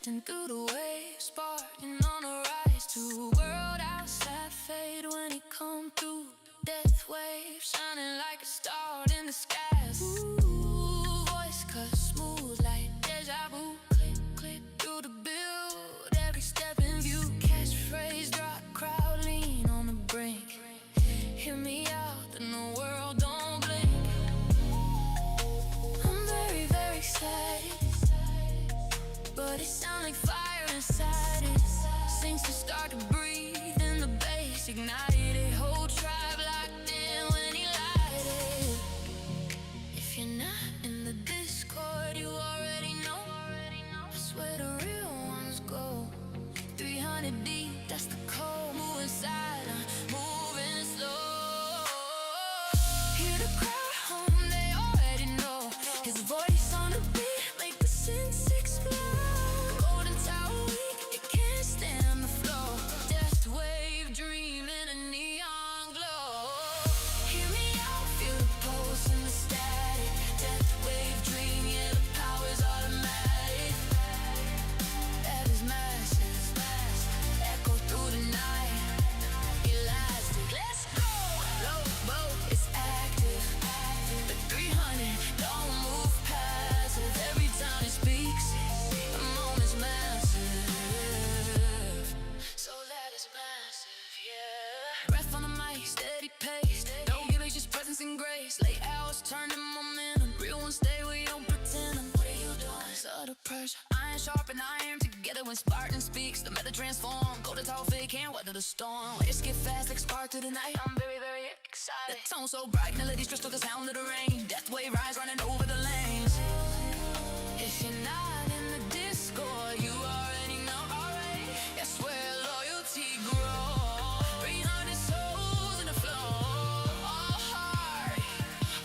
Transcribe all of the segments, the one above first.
drifting through the waves, Spartan on a rise to a world outside fade when he come through. Death wave shining like a star in the skies. Ooh, voice cut smooth like deja vu. Click, click through the build, every step in view. Catchphrase drop, crowd lean on the brink. Hear me out, then the world don't blink. I'm very, very excited, but it sounds like fire inside it. Seems to start to breathe in the bass, ignited. Whole tribe locked in when he lighted. If you're not in the Discord, you already know. That's where the real ones go. 300 deep, that's the code. Moving silent, moving slow. Hear the crowd hum, they already know. His voice on the beat make the sense explode. Golden Tower weak, it can't stand the flow. Death wave dream in a neon glow. Hear me out, feel the pulse and the static. Death wave dream, yeah, the power's automatic. That is massive, echo through the night. Elastic, let's go. Low boat is active. The 300 don't move passive. Every time it speaks, the moment's massive. So that is massive, yeah. Breath on the mic, steady pace. Don't give it just presence and grace. Late hours turn to momentum. Real ones stay, we don't pretend them. What are you doing? Subtle pressure, iron sharpen iron. Together when Spartan speaks, the meta transform. Golden tall fake can't weather the storm. Waves get fast like spark through the night. I'm very, very excited. The tone so bright, melodies crystal the sound of the rain. Death wave rise running over the lanes. If you're not in the Discord, you already know. Alright, that's where loyalty grows. 300 souls in the flow. All hard,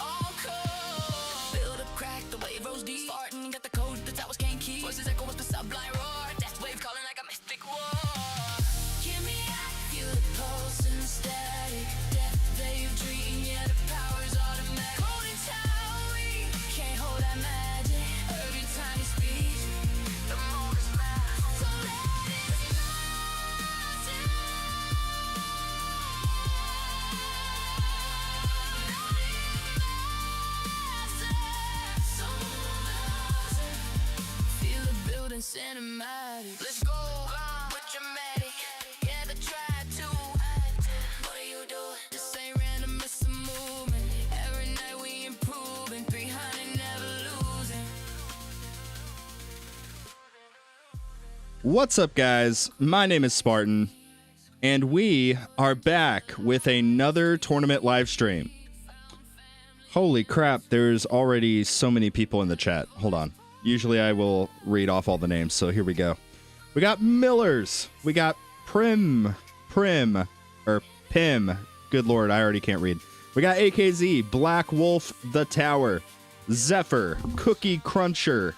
all cold. Build up, crack, the wave rose deep. Spartan got the code, the towers can't keep. Voices echo with the sublime roar. Death wave calling like a mystic war. Hear me out, feel the pulse and the static. Death wave dream, yeah, the power's automatic. Golden Tower, we can't hold that magic. Every time he speaks, the moment's massive. So that is massive. So massive. Feel the building cinematic. Let's go, with dramatic. Yeah, the tribe too. What are you doing? This ain't random, it's a movement. Every night we improving. 300 never losing. What's up, guys? My name is Spartan, and we are back with another tournament live stream. Holy crap, there's already so many people in the chat. Hold on. Usually I will read off all the names, so here we go. We got Millers. We got Pim. Good lord, I already can't read. We got AKZ, Black Wolf, The Tower, Zephyr, Cookie Cruncher,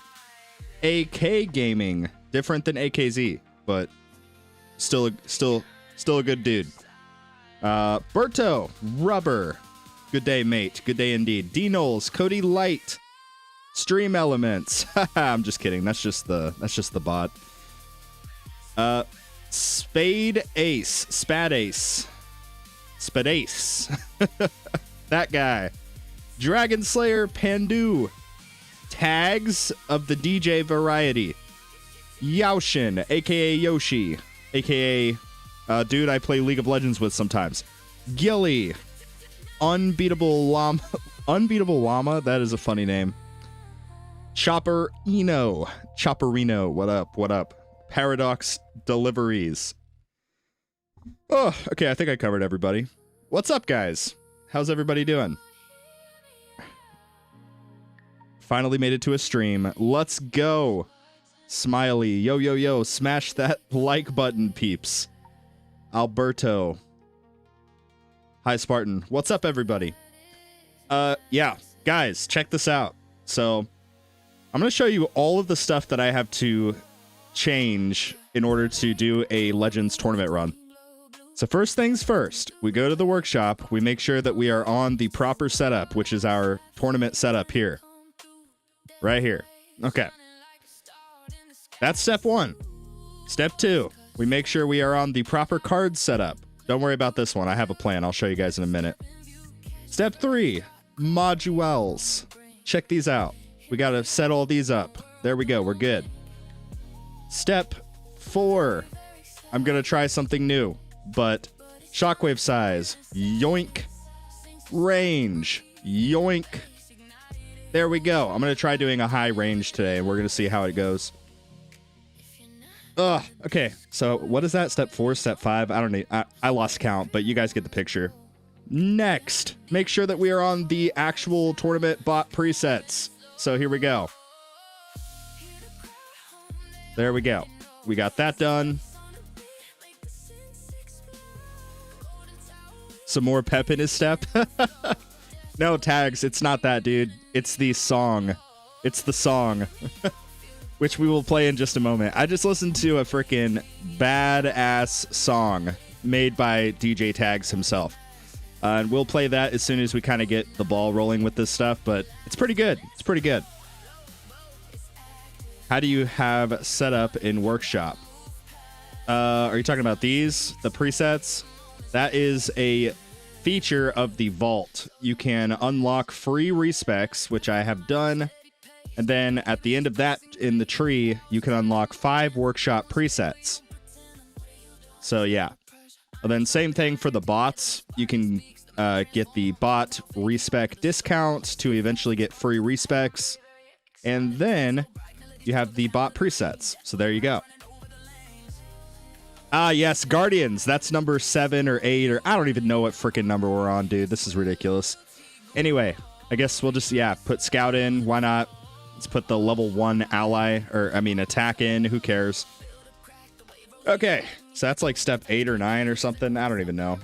AK Gaming. Different than AKZ, but still a good dude. Berto, Rubber. Good day, mate. Good day indeed. D Knowles, Cody Light, Stream Elements. I'm just kidding. That's just the bot. Spade Ace, Spadace, that guy. Dragon Slayer, Pandu, Tags of the DJ Variety, Yaoshin, aka Yoshi, aka dude I play League of Legends with sometimes. Gilly, Unbeatable Llama, that is a funny name. Chopperino, what up? Paradox Deliveries. Oh, okay, I think I covered everybody. What's up, guys? How's everybody doing? Finally made it to a stream. Let's go. Smiley, yo, smash that like button, peeps. Alberto. Hi, Spartan. What's up, everybody? Yeah, guys, check this out. So, I'm going to show you all of the stuff that I have to change in order to do a Legends tournament run. So first things first, we go to the workshop, we make sure that we are on the proper setup, which is our tournament setup here. Right here. Okay. That's step 1. Step 2, we make sure we are on the proper card setup. Don't worry about this one. I have a plan. I'll show you guys in a minute. Step 3, modules. Check these out. We got to set all these up. There we go. We're good. Step 4, I'm going to try something new, but shockwave size, yoink. Range, yoink. There we go. I'm going to try doing a high range today, and we're going to see how it goes. Okay, so what is that? Step 4, step 5? I don't know. I lost count, but you guys get the picture. Next, make sure that we are on the actual tournament bot presets. So here we go. There we go. We got that done. Some more pep in his step. No, Tags, it's not that, dude. It's the song. It's the song. Which we will play in just a moment. I just listened to a freaking badass song made by DJ Tags himself. And we'll play that as soon as we kind of get the ball rolling with this stuff, but it's pretty good. It's pretty good. How do you have set up in Workshop? Are you talking about these? The presets? That is a feature of the Vault. You can unlock free respecs, which I have done. And then at the end of that, in the tree, you can unlock 5 Workshop presets. So yeah. And then same thing for the bots. You can get the bot respec discount to eventually get free respecs. And then you have the bot presets. So there you go. Ah, yes, Guardians. That's number 7 or 8, or I don't even know what freaking number we're on, dude. This is ridiculous. Anyway, I guess we'll just, put Scout in. Why not? Let's put the level 1 ally, attack in. Who cares? Okay, so that's like step 8 or 9 or something. I don't even know.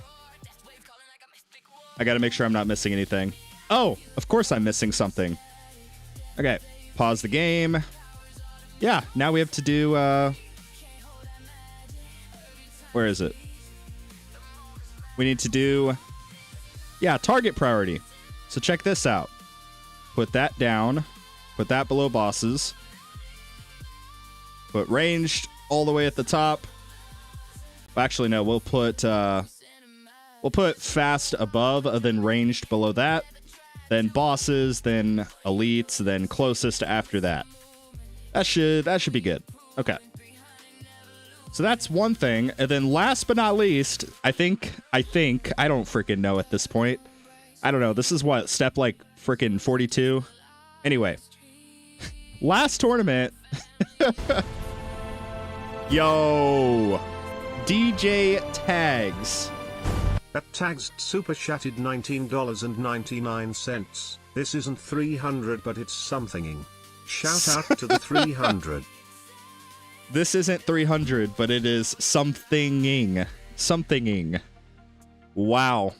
I got to make sure I'm not missing anything. Oh, of course I'm missing something. Okay, pause the game. Yeah, now we have to do... where is it? We need to do... target priority. So check this out. Put that down. Put that below bosses. Put ranged all the way at the top. Actually, no. We'll put fast above, then ranged below that. Then bosses, then elites, then closest after that. That should be good. Okay. So that's one thing. And then last but not least, I think, I don't freaking know at this point. I don't know. This is what, step like freaking 42? Anyway. Last tournament. Yo. DJ Tags. At Tags super chatted $19.99. This isn't 300, but it's somethinging. Shout out to the 300. This isn't 300, but it is somethinging. Somethinging. Wow.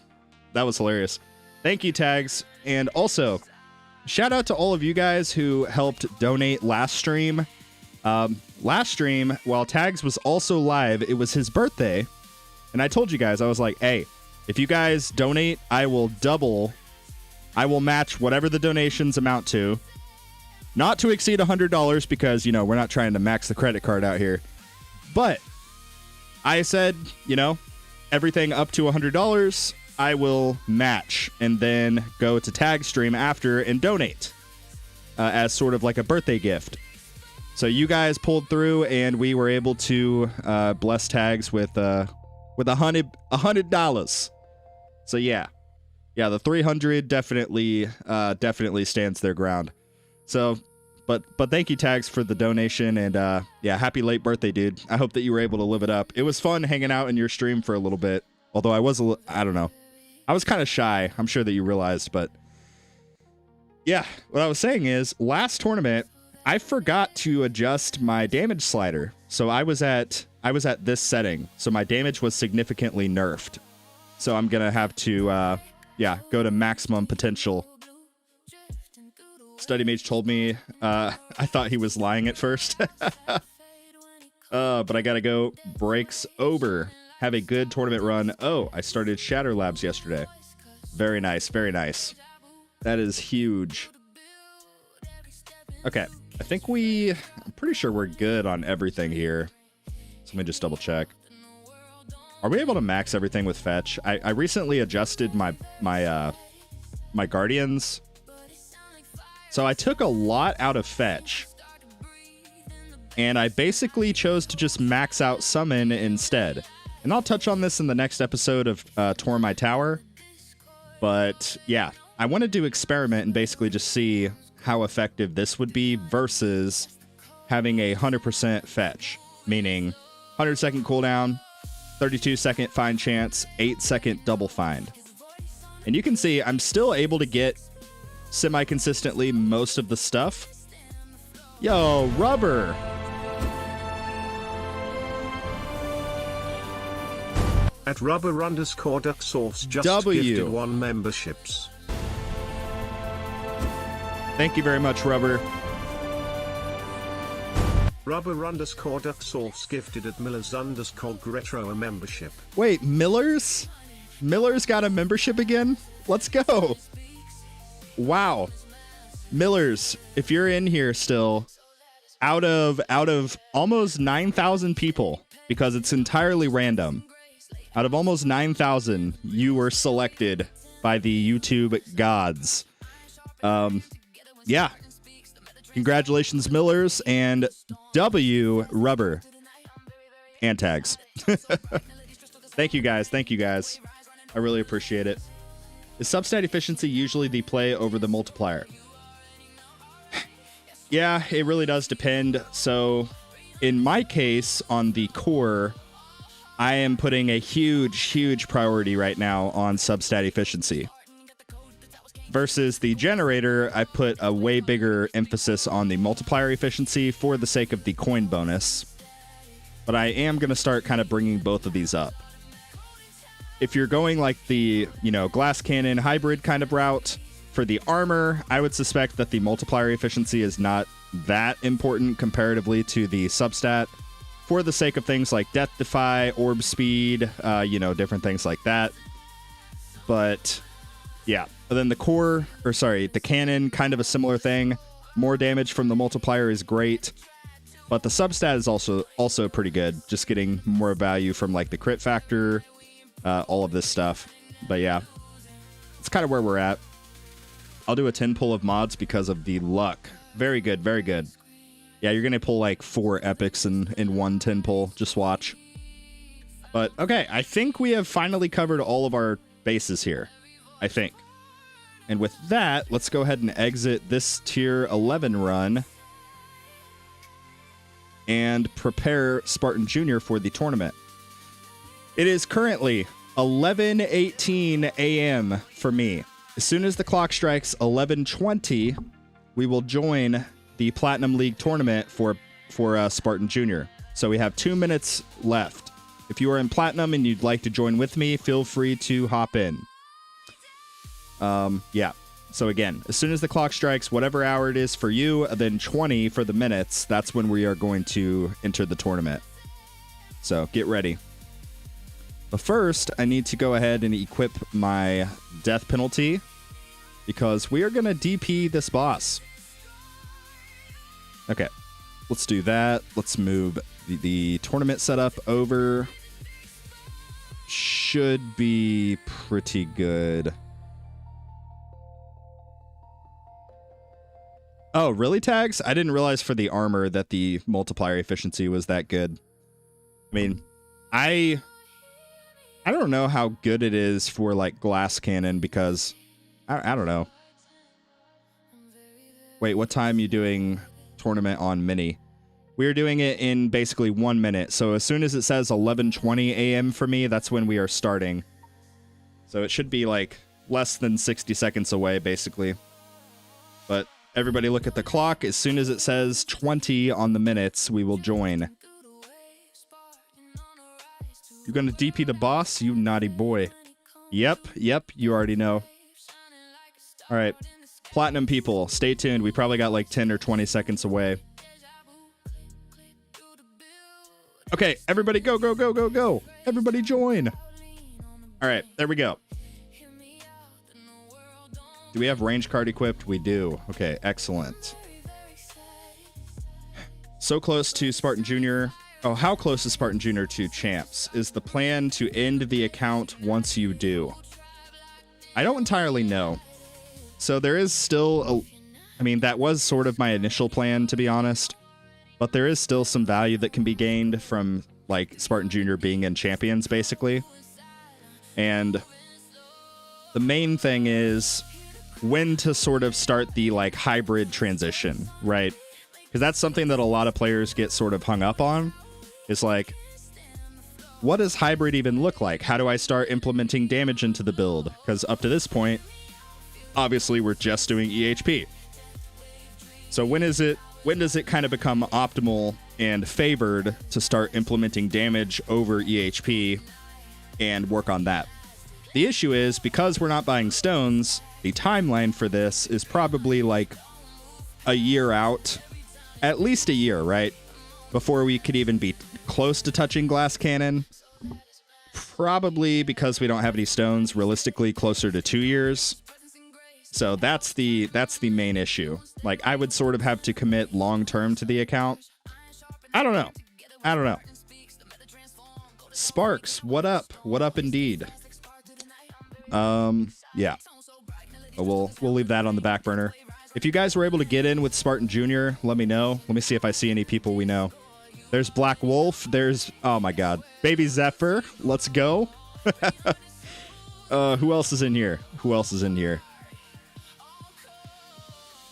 That was hilarious. Thank you, Tags. And also, shout out to all of you guys who helped donate last stream. Last stream, while Tags was also live, it was his birthday. And I told you guys, I was like, hey, if you guys donate, I will match whatever the donations amount to. Not to exceed $100 because, we're not trying to max the credit card out here. But I said, everything up to $100, I will match and then go to Tag stream after and donate as sort of like a birthday gift. So you guys pulled through and we were able to bless Tags with $100. So yeah, the 300 definitely stands their ground. So, but thank you, Tags, for the donation, and happy late birthday, dude. I hope that you were able to live it up. It was fun hanging out in your stream for a little bit, although I was I don't know. I was kind of shy. I'm sure that you realized, but yeah, what I was saying is last tournament, I forgot to adjust my damage slider. So I was at this setting. So my damage was significantly nerfed. So I'm going to have to, go to maximum potential. Study Mage told me, I thought he was lying at first. But I got to go. Breaks over. Have a good tournament run. Oh, I started Shatter Labs yesterday. Very nice. Very nice. That is huge. Okay. I'm pretty sure we're good on everything here. So let me just double check. Are we able to max everything with fetch? I recently adjusted my guardians. So I took a lot out of fetch. And I basically chose to just max out summon instead. And I'll touch on this in the next episode of Tour My Tower. But yeah, I wanted to experiment and basically just see how effective this would be versus having a 100% fetch. Meaning 100-second cooldown, 32-second find chance, 8-second double find. And you can see I'm still able to get semi-consistently most of the stuff. Yo, Rubber! At rubber_ducksource just W. gifted 1 memberships. Thank you very much, Rubber. Rubber_ducksource gifted at Millers_retro a membership. Wait, Miller's? Miller's got a membership again? Let's go. Wow. Miller's, if you're in here still, out of almost 9,000 people, because it's entirely random, out of almost 9,000, you were selected by the YouTube gods. Yeah. Congratulations, Millers, and W, Rubber. And tags. Thank you, guys. Thank you, guys. I really appreciate it. Is substat efficiency usually the play over the multiplier? Yeah, it really does depend. So, in my case, on the core, I am putting a huge priority right now on substat efficiency. Versus the generator, I put a way bigger emphasis on the multiplier efficiency for the sake of the coin bonus. But I am going to start kind of bringing both of these up. If you're going like the, glass cannon hybrid kind of route, for the armor, I would suspect that the multiplier efficiency is not that important comparatively to the substat. For the sake of things like Death Defy, Orb Speed, different things like that. But, yeah. And then the cannon, kind of a similar thing. More damage from the multiplier is great. But the substat is also pretty good. Just getting more value from, like, the crit factor, all of this stuff. But, yeah. It's kind of where we're at. I'll do a 10 pull of mods because of the luck. Very good, very good. Yeah, you're going to pull like 4 epics in one 10 pull. Just watch. But, okay, I think we have finally covered all of our bases here. I think. And with that, let's go ahead and exit this tier 11 run. And prepare Spartan Jr. for the tournament. It is currently 11:18 a.m. for me. As soon as the clock strikes 11:20, we will join the Platinum League tournament for Spartan Jr. So we have 2 minutes left. If you are in Platinum and you'd like to join with me, feel free to hop in. Yeah. So again, as soon as the clock strikes whatever hour it is for you, then 20 for the minutes, that's when we are going to enter the tournament. So get ready. But first, I need to go ahead and equip my death penalty because we are going to DP this boss. Okay, let's do that. Let's move the tournament setup over. Should be pretty good. Oh, really, tags? I didn't realize for the armor that the multiplier efficiency was that good. I mean, I don't know how good it is for, like, glass cannon because... I don't know. Wait, what time are you doing tournament on mini? We're doing it in basically 1 minute. So as soon as it says 11:20 a.m. for me, that's when we are starting. So it should be, like, less than 60 seconds away, basically. But everybody look at the clock. As soon as it says 20 on the minutes, we will join. You gonna DP the boss, you naughty boy? Yep, you already know. All right, Platinum people, stay tuned. We probably got like 10 or 20 seconds away. Okay, everybody go, go, go, go, go. Everybody join. All right, there we go. Do we have range card equipped? We do. Okay, excellent. So close to Spartan Jr. Oh, how close is Spartan Jr. to champs? Is the plan to end the account once you do? I don't entirely know. So there is still I mean, that was sort of my initial plan, to be honest. But there is still some value that can be gained from, like, Spartan Jr. being in champions, basically. And the main thing is when to sort of start the, like, hybrid transition, right? Because that's something that a lot of players get sort of hung up on. Is like, what does hybrid even look like? How do I start implementing damage into the build? Because up to this point, obviously we're just doing EHP. So when does it kind of become optimal and favored to start implementing damage over EHP and work on that? The issue is, because we're not buying stones, the timeline for this is probably like a year out. At least a year, right? Before we could even be close to touching glass cannon. Probably because we don't have any stones, realistically closer to 2 years. So that's the main issue. Like, I would sort of have to commit long term to the account. I don't know. Sparks, what up? What up indeed? Yeah. But we'll leave that on the back burner. If you guys were able to get in with Spartan Jr., let me know. Let me see if I see any people we know. There's Black Wolf. There's, oh my god, Baby Zephyr. Let's go. Who else is in here?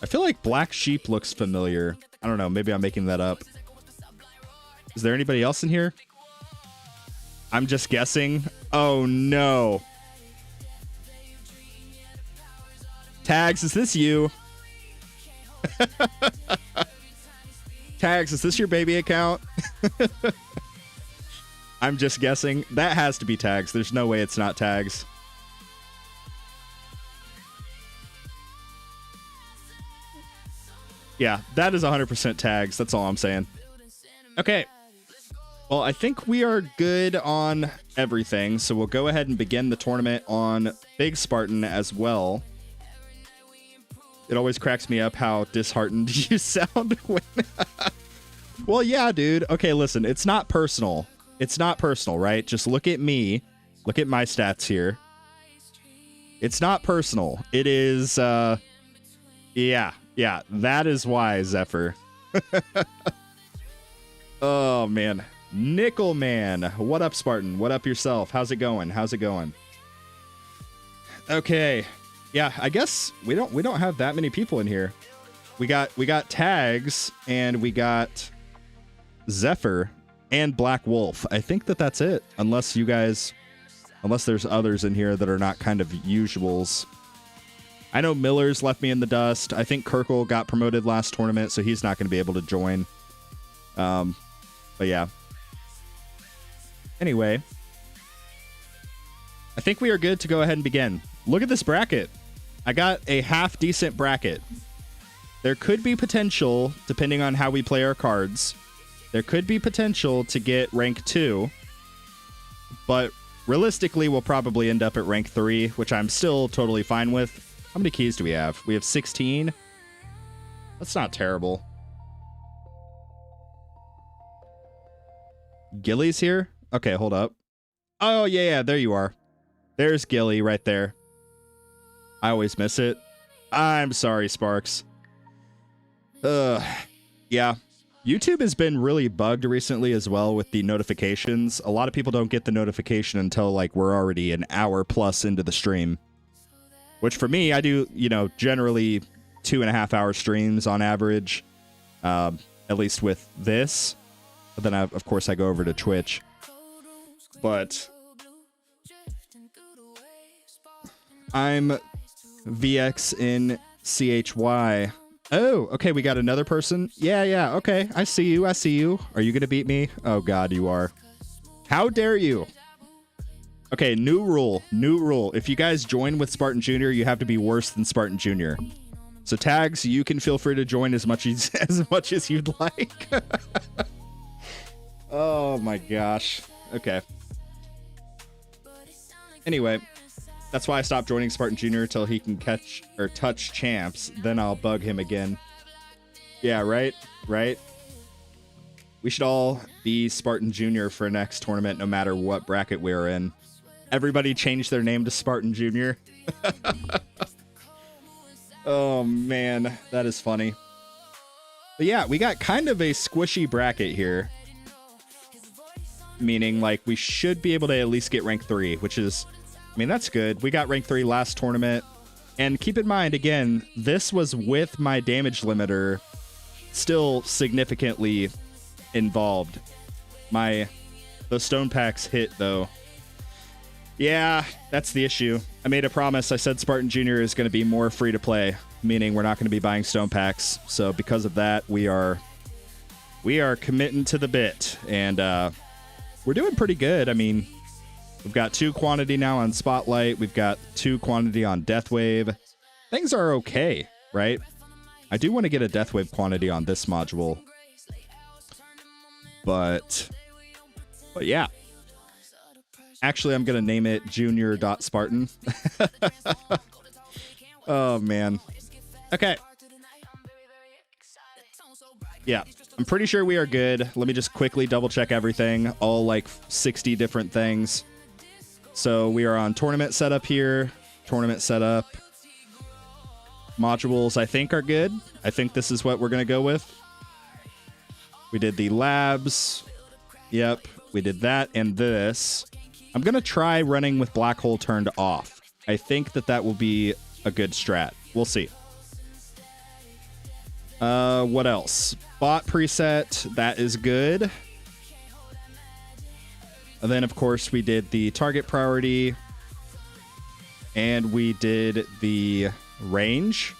I feel like Black Sheep looks familiar. I don't know. Maybe I'm making that up. Is there anybody else in here? I'm just guessing. Oh no. Tags, is this you? Tags, is this your baby account? I'm just guessing. That has to be Tags. There's no way it's not Tags. Yeah, that is 100% Tags. That's all I'm saying. Okay. Well, I think we are good on everything, so we'll go ahead and begin the tournament on Big Spartan as well. It always cracks me up how disheartened you sound when... Well, yeah, dude. Okay, listen. It's not personal. It's not personal, right? Just look at me. Look at my stats here. It's not personal. It is, yeah. That is why, Zephyr. Oh, man. Nickel Man. What up, Spartan? What up yourself? How's it going? Okay. Yeah, I guess we don't have that many people in here. We got Tags and we got Zephyr and Black Wolf. I think that's it. Unless there's others in here that are not kind of usuals. I know Miller's left me in the dust. I think Kirkle got promoted last tournament, so he's not going to be able to join. But yeah. Anyway, I think we are good to go ahead and begin. Look at this bracket. I got a half decent bracket. There could be potential, depending on how we play our cards, there could be potential to get rank 2, but realistically we'll probably end up at rank 3, which I'm still totally fine with. How many keys do we have? We have 16. That's not terrible. Gilly's here? Okay, hold up. Oh, yeah, there you are. There's Gilly right there. I always miss it. I'm sorry, Sparks. Yeah. YouTube has been really bugged recently as well with the notifications. A lot of people don't get the notification until, like, we're already an hour plus into the stream. Which for me, I do, generally 2.5 hour streams on average. At least with this. But then, of course, I go over to Twitch. But I'm VX in CHY. Oh, okay, we got another person. Yeah, okay. I see you. Are you gonna beat me? Oh god, you are. How dare you? Okay, new rule. If you guys join with Spartan Jr., you have to be worse than Spartan Jr. So Tags, you can feel free to join as much as you'd like. Oh my gosh. Okay. Anyway, that's why I stopped joining Spartan Jr. till he can catch or touch champs. Then I'll bug him again. Yeah, right? We should all be Spartan Junior for next tournament, no matter what bracket we're in. Everybody changed their name to Spartan Junior. Oh, man. That is funny. But yeah, we got kind of a squishy bracket here. Meaning, like, we should be able to at least get rank 3, which is... I mean, that's good. We got rank 3 last tournament. And keep in mind, again, this was with my damage limiter still significantly involved. Those stone packs hit, though. Yeah, that's the issue. I made a promise. I said Spartan Junior is going to be more free to play, meaning we're not going to be buying stone packs. So because of that, we are committing to the bit, and we're doing pretty good. I mean, we've got 2 quantity now on Spotlight. We've got 2 quantity on Deathwave. Things are okay, right? I do want to get a Deathwave quantity on this module. But yeah. Actually, I'm going to name it junior.spartan. Oh, man. Okay. Yeah, I'm pretty sure we are good. Let me just quickly double check everything. All like 60 different things. So we are on tournament setup here. Tournament setup. Modules, I think, are good. I think this is what we're going to go with. We did the labs. Yep, we did that and this. I'm going to try running with black hole turned off. I think that will be a good strat. We'll see. What else? Bot preset, that is good. And then, of course, we did the target priority. And we did the range.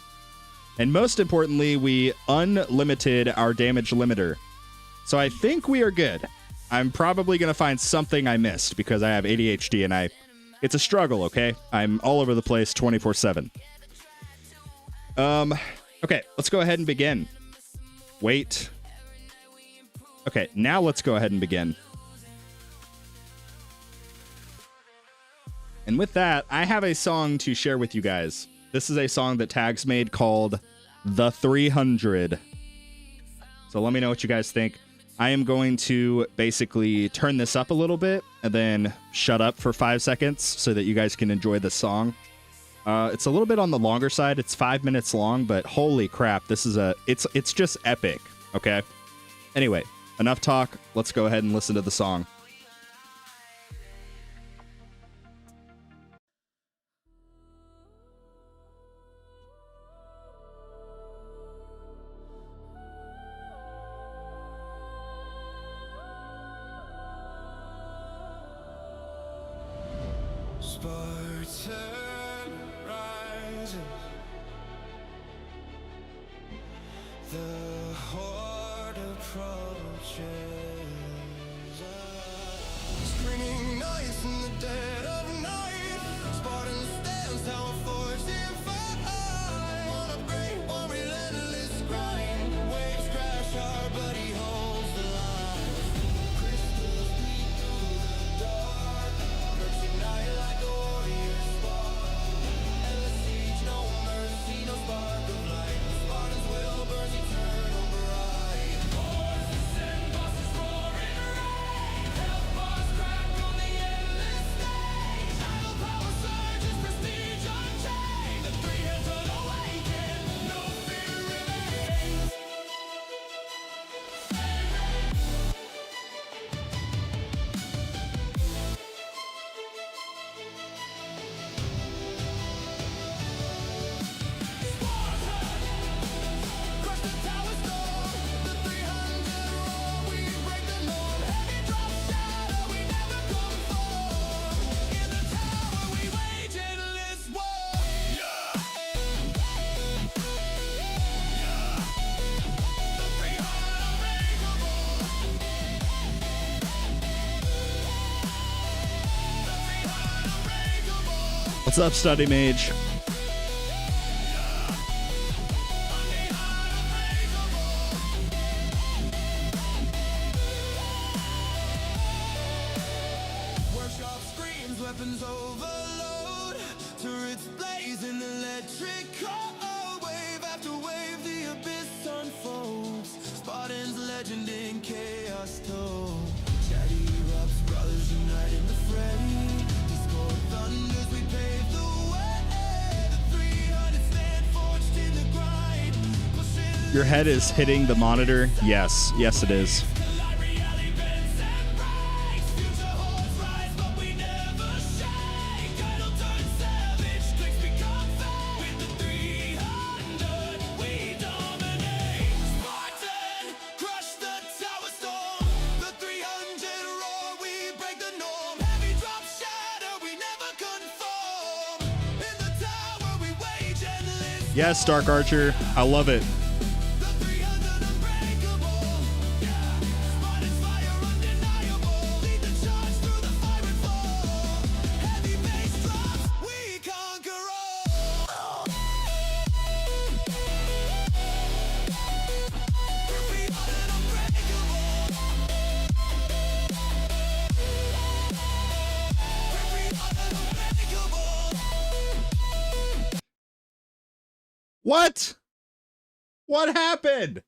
And most importantly, we unlimited our damage limiter. So I think we are good. I'm probably going to find something I missed because I have ADHD and it's a struggle, okay? I'm all over the place 24/7. Okay, let's go ahead and begin. Wait. Okay, now let's go ahead and begin. And with that, I have a song to share with you guys. This is a song that Tags made called The 300. So let me know what you guys think. I am going to basically turn this up a little bit and then shut up for 5 seconds so that you guys can enjoy the song. It's a little bit on the longer side. It's 5 minutes long, but holy crap, this is it's just epic, okay? Anyway, enough talk. Let's go ahead and listen to the song. Spartan rises, the horde approaches, screaming nights in the dead of night. Spartan stands, tower forged in fire. On a great one, relentless grind. Waves crash hard, but he holds the line. Crystals bleed through the dark, merging night like a warrior spark. Endless siege, no mercy, no spark of light. Spartan's will burns eternal bright. Horses and bosses roaring rain. Health bars crack on the endless stage. Idle power surges, prestige unchained. The 300 awaken, no fear remains. Crush the tower storm, the 300 roar, we break the norm. Heavy drop shadow, we never conform. In the tower, we wage endless war. The 300 unbreakable. The 300 unbreakable. What's up, Study Mage? Workshop screams, weapons overload. Turrets blazing, electric cold. Wave after wave, the abyss unfolds. Spartan's legend in chaos. Your head is hitting the monitor. Yes, yes, it is. Yes, Dark Archer. I love it. What? What happened?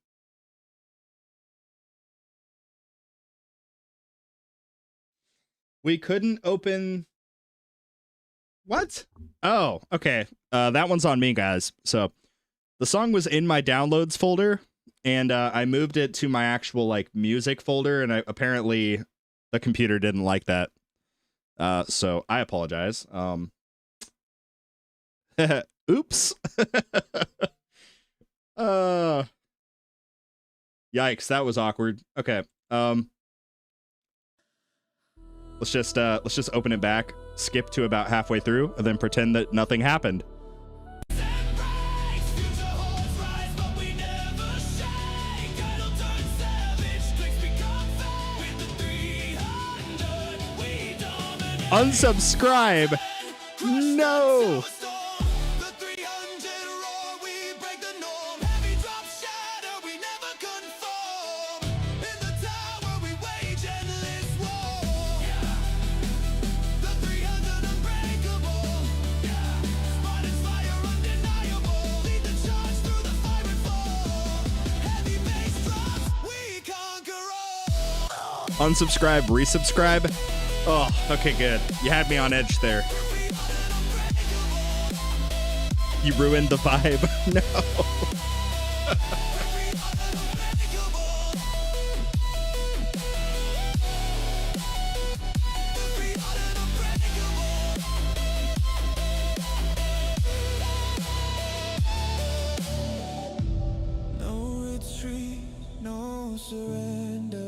We couldn't open. What? Oh, okay. That one's on me, guys. So the song was in my downloads folder, and I moved it to my actual like music folder, and apparently the computer didn't like that. So I apologize. Oops. Yikes, that was awkward. Okay. Let's just open it back, skip to about halfway through, and then pretend that nothing happened. Unsubscribe. No. Unsubscribe, resubscribe. Oh, okay, good. You had me on edge there. You ruined the vibe. No. No retreat, no surrender.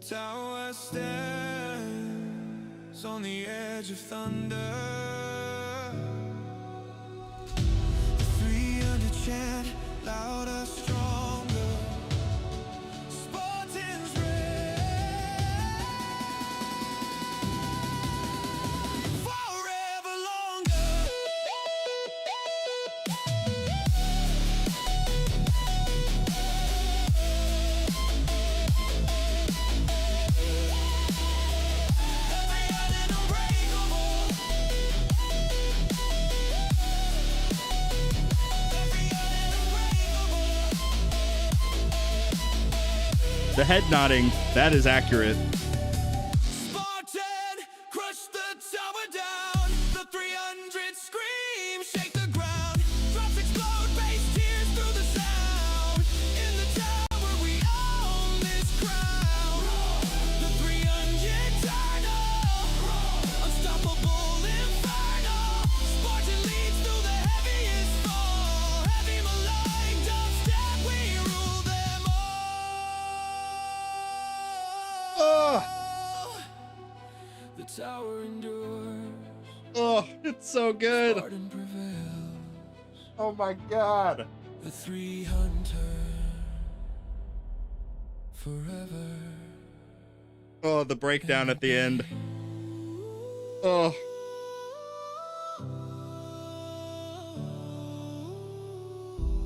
Tower stands on the edge of thunder. 300 chant, louder, stronger. Spartans reign forever longer. The head nodding, that is accurate. Spartan, crush the tower down. The 300 scream, shake the ground. Drops explode, bass tears through the sound. In the tower, we own this crown. The 300 eternal, unstoppable inferno. Spartan leads through the heaviest fall. Heavy malign dubstep, we rule them all. Oh, The tower endures, oh, it's so good. Spartan prevails. Oh my god. The 300 forever. Oh, the breakdown at the end. Oh.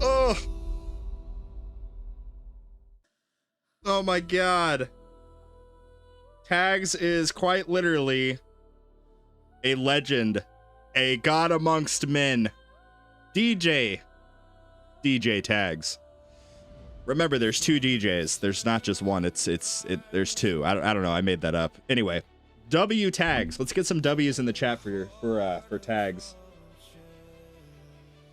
Oh. Oh my god. Tags is quite literally a legend, a god amongst men. DJ Tags. Remember, there's two DJs. There's not just one. There's two. I don't know. I made that up. Anyway, W Tags. Let's get some W's in the chat for Tags.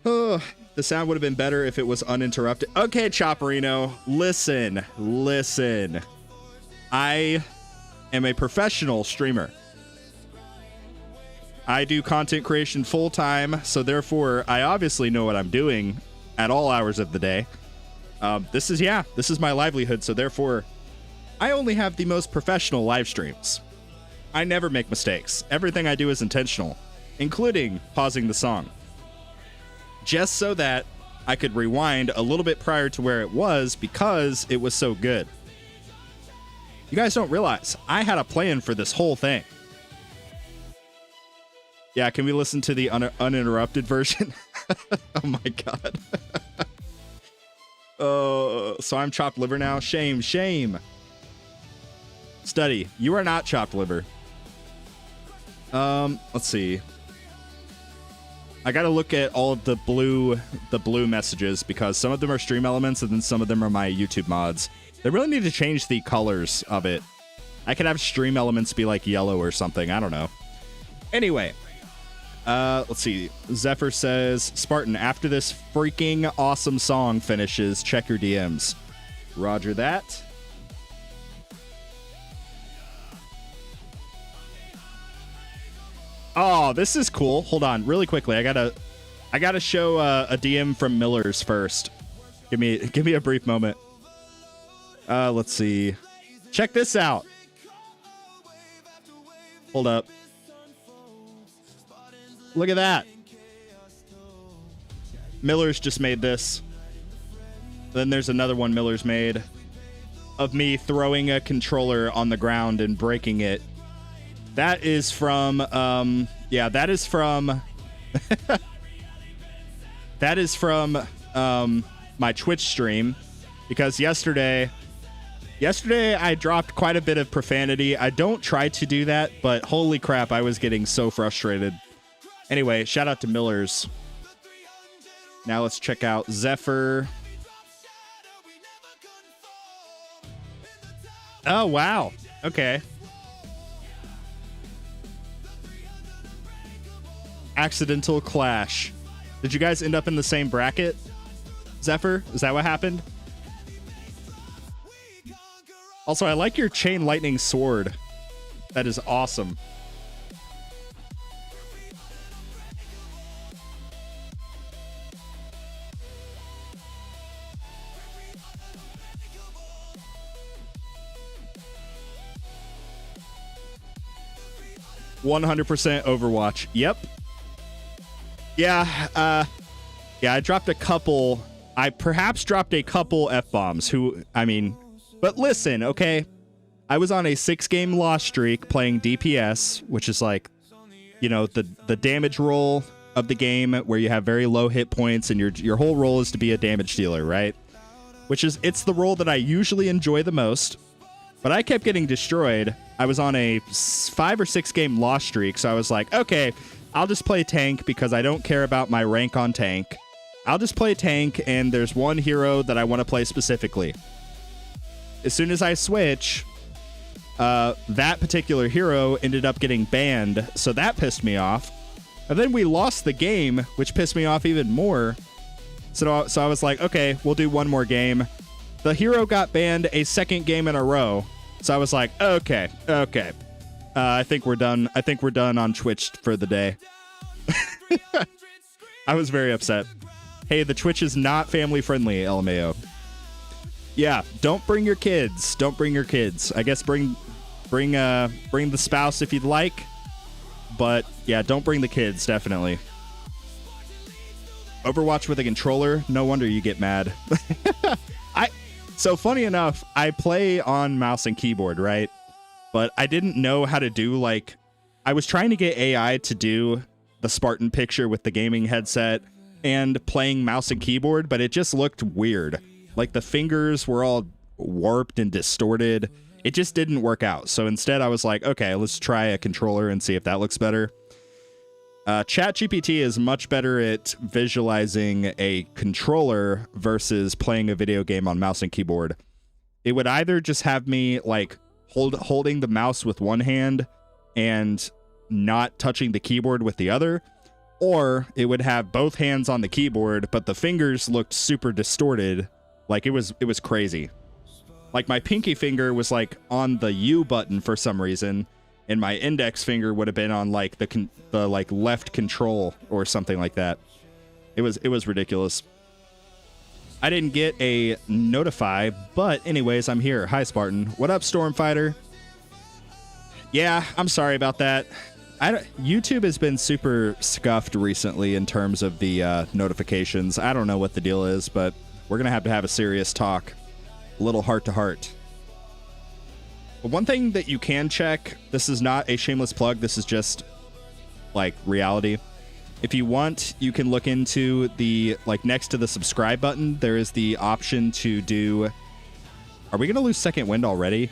Oh, the sound would have been better if it was uninterrupted. Okay, Chopperino, listen. I am a professional streamer. I do content creation full time, so therefore I obviously know what I'm doing at all hours of the day. This is my livelihood, so therefore I only have the most professional live streams. I never make mistakes. Everything I do is intentional, including pausing the song, just so that I could rewind a little bit prior to where it was because it was so good. You guys don't realize I had a plan for this whole thing. Yeah, can we listen to the uninterrupted version? Oh my god. So I'm chopped liver now. Shame. Study, you are not chopped liver. Let's see. I gotta look at all of the blue messages because some of them are stream elements and then some of them are my YouTube mods. They really need to change the colors of it. I could have stream elements be like yellow or something. I don't know. Anyway. Let's see. Zephyr says, Spartan, after this freaking awesome song finishes, check your DMs. Roger that. Oh, this is cool. Hold on, really quickly. I gotta show a DM from Miller's first. Give me a brief moment. Let's see. Check this out. Hold up. Look at that. Miller's just made this. Then there's another one Miller's made of me throwing a controller on the ground and breaking it. That is from, that is from my Twitch stream, because yesterday I dropped quite a bit of profanity. I don't try to do that, but holy crap, I was getting so frustrated. Anyway, shout out to Miller's. Now let's check out Zephyr. Oh, wow. Okay. Accidental clash. Did you guys end up in the same bracket? Zephyr? Is that what happened? Also, I like your chain lightning sword. That is awesome. %100% Overwatch. Yep. Yeah, I dropped a couple. I perhaps dropped a couple F-bombs. But listen, okay? I was on a 6-game loss streak playing DPS, which is like, the damage roll of the game where you have very low hit points and your whole role is to be a damage dealer, right? It's the role that I usually enjoy the most. But I kept getting destroyed. I was on a 5 or 6 game loss streak, so I was like, okay, I'll just play tank because I don't care about my rank on tank. I'll just play tank, and there's one hero that I want to play specifically. As soon as I switch, that particular hero ended up getting banned, so that pissed me off. And then we lost the game, which pissed me off even more. So I was like, okay, we'll do one more game. The hero got banned a second game in a row. So I was like, okay. I think we're done. I think we're done on Twitch for the day. I was very upset. Hey, the Twitch is not family friendly, LMAO. Yeah, don't bring your kids. Don't bring your kids. I guess bring the spouse if you'd like. But yeah, don't bring the kids, definitely. Overwatch with a controller? No wonder you get mad. So funny enough, I play on mouse and keyboard, right? But I didn't know how to do, I was trying to get AI to do the Spartan picture with the gaming headset and playing mouse and keyboard, but it just looked weird. Like the fingers were all warped and distorted. It just didn't work out. So instead I was like, okay, let's try a controller and see if that looks better. ChatGPT is much better at visualizing a controller versus playing a video game on mouse and keyboard. It would either just have me holding the mouse with one hand and not touching the keyboard with the other, or it would have both hands on the keyboard, but the fingers looked super distorted. Like it was crazy. Like my pinky finger was like on the U button for some reason, and my index finger would have been on like the like left control or something like that. It was ridiculous. I didn't get a notify, but anyways, I'm here. Hi, Spartan. What up, Stormfighter? Yeah, I'm sorry about that. YouTube has been super scuffed recently in terms of the notifications. I don't know what the deal is, but we're going to have a serious talk. A little heart to heart. But one thing that you can check, this is not a shameless plug, this is just like reality. If you want, you can look into the, like next to the subscribe button, there is the option to do... Are we going to lose second wind already?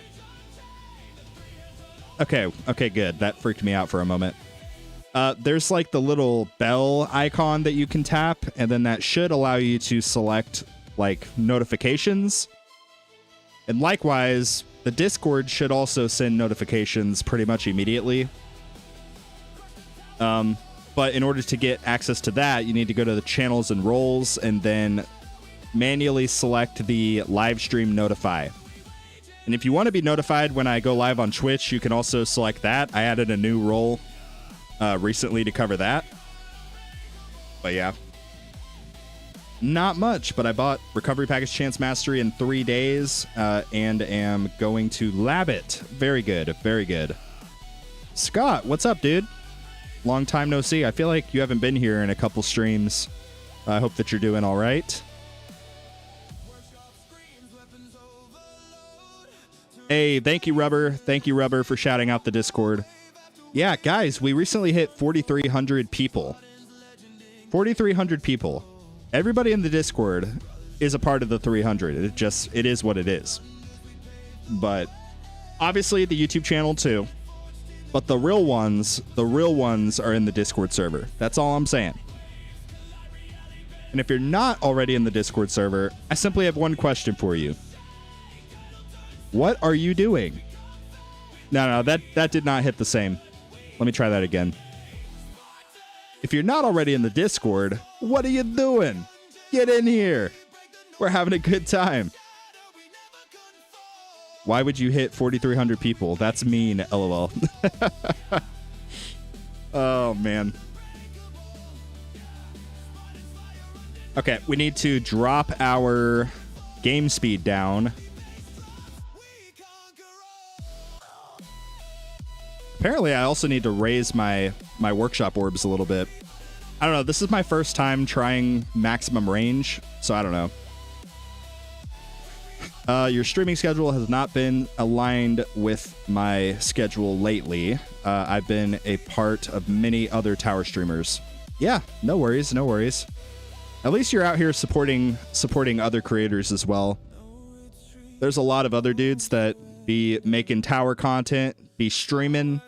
Okay, good. That freaked me out for a moment. There's like the little bell icon that you can tap, and then that should allow you to select like notifications. And likewise, the Discord should also send notifications pretty much immediately. But in order to get access to that, you need to go to the channels and roles and then manually select the live stream notify. And if you want to be notified when I go live on Twitch, you can also select that. I added a new role recently to cover that. But yeah. Not much, but I bought Recovery Package Chance Mastery in 3 days and am going to lab it. Very good, very good. Scott, what's up, dude? Long time no see. I feel like you haven't been here in a couple streams. I hope that you're doing all right. Hey, thank you, Rubber. Thank you, Rubber, for shouting out the Discord. Yeah, guys, we recently hit 4,300 people. 4,300 people. Everybody in the Discord is a part of the 300. It is what it is. But obviously the YouTube channel too. But the real ones are in the Discord server. That's all I'm saying. And if you're not already in the Discord server, I simply have one question for you. What are you doing? No, that did not hit the same. Let me try that again. If you're not already in the Discord, what are you doing? Get in here. We're having a good time. Why would you hit 4,300 people? That's mean, LOL. Oh, man. Okay, we need to drop our game speed down. Apparently, I also need to raise my workshop orbs a little bit. I don't know. This is my first time trying maximum range, so I don't know. Your streaming schedule has not been aligned with my schedule lately. I've been a part of many other tower streamers. Yeah, no worries, no worries. At least you're out here supporting other creators as well. There's a lot of other dudes that be making tower content, be streaming,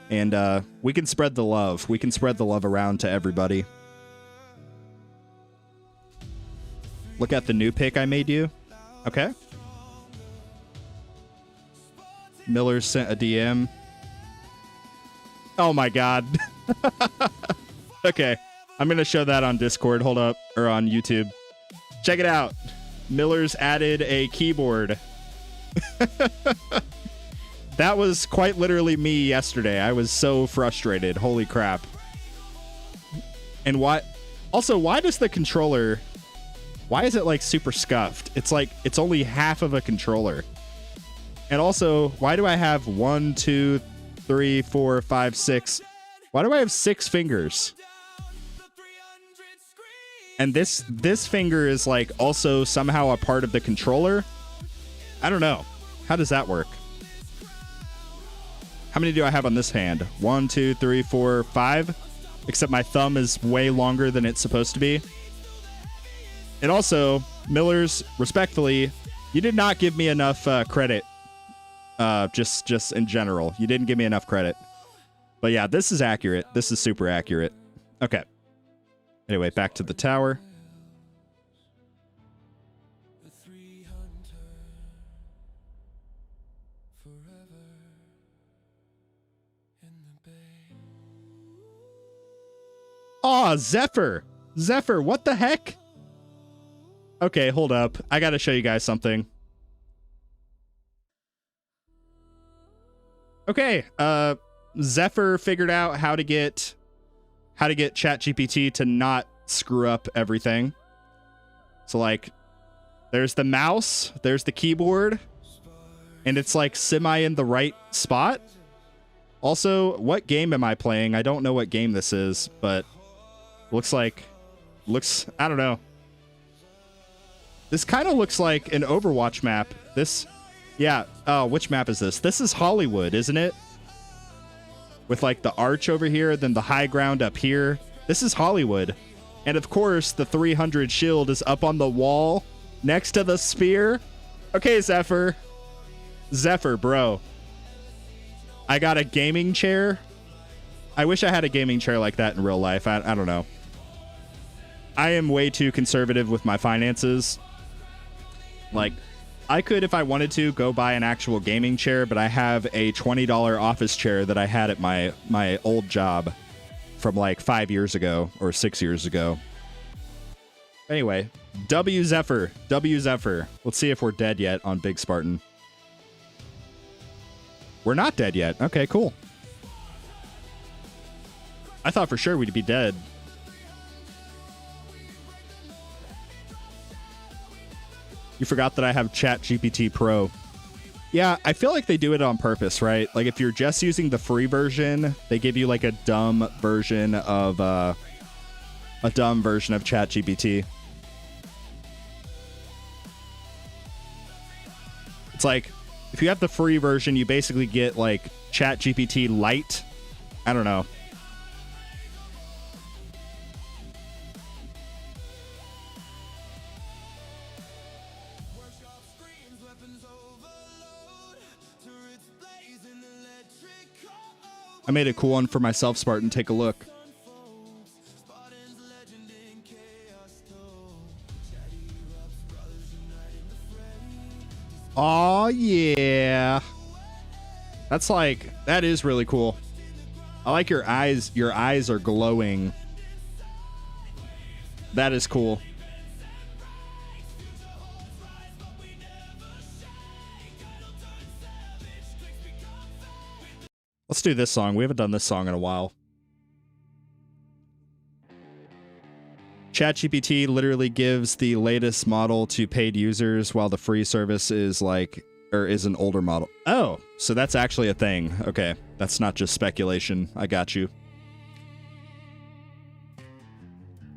and we can spread the love. We can spread the love around to everybody. Look at the new pic I made you. Okay. Miller sent a DM. Oh my god. Okay. I'm going to show that on Discord. Hold up. Or on YouTube. Check it out. Miller's added a keyboard. That was quite literally me yesterday. I was so frustrated. Holy crap. And why... Also, why does the controller... Why is it like super scuffed? It's like it's only half of a controller. And also, why do I have 1, 2, 3, 4, 5, 6? Why do I have 6 fingers? And this finger is like also somehow a part of the controller? I don't know. How does that work? How many do I have on this hand? 1, 2, 3, 4, 5. Except my thumb is way longer than it's supposed to be. And also, Millers, respectfully, you did not give me enough credit. Just in general. You didn't give me enough credit. But yeah, this is accurate. This is super accurate. Okay. Anyway, back to the tower. Aw, Zephyr. Zephyr, what the heck? Okay, hold up. I gotta show you guys something. Okay, Zephyr figured out how to get ChatGPT to not screw up everything. So like, there's the mouse, there's the keyboard, and it's like semi in the right spot. Also, what game am I playing? I don't know what game this is, but looks, I don't know. This kind of looks like an Overwatch map. Yeah. Oh, which map is this? This is Hollywood, isn't it? With like the arch over here, then the high ground up here. This is Hollywood. And of course, the 300 shield is up on the wall next to the spear. Okay, Zephyr. Zephyr, bro. I got a gaming chair. I wish I had a gaming chair like that in real life. I don't know. I am way too conservative with my finances. Like, I could, if I wanted to, go buy an actual gaming chair, but I have a $20 office chair that I had at my old job from like 5 years ago or 6 years ago. Anyway, W Zephyr. W Zephyr. Let's see if we're dead yet on Big Spartan. We're not dead yet. Okay, cool. I thought for sure we'd be dead. You forgot that I have ChatGPT Pro. Yeah, I feel like they do it on purpose, right? Like if you're just using the free version, they give you like a dumb version of ChatGPT. It's like if you have the free version, you basically get like ChatGPT Lite. I don't know. I made a cool one for myself, Spartan. Take a look. Oh yeah. That is really cool. I like your eyes. Your eyes are glowing. That is cool. Let's do this song. We haven't done this song in a while. ChatGPT literally gives the latest model to paid users while the free service is is an older model. Oh, so that's actually a thing. Okay. That's not just speculation. I got you.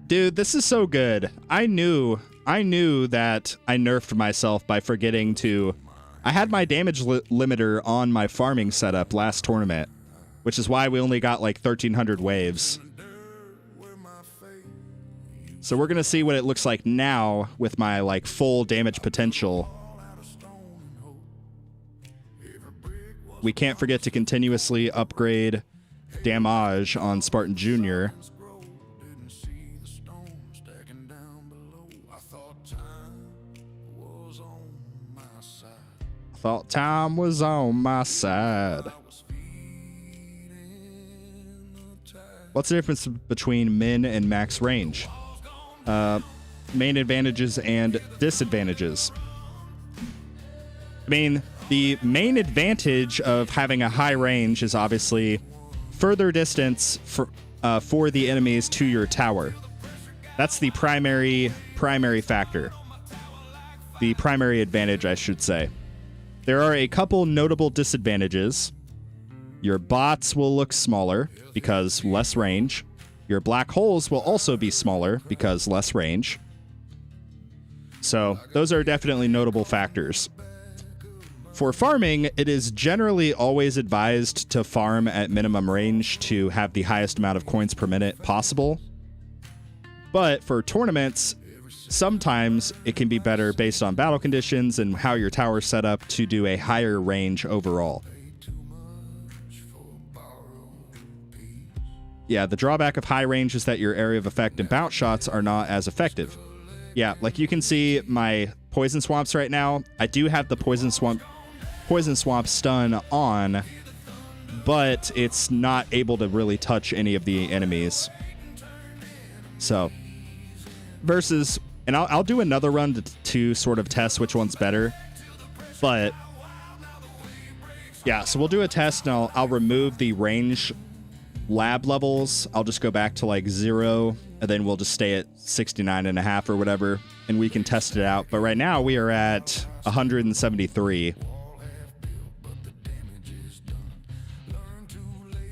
Dude, this is so good. I knew that I nerfed myself by forgetting to... I had my damage limiter on my farming setup last tournament, which is why we only got like 1,300 waves. So we're going to see what it looks like now with my like full damage potential. We can't forget to continuously upgrade damage on Spartan Jr. Thought time was on my side. What's the difference between min and max range? Main advantages and disadvantages. I mean, the main advantage of having a high range is obviously further distance for the enemies to your tower. That's the primary factor. The primary advantage, I should say. There are a couple notable disadvantages. Your bots will look smaller because less range. Your black holes will also be smaller because less range. So those are definitely notable factors. For farming, it is generally always advised to farm at minimum range to have the highest amount of coins per minute possible. But for tournaments, sometimes it can be better based on battle conditions and how your tower's set up to do a higher range overall. Yeah, the drawback of high range is that your area of effect and bounce shots are not as effective. Yeah, like you can see my poison swamps right now. I do have the poison swamp stun on, but it's not able to really touch any of the enemies. So versus, and I'll do another run to sort of test which one's better. But yeah, so we'll do a test and I'll remove the range lab levels. I'll just go back to like 0 and then we'll just stay at 69.5 or whatever and we can test it out. But right now we are at 173.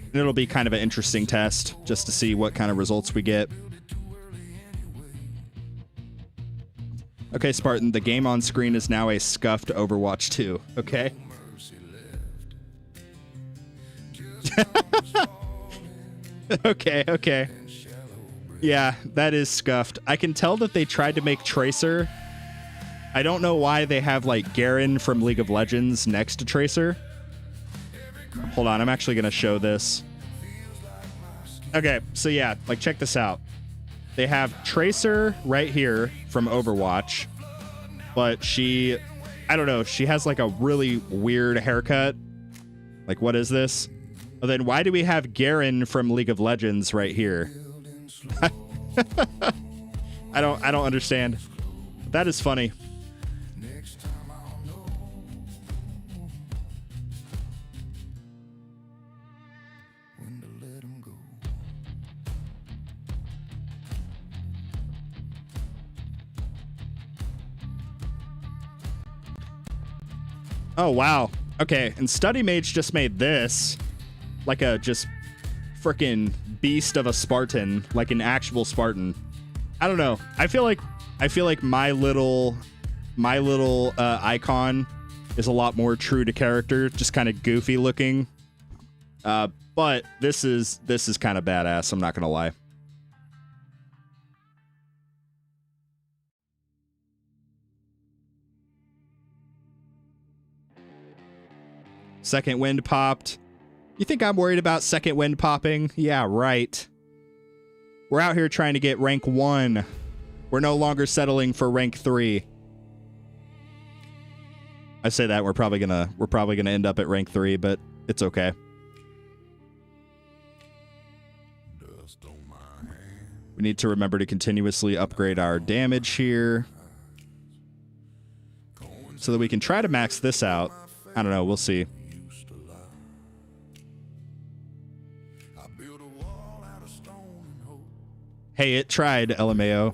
And it'll be kind of an interesting test just to see what kind of results we get. Okay, Spartan, the game on screen is now a scuffed Overwatch 2. Okay. Okay. Yeah, that is scuffed. I can tell that they tried to make Tracer. I don't know why they have like Garen from League of Legends next to Tracer. Hold on, I'm actually going to show this. Okay, so yeah, like check this out. They have Tracer right here from Overwatch, but she, I don't know, she has like a really weird haircut. Like, what is this? And then why do we have Garen from League of Legends right here? I don't understand. That is funny. Oh, wow. Okay, and Study Mage just made this like a just freaking beast of a Spartan, like an actual Spartan. I don't know. I feel like my little icon is a lot more true to character, just kind of goofy looking. But this is kind of badass, I'm not gonna lie. Second wind popped. You think I'm worried about second wind popping? Yeah, right. We're out here trying to get rank 1. We're no longer settling for rank 3. I say that we're probably gonna end up at rank 3, but it's okay. We need to remember to continuously upgrade our damage here so that we can try to max this out. I don't know, we'll see. Hey, it tried, LMAO.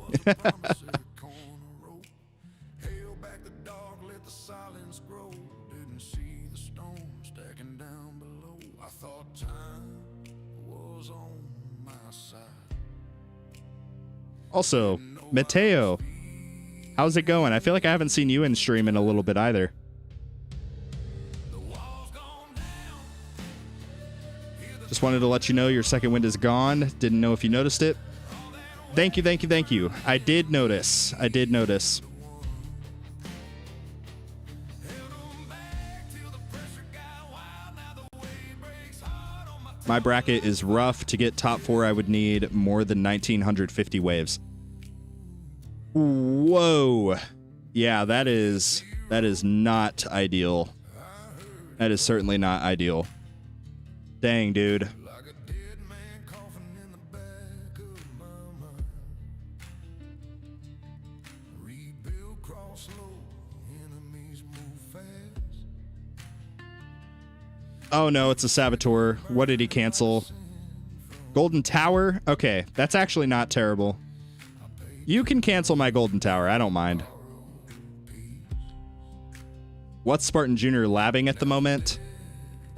Also, Mateo, how's it going? I feel like I haven't seen you in stream in a little bit either. Just wanted to let you know your second wind is gone. Didn't know if you noticed it. Thank you. I did notice. My bracket is rough. To get top 4, I would need more than 1,950 waves. Whoa. Yeah, that is not ideal. That is certainly not ideal. Dang, dude. Oh no, it's a Saboteur. What did he cancel? Golden Tower? Okay, that's actually not terrible. You can cancel my Golden Tower, I don't mind. What's Spartan Jr. labbing at the moment?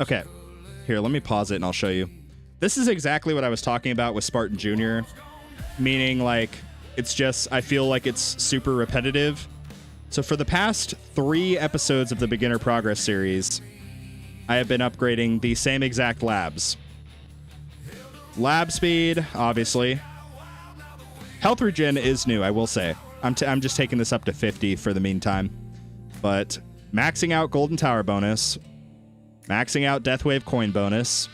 Okay, here, let me pause it and I'll show you. This is exactly what I was talking about with Spartan Jr. Meaning, like, it's just, I feel like it's super repetitive. So for the past 3 episodes of the Beginner Progress series, I have been upgrading the same exact labs. Lab speed, obviously. Health regen is new, I will say. I'm just taking this up to 50 for the meantime. But maxing out Golden Tower bonus, maxing out Death Wave coin bonus,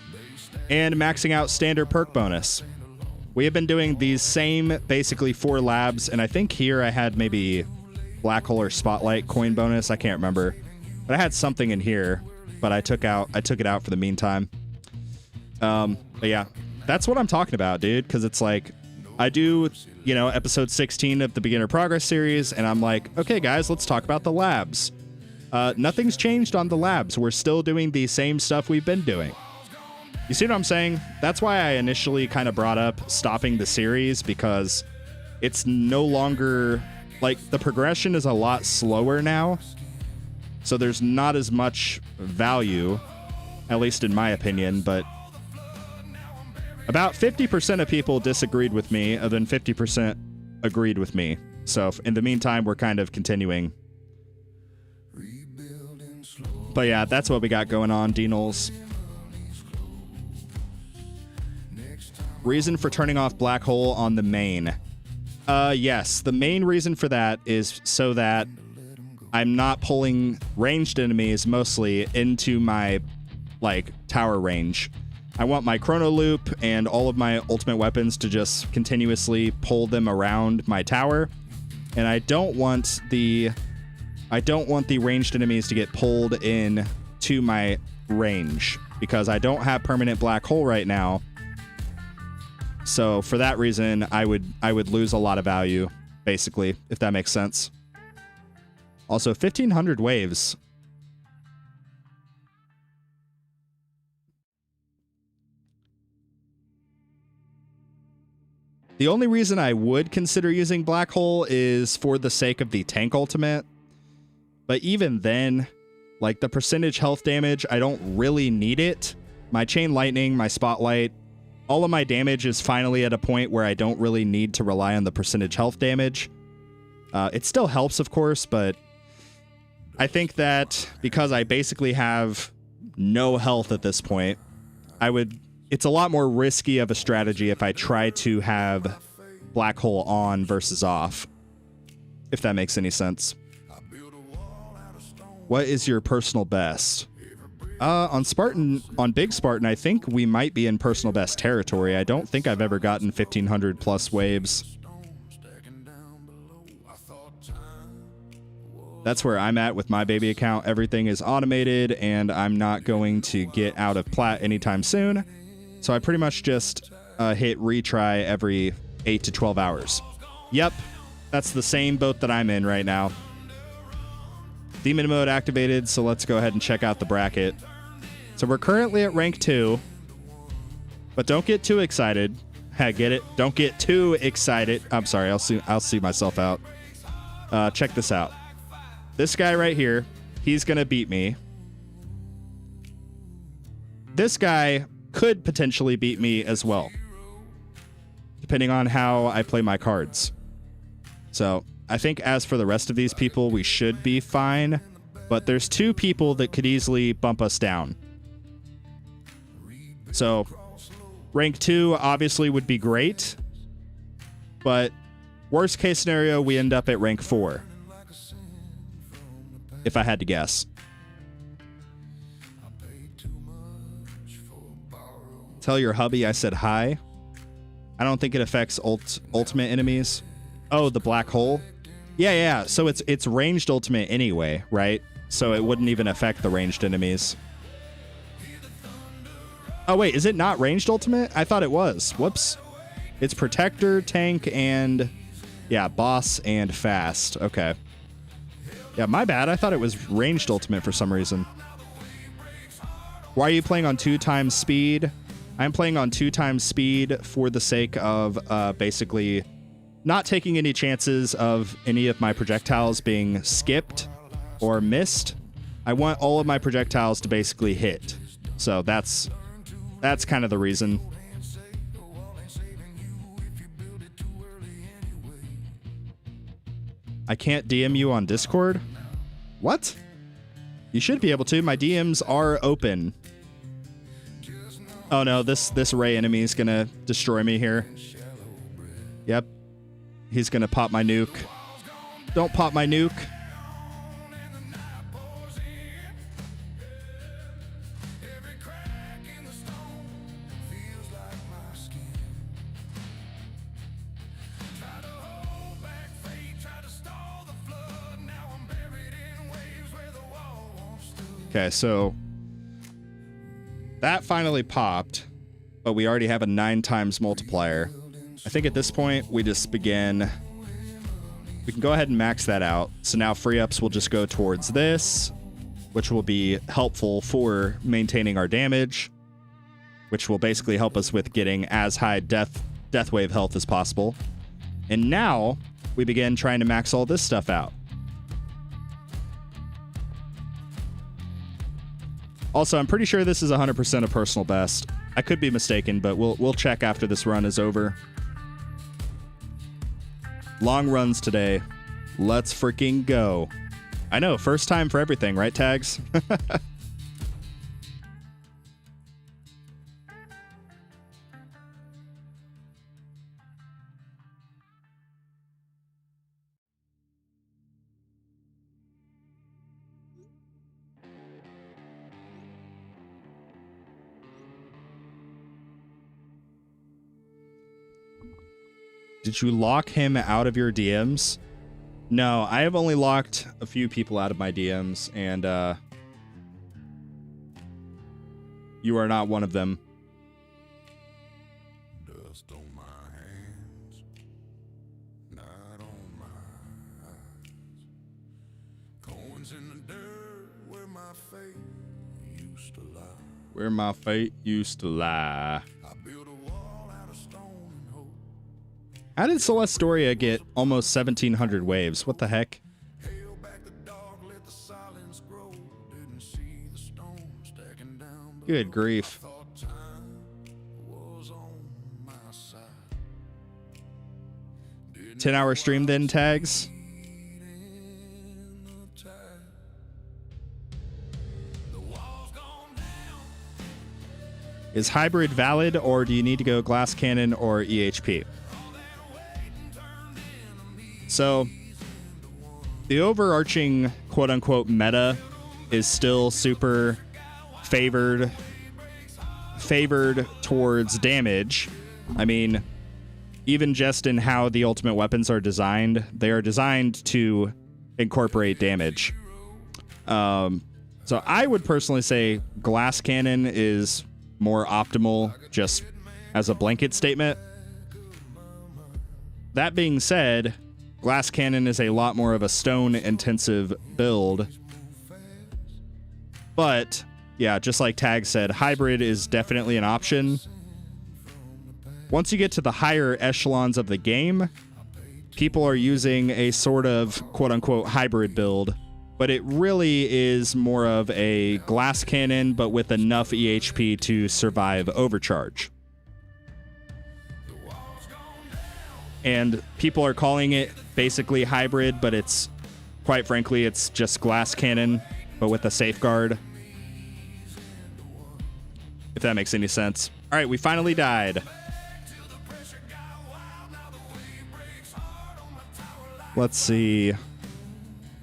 and maxing out standard perk bonus. We have been doing these same, basically, 4 labs, and I think here I had maybe Black Hole or Spotlight coin bonus. I can't remember. But I had something in here. But I took it out for the meantime. But yeah, that's what I'm talking about, dude. Because it's like, I do, you know, episode 16 of the Beginner Progress series, and I'm like, okay, guys, let's talk about the labs. Nothing's changed on the labs. We're still doing the same stuff we've been doing. You see what I'm saying? That's why I initially kind of brought up stopping the series, because it's no longer, like, the progression is a lot slower now. So there's not as much value, at least in my opinion, but about 50% of people disagreed with me, and then 50% agreed with me. So in the meantime, we're kind of continuing. But yeah, that's what we got going on, D-Knowles. Reason for turning off Black Hole on the main. Yes, the main reason for that is so that I'm not pulling ranged enemies mostly into my, like, tower range. I want my chrono loop and all of my ultimate weapons to just continuously pull them around my tower, and I don't want the ranged enemies to get pulled in to my range, because I don't have permanent Black Hole right now. So for that reason, I would lose a lot of value, basically, if that makes sense. Also, 1,500 waves. The only reason I would consider using Black Hole is for the sake of the tank ultimate. But even then, like, the percentage health damage, I don't really need it. My Chain Lightning, my Spotlight, all of my damage is finally at a point where I don't really need to rely on the percentage health damage. It still helps, of course, but I think that because I basically have no health at this point, it's a lot more risky of a strategy if I try to have Black Hole on versus off, if that makes any sense. What is your personal best? On Spartan, on Big Spartan, I think we might be in personal best territory. I don't think I've ever gotten 1,500 plus waves. That's where I'm at with my baby account. Everything is automated, and I'm not going to get out of plat anytime soon. So I pretty much just hit retry every 8 to 12 hours. Yep, that's the same boat that I'm in right now. Demon mode activated, so let's go ahead and check out the bracket. So we're currently at rank 2, but don't get too excited. Get it? Don't get too excited. I'm sorry, I'll see myself out. Check this out. This guy right here, he's gonna beat me. This guy could potentially beat me as well, depending on how I play my cards. So I think as for the rest of these people, we should be fine, but there's 2 people that could easily bump us down. So rank 2 obviously would be great, but worst case scenario, we end up at rank 4, if I had to guess. Tell your hubby I said hi. I don't think it affects ultimate enemies. Oh, the Black Hole? Yeah. So it's ranged ultimate anyway, right? So it wouldn't even affect the ranged enemies. Oh, wait, is it not ranged ultimate? I thought it was. Whoops. It's Protector, Tank, and... yeah, Boss and Fast. Okay. Yeah, my bad. I thought it was ranged ultimate for some reason. Why are you playing on 2 times speed? I'm playing on 2 times speed for the sake of basically not taking any chances of any of my projectiles being skipped or missed. I want all of my projectiles to basically hit. So that's kind of the reason. I can't DM you on Discord? What? You should be able to. My DMs are open. Oh no, this Ray enemy is gonna destroy me here. Yep. He's gonna pop my nuke. Don't pop my nuke. Okay, so that finally popped, but we already have a 9 times multiplier. I think at this point we just begin. We can go ahead and max that out. So now free ups will just go towards this, which will be helpful for maintaining our damage, which will basically help us with getting as high death wave health as possible. And now we begin trying to max all this stuff out. Also, I'm pretty sure this is 100% a personal best. I could be mistaken, but we'll check after this run is over. Long runs today. Let's freaking go. I know, first time for everything, right, Tags? Did you lock him out of your DMs? No, I have only locked a few people out of my DMs, and you are not one of them. Dust on my hands, not on my eyes. Coins in the dirt where my fate used to lie. Where my fate used to lie. I built a wall out of stone and hope. How did Celestoria get almost 1,700 waves? What the heck? Hail back the dark, let the silence grow. Didn't see the stone stacking down. Good grief. Thought time was on my side. 10-hour stream then, Tags? Is hybrid valid, or do you need to go glass cannon or EHP? So, the overarching quote-unquote meta is still super favored towards damage. I mean, even just in how the ultimate weapons are designed, they are designed to incorporate damage. So I would personally say glass cannon is more optimal just as a blanket statement. That being said, glass cannon is a lot more of a stone intensive build. But yeah, just like Tag said, hybrid is definitely an option. Once you get to the higher echelons of the game, people are using a sort of quote-unquote hybrid build, but it really is more of a glass cannon, but with enough EHP to survive overcharge. And people are calling it basically hybrid, but it's, quite frankly, it's just glass cannon, but with a safeguard. If that makes any sense. All right, we finally died. Let's see.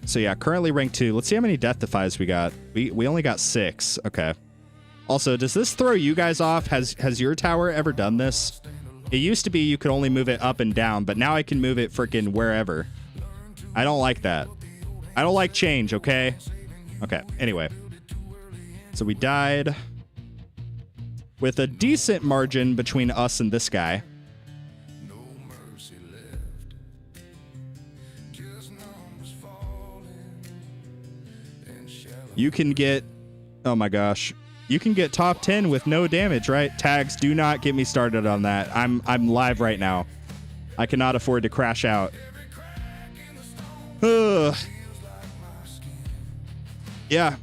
So yeah, currently rank 2. Let's see how many death defies we got. We only got 6. Okay. Also, does this throw you guys off? Has your tower ever done this? It used to be you could only move it up and down, but now I can move it freaking wherever. I don't like that. I don't like change, okay? Okay, anyway. So we died with a decent margin between us and this guy. No mercy left. Just numbers falling and shallow. You can get, oh my gosh, you can get top 10 with no damage, right? Tags, do not get me started on that. I'm live right now. I cannot afford to crash out. Ugh. Yeah.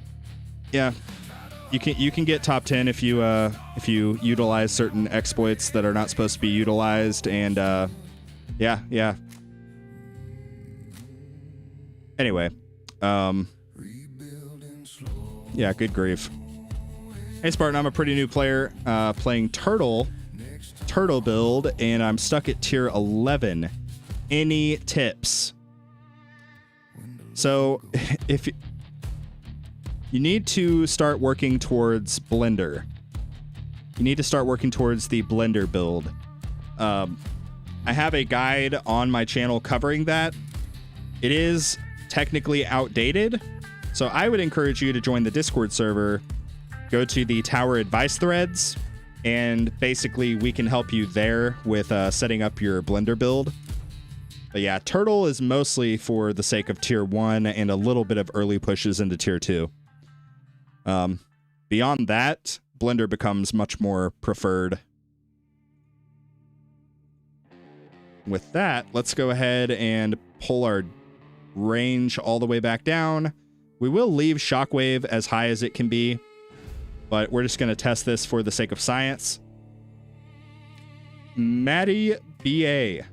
You can get top 10 if you utilize certain exploits that are not supposed to be utilized, and yeah. Anyway, yeah, good grief. Hey Spartan, I'm a pretty new player playing turtle build, and I'm stuck at tier 11. Any tips? So if you need to start working towards Blender, you need to start working towards the Blender build. I have a guide on my channel covering that. It is technically outdated, so I would encourage you to join the Discord server. Go to the tower advice threads and basically we can help you there with setting up your Blender build. But yeah, Turtle is mostly for the sake of Tier 1 and a little bit of early pushes into Tier 2. Beyond that, Blender becomes much more preferred. With that, let's go ahead and pull our range all the way back down. We will leave Shockwave as high as it can be, but we're just going to test this for the sake of science. Maddie BA.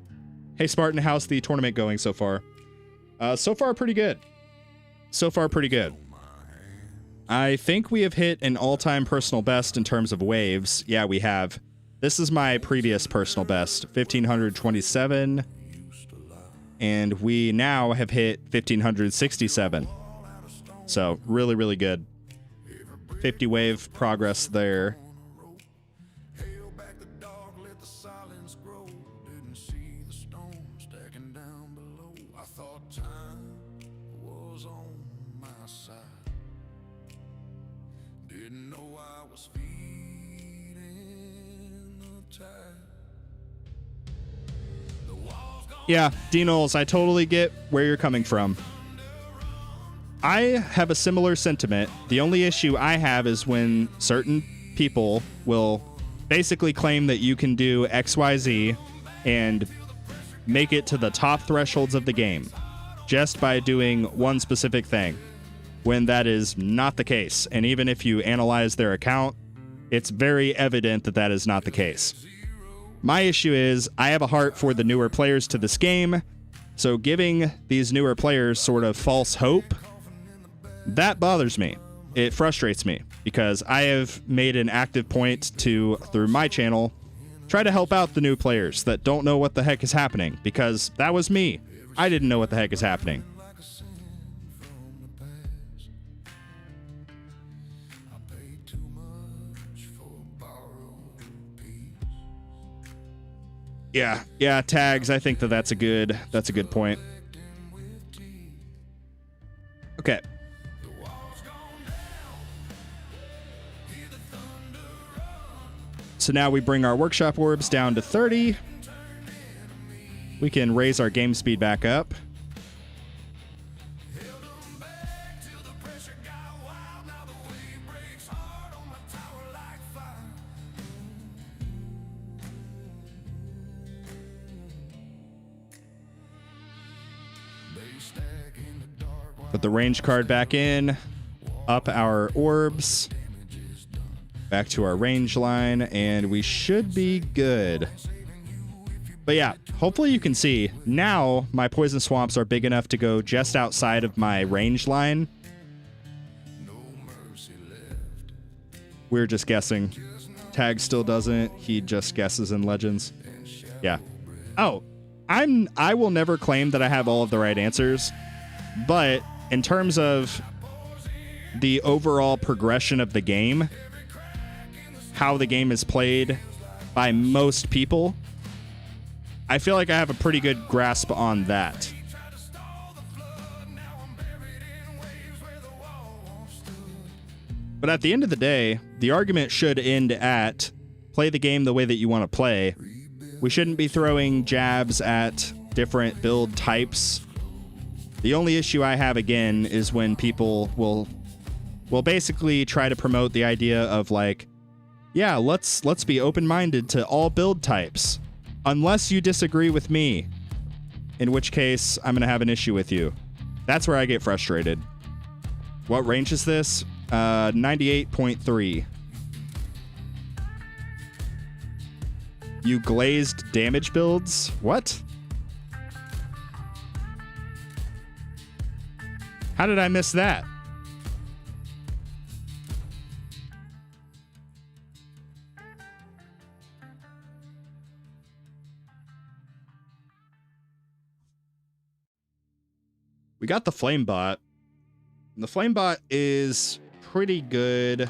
Hey, Spartan, how's the tournament going so far? So far, pretty good. So far, pretty good. I think we have hit an all-time personal best in terms of waves. Yeah, we have. This is my previous personal best, 1,527. And we now have hit 1,567. So, really, really good. 50 wave progress there. Yeah, D-Knowles, I totally get where you're coming from. I have a similar sentiment. The only issue I have is when certain people will basically claim that you can do XYZ and make it to the top thresholds of the game just by doing one specific thing, when that is not the case. And even if you analyze their account, it's very evident that that is not the case. My issue is I have a heart for the newer players to this game, so giving these newer players sort of false hope, that bothers me. It frustrates me because I have made an active point to, through my channel, try to help out the new players that don't know what the heck is happening, because that was me. I didn't know what the heck is happening. Yeah, tags. I think that's a good point. Okay. So now we bring our workshop orbs down to 30. We can raise our game speed back up. Put the range card back in, up our orbs, back to our range line, and we should be good. But yeah, hopefully you can see, now my poison swamps are big enough to go just outside of my range line. We're just guessing. Tag still doesn't. He just guesses in Legends. Yeah. Oh, I will never claim that I have all of the right answers, but in terms of the overall progression of the game, how the game is played by most people, I feel like I have a pretty good grasp on that. But at the end of the day, the argument should end at play the game the way that you want to play. We shouldn't be throwing jabs at different build types. The only issue I have, again, is when people will basically try to promote the idea of like, yeah, let's be open-minded to all build types, unless you disagree with me, in which case I'm going to have an issue with you. That's where I get frustrated. What range is this? 98.3. You glazed damage builds? What? How did I miss that? We got the flame bot. And the flame bot is pretty good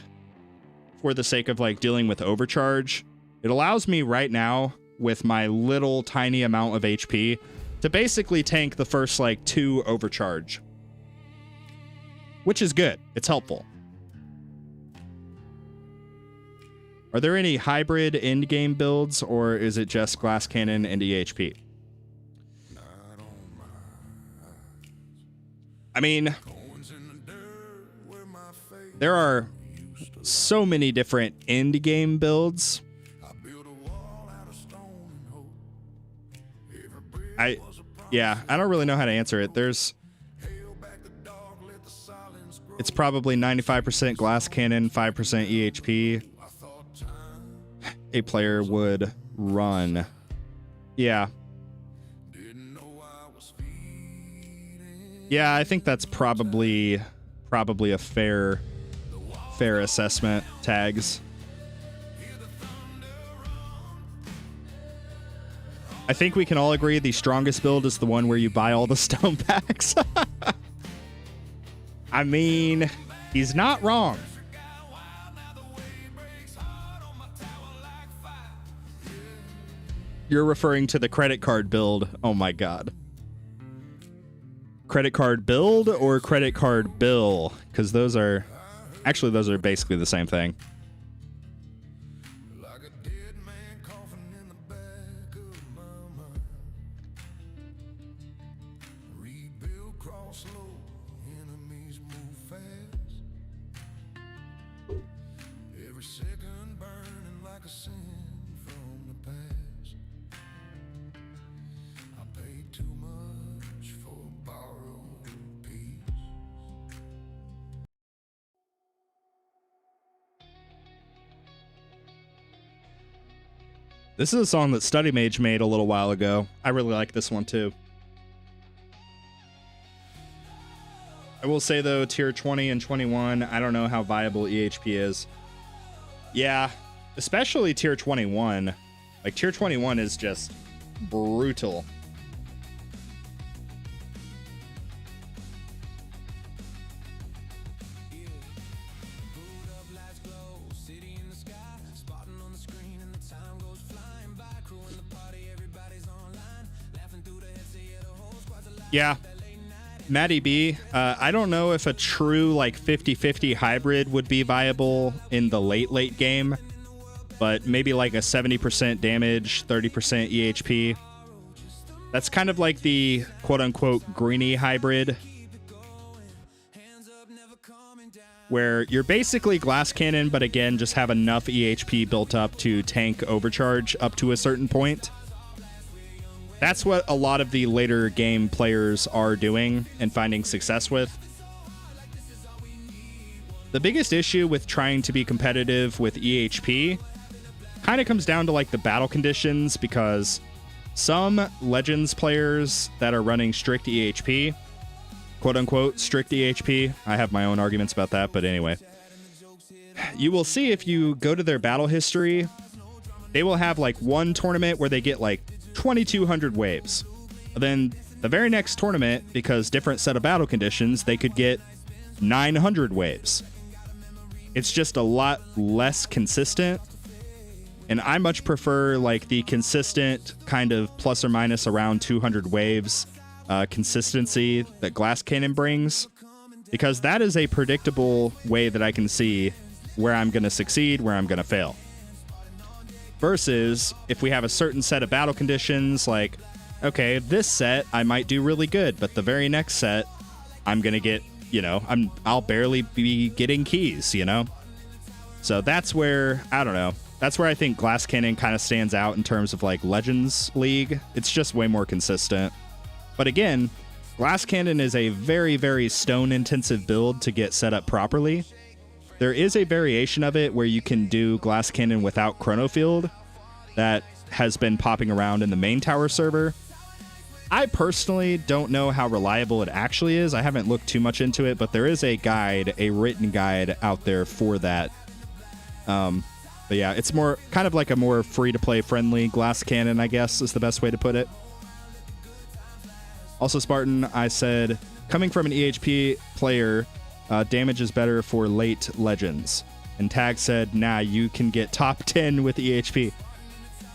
for the sake of like dealing with overcharge. It allows me right now, with my little tiny amount of HP, to basically tank the first like 2 overcharge, which is good. It's helpful. Are there any hybrid end-game builds, or is it just Glass Cannon and EHP? I mean, there are so many different end-game builds. I don't really know how to answer it. It's probably 95% Glass Cannon, 5% EHP. A player would run. Yeah. Yeah, I think that's probably a fair assessment, Tags. I think we can all agree the strongest build is the one where you buy all the stone packs. I mean, he's not wrong. You're referring to the credit card build. Oh my god. Credit card build or credit card bill? Because those are basically the same thing. This is a song that Study Mage made a little while ago. I really like this one too. I will say though, tier 20 and 21, I don't know how viable EHP is. Yeah, especially tier 21. Like tier 21 is just brutal. Yeah, Matty B, I don't know if a true like 50-50 hybrid would be viable in the late game, but maybe like a 70% damage, 30% EHP. That's kind of like the quote-unquote greenie hybrid, where you're basically Glass Cannon, but again, just have enough EHP built up to tank overcharge up to a certain point. That's what a lot of the later game players are doing and finding success with. The biggest issue with trying to be competitive with EHP kind of comes down to like the battle conditions, because some Legends players that are running strict EHP, quote unquote strict EHP, I have my own arguments about that, but anyway, you will see if you go to their battle history, they will have like one tournament where they get like 2,200 waves. Then the very next tournament, because different set of battle conditions, they could get 900 waves. It's just a lot less consistent, and I much prefer like the consistent kind of plus or minus around 200 waves consistency that Glass Cannon brings, because that is a predictable way that I can see where I'm going to succeed, where I'm going to fail. Versus if we have a certain set of battle conditions, like, okay, this set I might do really good, but the very next set I'm gonna get, you know, I'll barely be getting keys, you know? So that's where, I don't know, that's where I think Glass Cannon kind of stands out in terms of like Legends League. It's just way more consistent. But again, Glass Cannon is a very, very stone intensive build to get set up properly. There is a variation of it where you can do Glass Cannon without Chrono Field that has been popping around in the main tower server. I personally don't know how reliable it actually is. I haven't looked too much into it, but there is a guide, a written guide out there for that. But yeah, it's more kind of like a more free-to-play friendly Glass Cannon, I guess is the best way to put it. Also, Spartan, I said, coming from an EHP player, damage is better for late Legends. And Tag said, nah, you can get top 10 with EHP.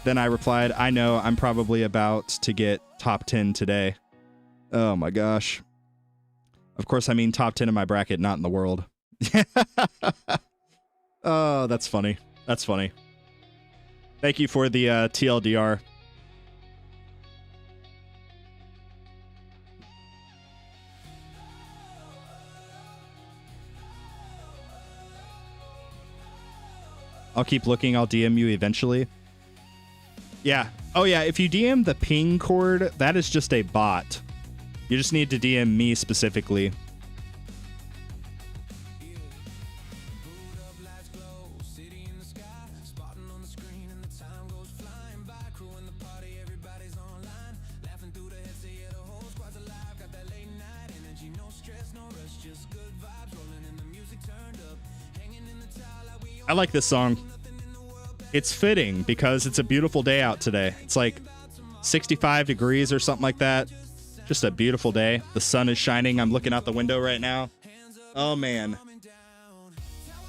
Then I replied, I know, I'm probably about to get top 10 today. Oh my gosh. Of course, I mean top 10 in my bracket, not in the world. Oh, that's funny. That's funny. Thank you for the TLDR. I'll keep looking. I'll DM you eventually. Yeah. Oh, yeah. If you DM the ping cord, that is just a bot. You just need to DM me specifically. I like this song. It's fitting because it's a beautiful day out today. It's like 65 degrees or something like that. Just a beautiful day. The sun is shining. I'm looking out the window right now. Oh, man.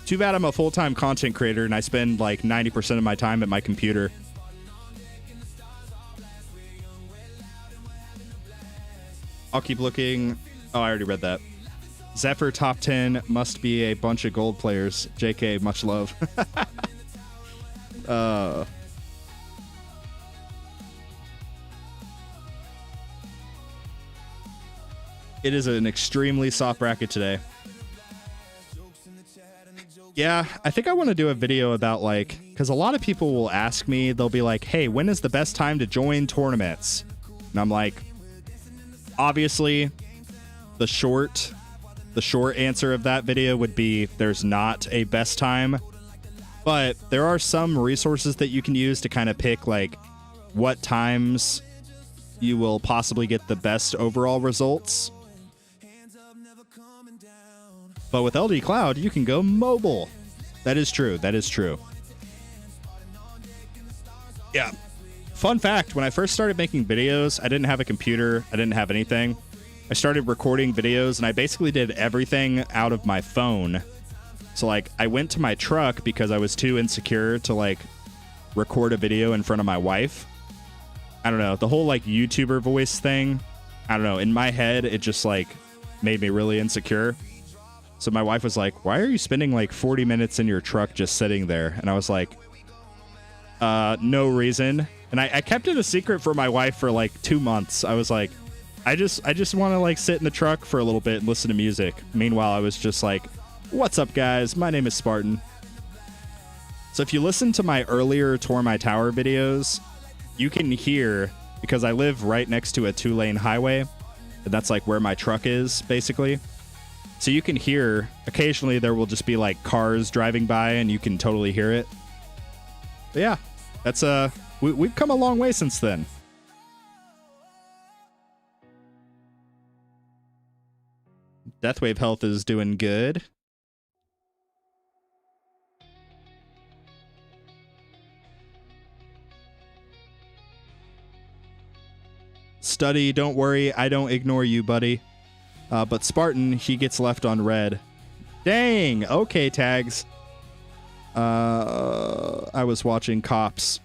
Too bad I'm a full-time content creator and I spend like 90% of my time at my computer. I'll keep looking. Oh, I already read that. Zephyr top 10 must be a bunch of gold players. JK, much love. It is an extremely soft bracket today. Yeah, I think I want to do a video about like, because a lot of people will ask me, they'll be like, hey, when is the best time to join tournaments? And I'm like, obviously, the short answer of that video would be there's not a best time, but there are some resources that you can use to kind of pick like what times you will possibly get the best overall results. But with LD Cloud, you can go mobile. That is true. That is true. Yeah. Fun fact, when I first started making videos, I didn't have a computer. I didn't have anything. I started recording videos, and I basically did everything out of my phone. So, like, I went to my truck because I was too insecure to, like, record a video in front of my wife. I don't know. The whole, like, YouTuber voice thing, I don't know. In my head, it just, like, made me really insecure. So my wife was like, why are you spending, like, 40 minutes in your truck just sitting there? And I was like, no reason. And I kept it a secret for my wife for, like, 2 months. I was like, I just want to like sit in the truck for a little bit and listen to music. Meanwhile, I was just like, what's up, guys? My name is Spartan. So if you listen to my earlier Tour My Tower videos, you can hear, because I live right next to a 2-lane highway, and that's like where my truck is, basically. So you can hear, occasionally there will just be like cars driving by and you can totally hear it. But yeah, that's we've come a long way since then. Deathwave health is doing good. Study, don't worry, I don't ignore you, buddy. But Spartan, he gets left on red. Dang, okay, tags. I was watching Cops.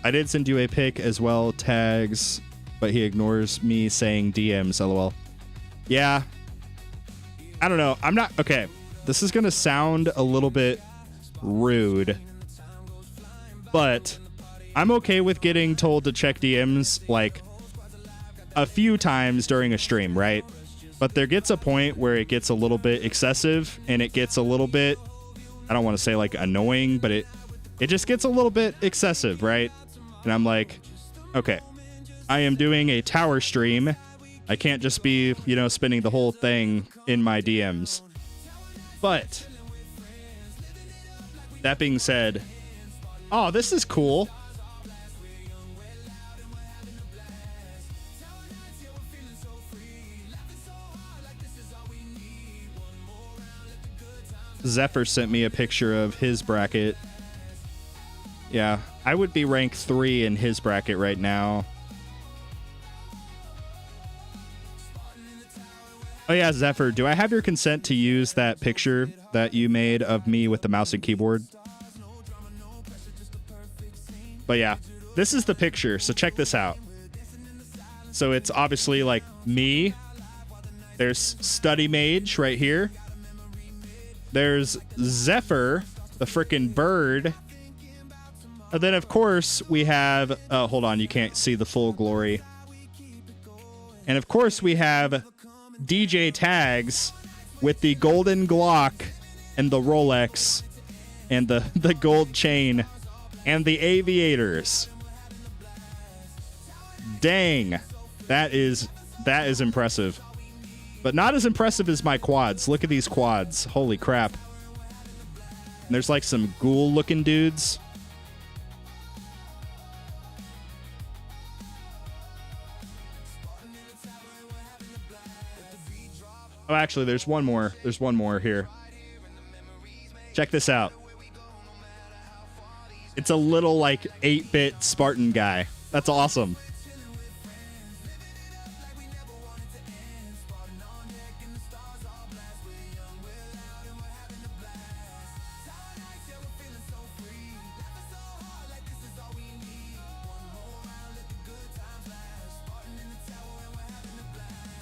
I did send you a pic as well, tags, but he ignores me saying DMs, lol. Yeah. I don't know. I'm not... Okay. This is going to sound a little bit rude, but I'm okay with getting told to check DMs, like, a few times during a stream, right? But there gets a point where it gets a little bit excessive, and it gets a little bit... I don't want to say, like, annoying, but it just gets a little bit excessive, right? And I'm like, okay, I am doing a tower stream. I can't just be, you know, spending the whole thing in my DMs. But that being said, oh, this is cool. Zephyr sent me a picture of his bracket. Yeah, I would be rank 3 in his bracket right now. Oh yeah, Zephyr, do I have your consent to use that picture that you made of me with the mouse and keyboard? But yeah, this is the picture, so check this out. So it's obviously like me. There's Study Mage right here. There's Zephyr, the frickin' bird, And then, of course, we have... Oh, hold on. You can't see the full glory. And, of course, we have DJ Tags with the golden Glock and the Rolex and the gold chain and the aviators. Dang. That is impressive. But not as impressive as my quads. Look at these quads. Holy crap. And there's like some ghoul-looking dudes. Oh, actually, there's one more. There's one more here. Check this out. It's a little, like, 8-bit Spartan guy. That's awesome.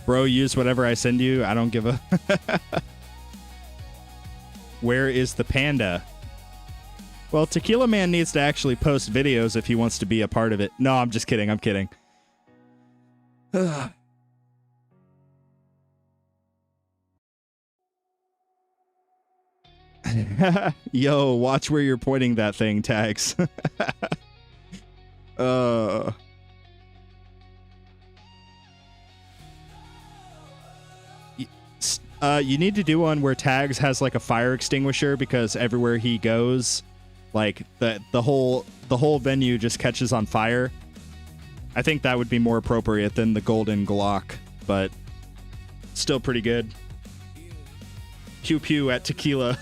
Bro, use whatever I send you. I don't give a... Where is the panda? Well, Tequila Man needs to actually post videos if he wants to be a part of it. No, I'm just kidding. I'm kidding. Yo, watch where you're pointing that thing, Tags. You need to do one where Tags has like a fire extinguisher, because everywhere he goes, like the whole venue just catches on fire. I think that would be more appropriate than the golden Glock, but still pretty good. Pew pew at Tequila.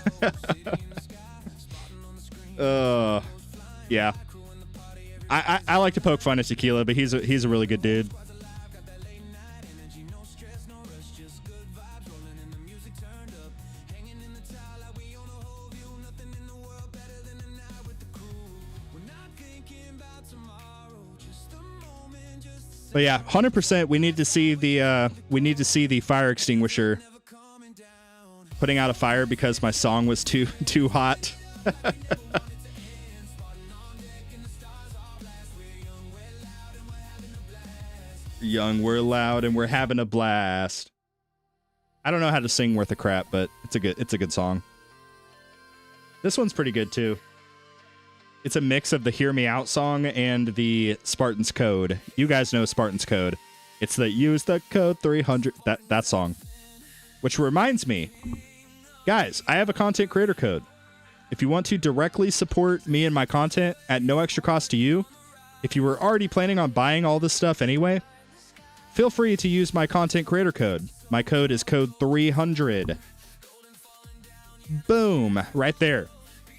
Yeah. I like to poke fun at Tequila, but he's a really good dude. But yeah, 100%. We need to see the fire extinguisher putting out a fire because my song was too hot. Young, we're loud, and we're having a blast. I don't know how to sing worth a crap, but it's a good song. This one's pretty good too. It's a mix of the Hear Me Out song and the Spartan's Code. You guys know Spartan's Code. It's the Use the Code 300, that song. Which reminds me, guys, I have a content creator code. If you want to directly support me and my content at no extra cost to you, if you were already planning on buying all this stuff anyway, feel free to use my content creator code. My code is code 300. Boom, right there.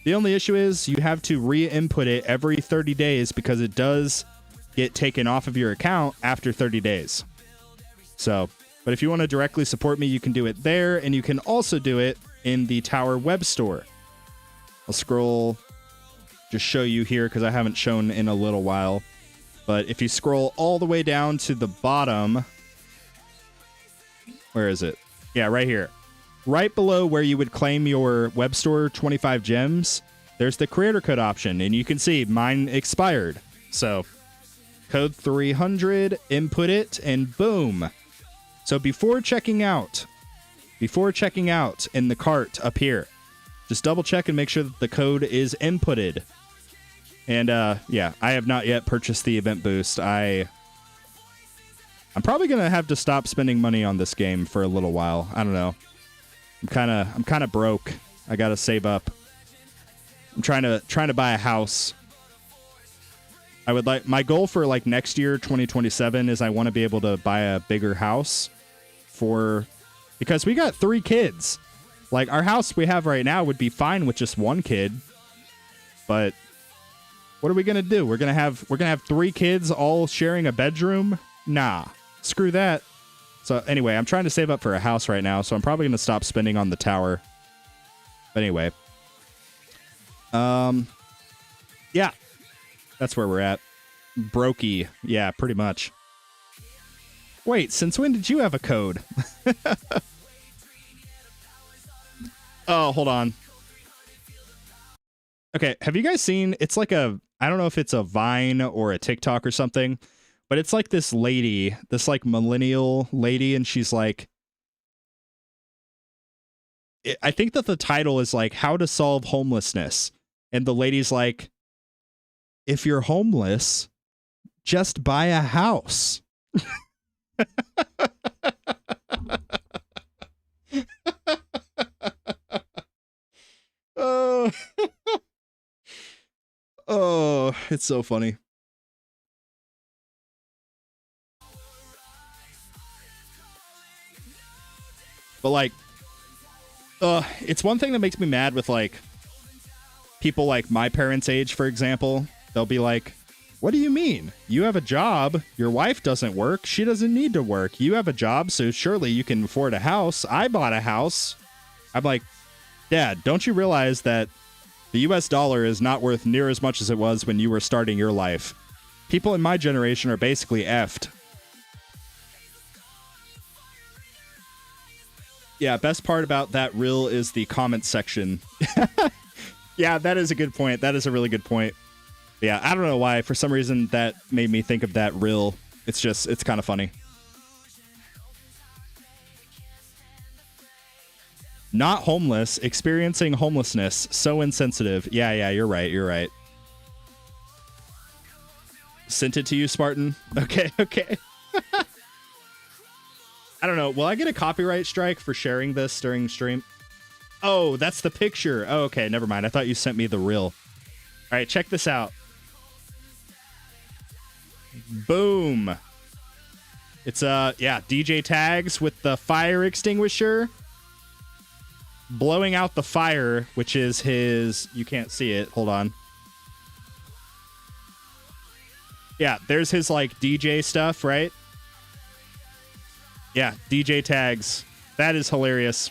The only issue is you have to re-input it every 30 days because it does get taken off of your account after 30 days. So, but if you want to directly support me, you can do it there, and you can also do it in the Tower web store. I'll scroll, just show you here because I haven't shown in a little while. But if you scroll all the way down to the bottom, where is it? Yeah, right here. Right below where you would claim your web store 25 gems, there's the creator code option, and you can see mine expired. So, code 300, input it, and boom. So before checking out in the cart up here, just double check and make sure that the code is inputted. And yeah, I have not yet purchased the event boost. I'm probably gonna have to stop spending money on this game for a little while. I don't know. I'm kind of broke. I gotta save up. I'm trying to buy a house. I would like, my goal for like next year, 2027, is I want to be able to buy a bigger house because we got 3 kids. Like, our house we have right now would be fine with just 1 kid. But what are we gonna do? We're gonna have 3 kids all sharing a bedroom? Nah, screw that. So anyway, I'm trying to save up for a house right now, so I'm probably going to stop spending on the tower. But anyway. Yeah. That's where we're at. Brokey. Yeah, pretty much. Wait, since when did you have a code? Oh, hold on. Okay, have you guys seen, it's like a, I don't know if it's a Vine or a TikTok or something, but it's like this lady, this like millennial lady, and she's like, I think that the title is like how to solve homelessness. And the lady's like, if you're homeless, just buy a house. Oh, oh, it's so funny. But like, it's one thing that makes me mad with like people like my parents' age, for example. They'll be like, what do you mean? You have a job. Your wife doesn't work. She doesn't need to work. You have a job, so surely you can afford a house. I bought a house. I'm like, Dad, don't you realize that the US dollar is not worth near as much as it was when you were starting your life? People in my generation are basically effed. Yeah, best part about that reel is the comment section. Yeah, that is a good point. That is a really good point. Yeah, I don't know why. For some reason, that made me think of that reel. It's kind of funny. Not homeless, experiencing homelessness. So insensitive. Yeah, you're right. You're right. Sent it to you, Spartan. Okay. I don't know. Will I get a copyright strike for sharing this during stream? Oh, that's the picture. Oh, okay. Never mind. I thought you sent me the reel. All right, check this out. Boom. It's DJ tags with the fire extinguisher blowing out the fire, which is his, you can't see it. Hold on. Yeah, there's his like DJ stuff, right? Yeah, DJ tags. That is hilarious.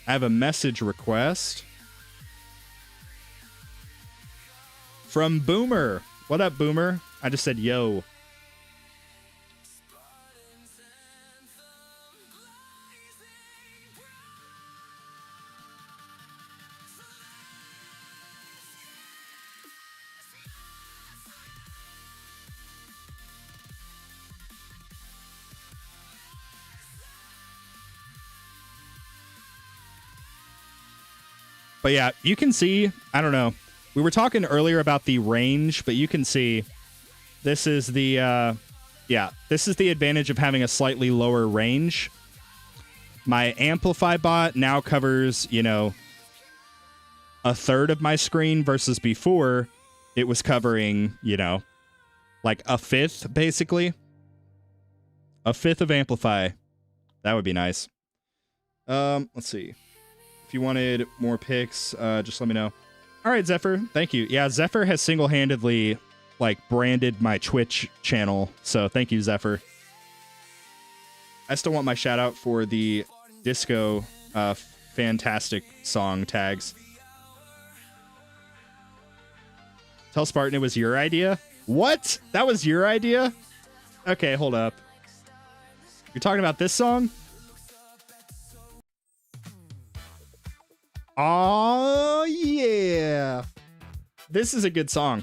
I have a message request from Boomer. What up, Boomer? I just said yo. But yeah, you can see, I don't know. We were talking earlier about the range, but you can see this is the, this is the advantage of having a slightly lower range. My Amplify bot now covers, a third of my screen versus before it was covering, like a fifth, basically. A fifth of Amplify. That would be nice. Let's see. If you wanted more pics, just let me know. All right, Zephyr. Thank you. Yeah, Zephyr has single-handedly, branded my Twitch channel. So thank you, Zephyr. I still want my shout-out for the disco fantastic song tags. Tell Spartan it was your idea? What? That was your idea? Okay, hold up. You're talking about this song? Oh, yeah. This is a good song.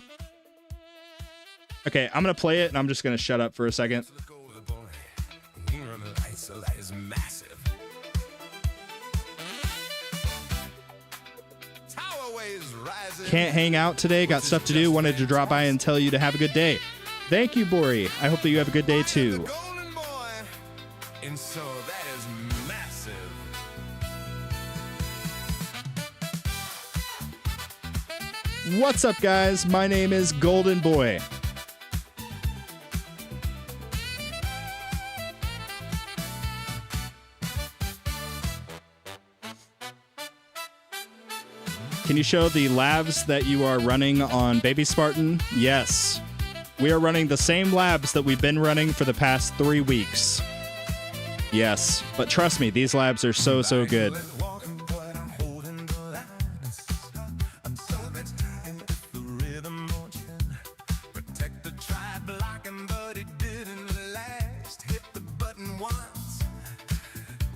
Okay, I'm going to play it, and I'm just going to shut up for a second. Can't hang out today. Got stuff to do. Wanted to drop by and tell you to have a good day. Thank you, Bori. I hope that you have a good day, too. And so that is massive. What's up, guys? My name is Golden Boy. Can you show the labs that you are running on Baby Spartan? Yes. We are running the same labs that we've been running for the past 3 weeks. Yes, but trust me, these labs are so good.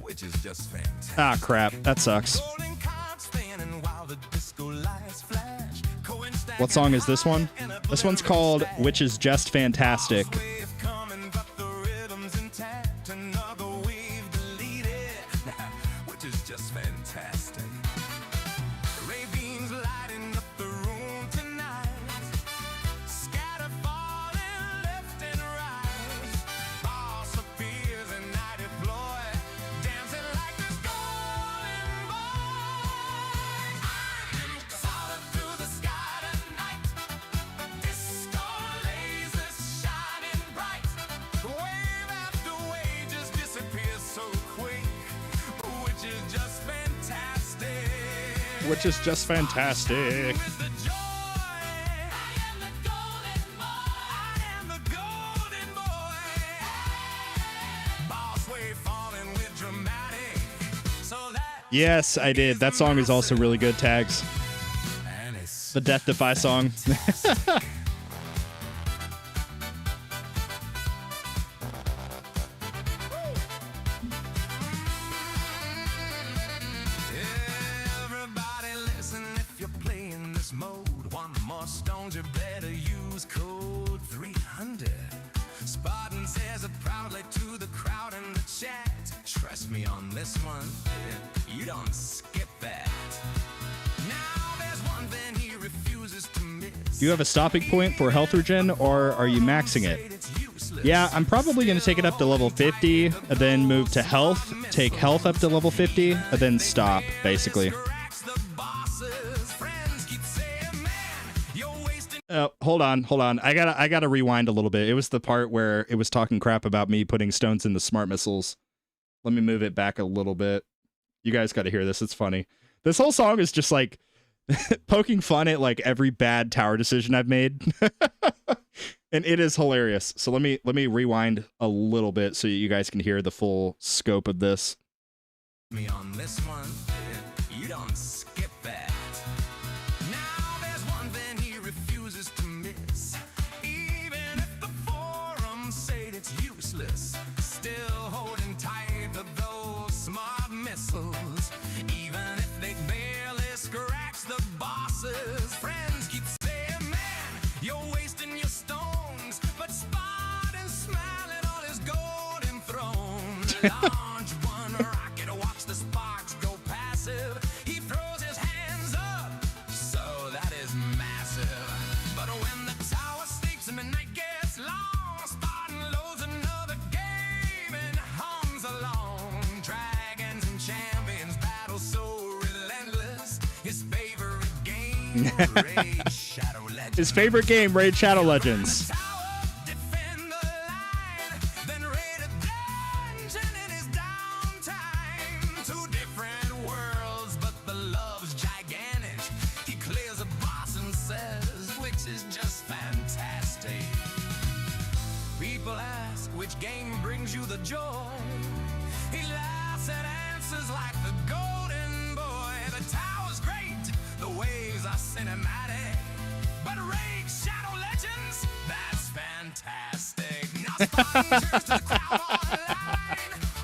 Which is just fantastic. Ah, crap. That sucks. Golden cards spinning while the disco lights flash. What song is this one? This one's called Which Is Just Fantastic. Wave coming, but the rhythm's intact. Another wave deleted, which is just fantastic. Ray beams lighting up the room tonight. Scatter falling left and right. Boss appears and I deploy, dancing like this golden boy. I'm solid through the sky tonight. Disco lasers shining bright. Wave after wave just disappears so quick, which is just fantastic. Which is just fantastic. With the joy, I am the golden boy. I am the golden boy. Boss wave falling with dramatic. So that Yes, I did. That song is also really good, Tags. and it's The Death Defy song. everybody listen if you're playing this mode. Want more stones, you better use code 300. Spartan says it proudly to the crowd in the chat. Trust me on this one, you don't skip that. Now there's one thing he refuses to miss. Do you have a stopping point for health regen, or are you maxing it? Yeah, I'm probably going to take it up to level 50, and then move to health, take health up to level 50, and then stop, basically. Hold on. I gotta rewind a little bit. It was the part where it was talking crap about me putting stones in the smart missiles. Let me move it back a little bit. You guys gotta hear this. It's funny. This whole song is just like poking fun at like every bad tower decision I've made. And it is hilarious. So let me rewind a little bit so you guys can hear the full scope of this. Me on this one, you don't skip that. Now there's one thing he refuses to miss. Even if the forums say it's useless, still holding tight to those smart missiles. Even if they barely scratch the bosses, friends keep saying, man, you're wasting your stones. But Spartan smiling on his golden throne. Launch one rocket, watch the sparks go passive. He throws his hands up, so that is massive. But when the tower sleeps and the night gets long, Spartan loads another game and hums along. Dragons and champions battle so relentless. His favorite game, Raid Shadow Legends. His favorite game, Raid Shadow Legends. Tower, defend the line, then raid a dungeon in his downtime. Two different worlds, but the love's gigantic. He clears a boss and says, which is just fantastic. People ask, which game brings you the joy? He laughs and answers like the golden boy. The tower's great, the waves are cinematic. But Raid Shadow Legends, that's fantastic. Now Spartan turns to the crowd online.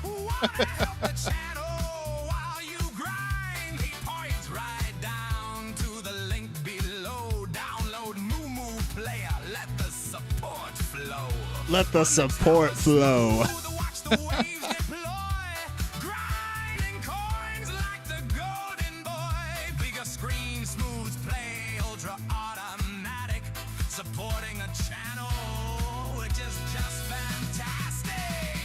Wanna help the channel while you grind? He points right down to the link below. Download Moo Player, let the support flow. Let the support flow. Watch the waves deploy, grinding coins like the golden boy. Bigger screen, smooth play, ultra automatic, supporting a channel which is just fantastic.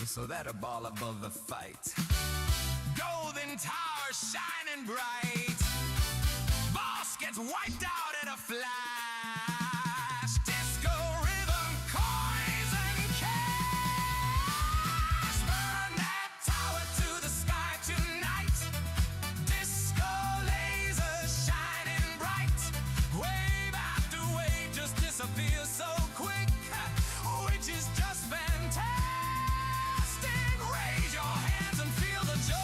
So that a ball above the fight. Golden tower shining bright. Boss gets wiped out in a flash. Disco rhythm, coins and cash. Burn that tower to the sky tonight. Disco lasers shining bright. Wave after wave just disappears so quick, which is just fantastic. Raise your hands and feel the joy.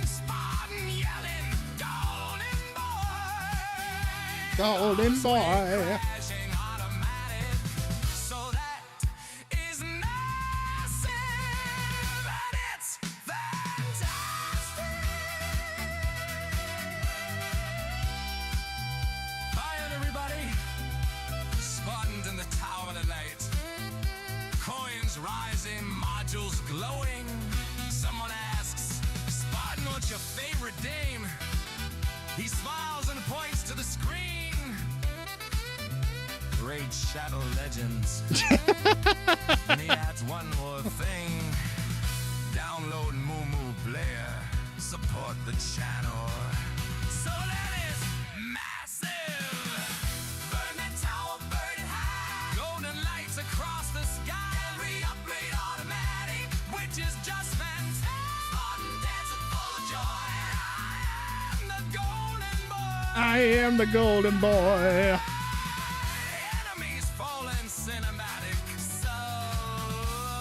Spartan yelling, golden boy. Golden boy. Flashing automatic. So that is massive. nodules glowing. Someone asks, Spartan, what's your favorite dame? He smiles and points to the screen. Great Shadow Legends. And he adds one more thing. Download Moo Moo Blair. Support the channel. So that is massive. Burn that tower, burn it high. Golden lights across the sky. Every upgrade automatic, which is just fantastic. Spartan dancing full of joy. I am the golden boy. I am the golden boy. Enemies falling cinematic. So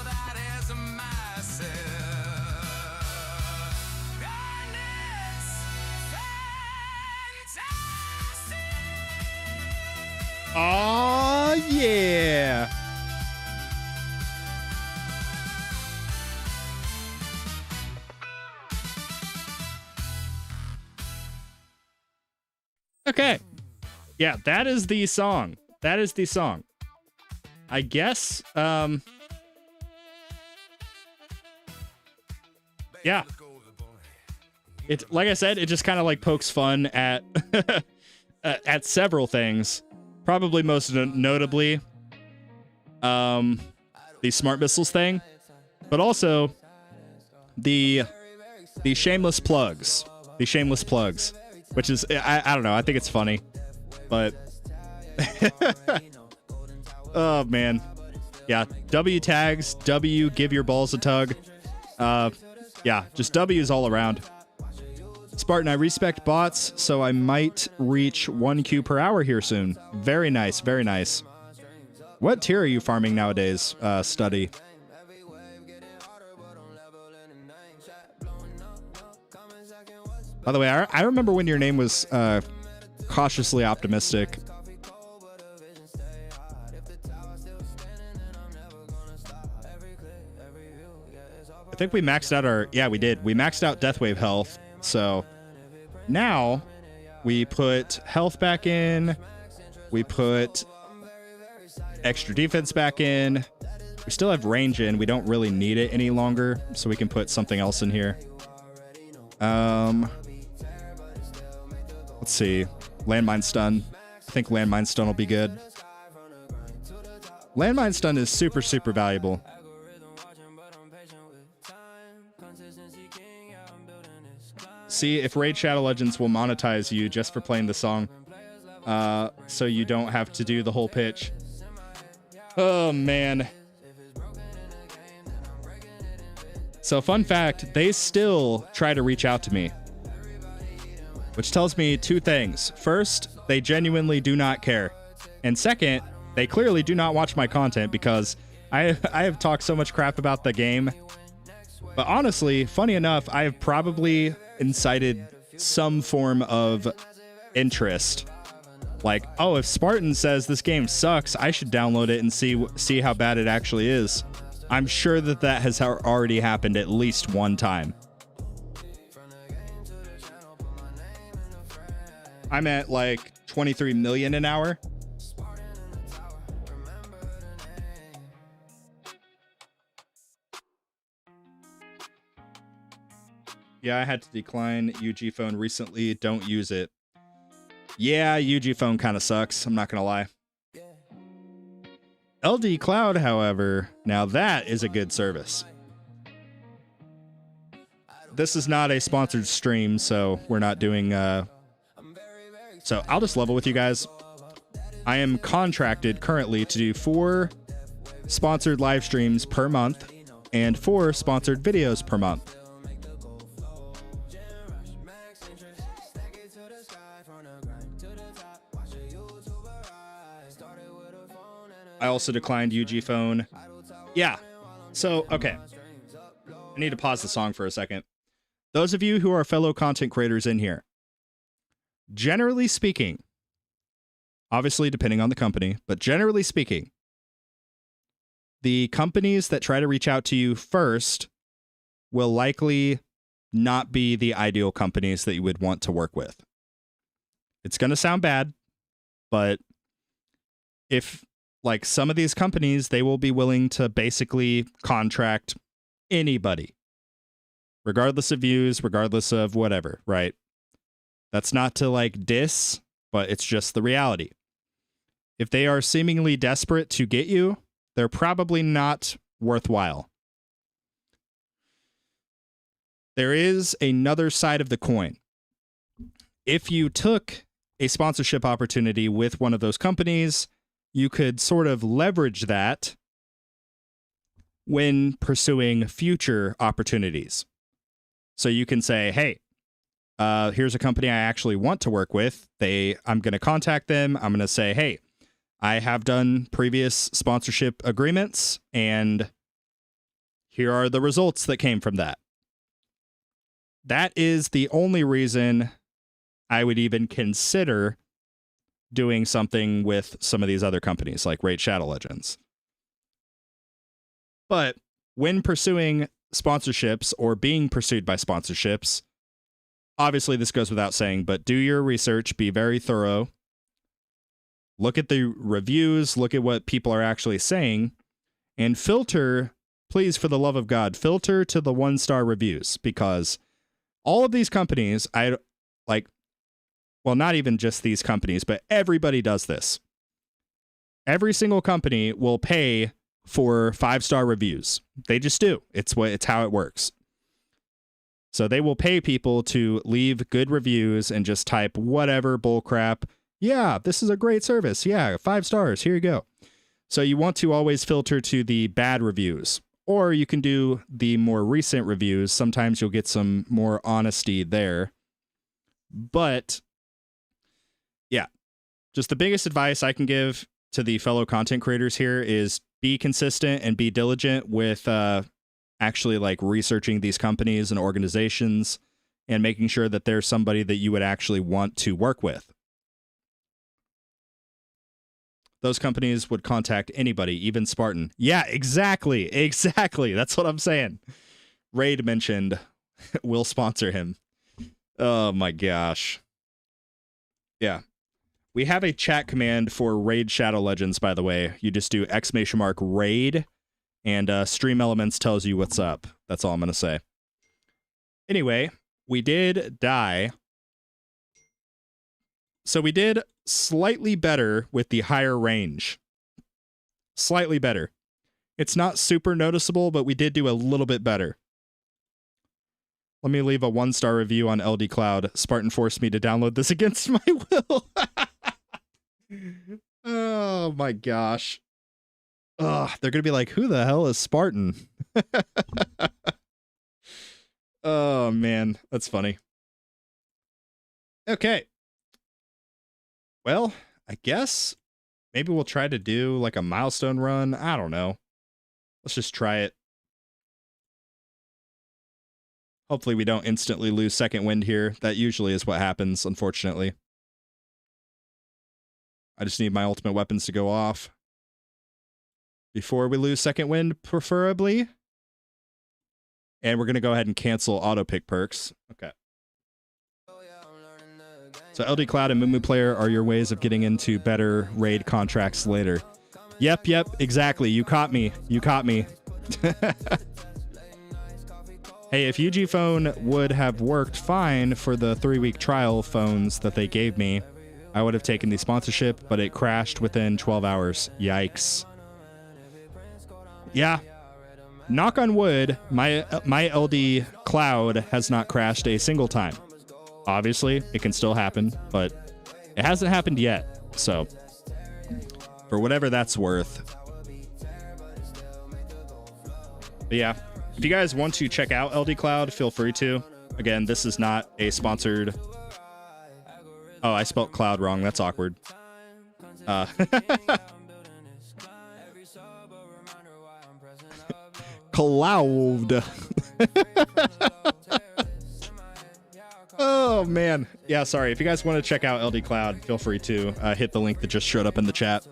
that is massive. And it's fantastic. Oh yeah. Okay. Yeah, that is the song. That is the song. I guess, yeah. It, like I said, it just kind of like pokes fun at at several things. Probably most notably, the smart missiles thing, but also the shameless plugs. The shameless plugs. Which is, I don't know, I think it's funny, but, oh man, yeah, W tags, W, give your balls a tug, yeah, just W's all around. Spartan, I respect bots, so I might reach 1 Q per hour here soon. Very nice, very nice. What tier are you farming nowadays, Study? By the way, I remember when your name was cautiously optimistic. I think we maxed out our... Yeah, we did. We maxed out Deathwave health. So now we put health back in. We put extra defense back in. We still have range in. We don't really need it any longer. So we can put something else in here. Let's see. Landmine stun. I think landmine stun will be good. Landmine stun is super, super valuable. See if Raid Shadow Legends will monetize you just for playing the song. So you don't have to do the whole pitch. Oh, man. So fun fact, they still try to reach out to me. Which tells me two things. First, they genuinely do not care. And second, they clearly do not watch my content because I have talked so much crap about the game. But honestly, funny enough, I have probably incited some form of interest. Like, oh, if Spartan says this game sucks, I should download it and see how bad it actually is. I'm sure that has already happened at least one time. I'm at like 23 million an hour. Yeah, I had to decline UG phone recently. Don't use it. Yeah, UG phone kind of sucks. I'm not going to lie. LD Cloud, however, now that is a good service. This is not a sponsored stream, so we're not doing... So I'll just level with you guys. I am contracted currently to do 4 sponsored live streams per month and 4 sponsored videos per month. I also declined UG phone. Yeah. So, okay. I need to pause the song for a second. Those of you who are fellow content creators in here, generally speaking, obviously depending on the company, but generally speaking, the companies that try to reach out to you first will likely not be the ideal companies that you would want to work with. It's going to sound bad, but if like some of these companies, they will be willing to basically contract anybody, regardless of views, regardless of whatever, right? That's not to like diss, but it's just the reality. If they are seemingly desperate to get you, they're probably not worthwhile. There is another side of the coin. If you took a sponsorship opportunity with one of those companies, you could sort of leverage that when pursuing future opportunities. So you can say, hey, here's a company I actually want to work with. I'm going to contact them. I'm going to say, hey, I have done previous sponsorship agreements, and here are the results that came from that. That is the only reason I would even consider doing something with some of these other companies like Raid Shadow Legends. But when pursuing sponsorships or being pursued by sponsorships, obviously this goes without saying, but do your research, be very thorough. Look at the reviews, look at what people are actually saying, and filter, please, for the love of God, filter to the 1-star reviews, because all of these companies, well, not even just these companies, but everybody does this. Every single company will pay for 5-star reviews. They just do. It's how it works. So they will pay people to leave good reviews and just type whatever bullcrap. Yeah, this is a great service. Yeah, 5 stars. Here you go. So you want to always filter to the bad reviews, or you can do the more recent reviews. Sometimes you'll get some more honesty there. But yeah, just the biggest advice I can give to the fellow content creators here is be consistent and be diligent with actually like researching these companies and organizations and making sure that there's somebody that you would actually want to work with. Those companies would contact anybody, even Spartan. Yeah, exactly. That's what I'm saying. Raid mentioned will sponsor him. Oh my gosh. Yeah. We have a chat command for Raid Shadow Legends, by the way. You just do !raid, and Stream Elements tells you what's up. That's all I'm going to say. Anyway, we did die. So we did slightly better with the higher range. Slightly better. It's not super noticeable, but we did do a little bit better. Let me leave a 1-star review on LD Cloud. Spartan forced me to download this against my will. Oh my gosh. Ugh, they're going to be like, who the hell is Spartan? Oh man, that's funny. Okay. Well, I guess maybe we'll try to do like a milestone run. I don't know. Let's just try it. Hopefully we don't instantly lose second wind here. That usually is what happens, unfortunately. I just need my ultimate weapons to go off before we lose second wind, preferably. And we're going to go ahead and cancel auto pick perks. Okay. So LD Cloud and Mumu Player are your ways of getting into better raid contracts later. Yep, exactly. You caught me. Hey, if UG Phone would have worked fine for the 3-week trial phones that they gave me, I would have taken the sponsorship, but it crashed within 12 hours. Yikes. Yeah. Knock on wood, my LD Cloud has not crashed a single time. Obviously, it can still happen, but it hasn't happened yet. So, for whatever that's worth. But yeah, if you guys want to check out LD Cloud, feel free to. Again, this is not a sponsored... Oh, I spelled cloud wrong. That's awkward. Cloud. Oh, man. Yeah, sorry. If you guys want to check out LD Cloud, feel free to hit the link that just showed up in the chat.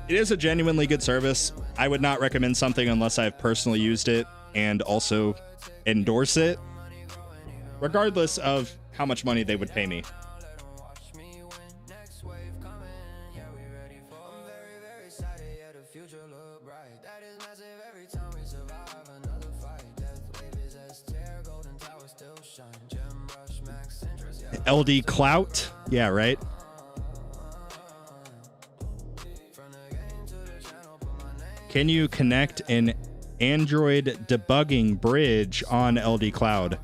It is a genuinely good service. I would not recommend something unless I've personally used it and also endorse it, regardless of how much money they would pay me. LD Clout? Yeah, right. Can you connect an Android debugging bridge on LD Cloud?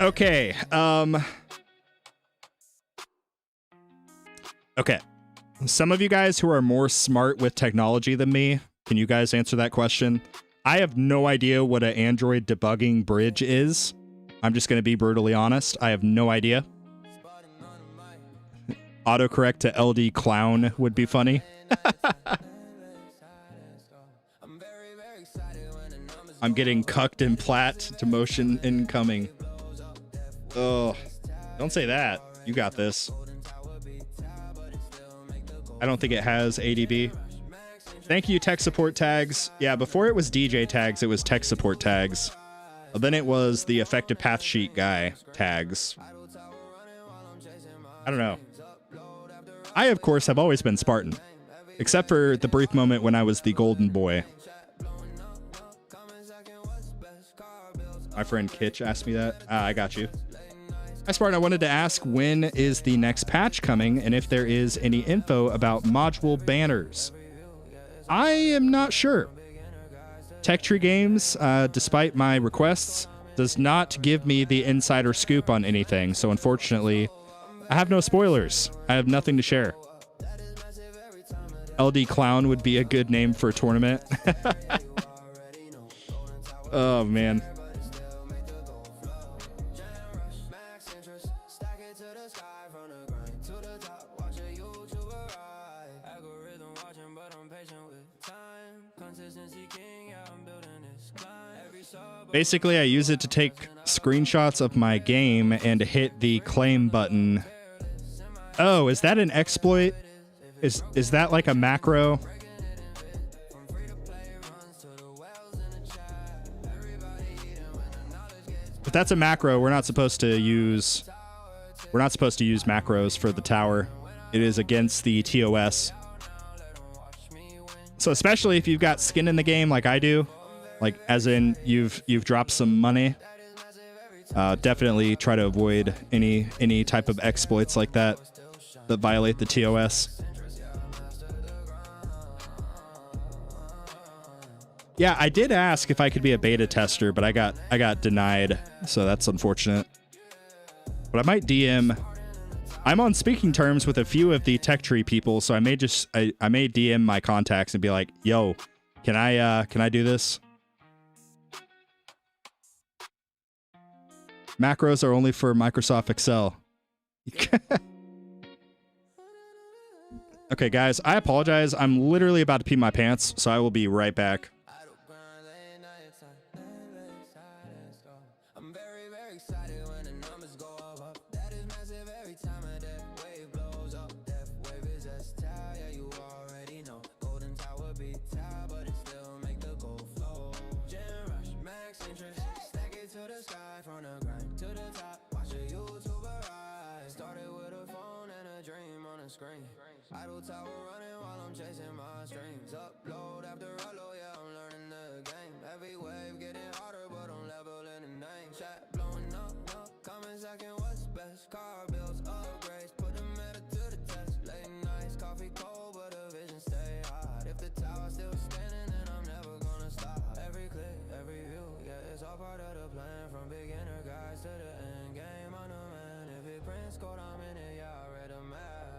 Okay. Okay. Some of you guys who are more smart with technology than me, can you guys answer that question? I have no idea what an Android debugging bridge is. I'm just going to be brutally honest. I have no idea. Autocorrect to LD Clown would be funny. I'm getting cucked and plat to motion incoming. Oh, don't say that. You got this. I don't think it has ADB. Thank you, tech support tags. Yeah, before it was DJ tags, it was tech support tags. Well, then it was the effective path sheet guy tags. I don't know. I, of course, have always been Spartan, except for the brief moment when I was the golden boy. My friend Kitch asked me that. I got you. Hi, Spartan. I wanted to ask, when is the next patch coming, and if there is any info about module banners? I am not sure. Tech Tree Games, despite my requests, does not give me the insider scoop on anything, so unfortunately, I have no spoilers. I have nothing to share. LD Clown would be a good name for a tournament. Oh, man. Basically, I use it to take screenshots of my game and hit the claim button. Oh, is that an exploit? Is that like a macro? If that's a macro, we're not supposed to use macros for the tower. It is against the TOS. So especially if you've got skin in the game like I do, like as in you've dropped some money, definitely try to avoid any type of exploits like that violate the TOS. Yeah, I did ask if I could be a beta tester, but I got denied, so that's unfortunate. But I might DM. I'm on speaking terms with a few of the Tech Tree people, so I may DM my contacts and be like, "Yo, can I do this?" Macros are only for Microsoft Excel. Okay, guys, I apologize. I'm literally about to pee my pants, so I will be right back. Idle tower running while I'm chasing my streams. Upload after upload, yeah, I'm learning the game. Every wave getting harder, but I'm leveling the name. Chat blowing up, comment second, what's best? Car bills, upgrades, put the meta to the test. Late nights, coffee cold, but the vision stay hot. If the tower's still standing, then I'm never gonna stop. Every click, every view, yeah, it's all part of the plan. From beginner guys to the end game, I'm the man. If it prints code, I'm in it, yeah, I read the map.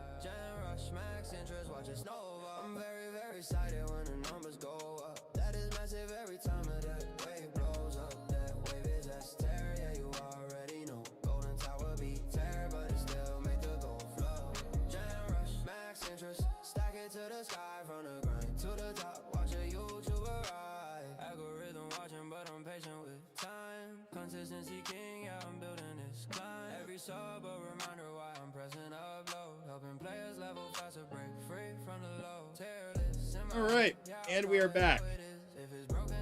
Max interest, watch it snow over. I'm very, very excited when the numbers go up. That is massive every time that wave blows up. That wave is S-Terror, yeah, you already know. Golden Tower beat terror, but it still make the gold flow. Gen rush, max interest, stack it to the sky. From the grind to the top, watch a YouTuber ride. Algorithm watching, but I'm patient with time. Consistency king, yeah, I'm building this climb. Every sub a reminder why I'm pressing upload. Helping players level faster, break free from the low. All right, and we are back.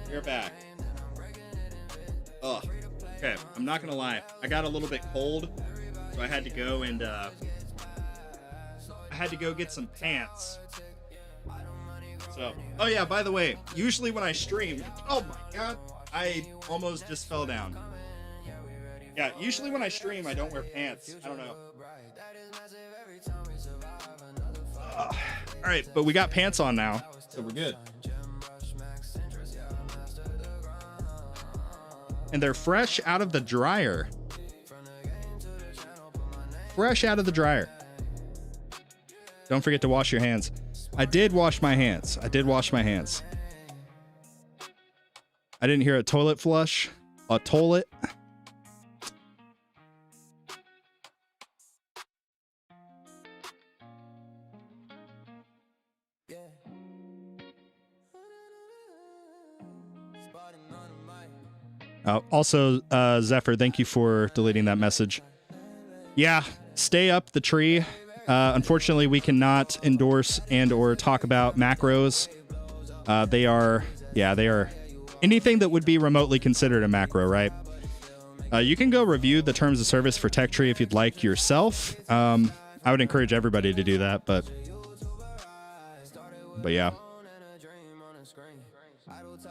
We are back. Ugh. Okay, I'm not gonna lie. I got a little bit cold, so I had to go and I had to go get some pants. So, oh yeah, by the way, usually when I stream, oh my god, I almost just fell down. Yeah, usually when I stream, I don't wear pants. I don't know. All right, but we got pants on now, so we're good. And they're fresh out of the dryer. Fresh out of the dryer. Don't forget to wash your hands. I did wash my hands. I didn't hear a toilet flush. A toilet. Also, Zephyr, thank you for deleting that message. Yeah, stay up the tree. Unfortunately, we cannot endorse and or talk about macros. They are anything that would be remotely considered a macro, right? You can go review the terms of service for TechTree if you'd like yourself. I would encourage everybody to do that, but yeah.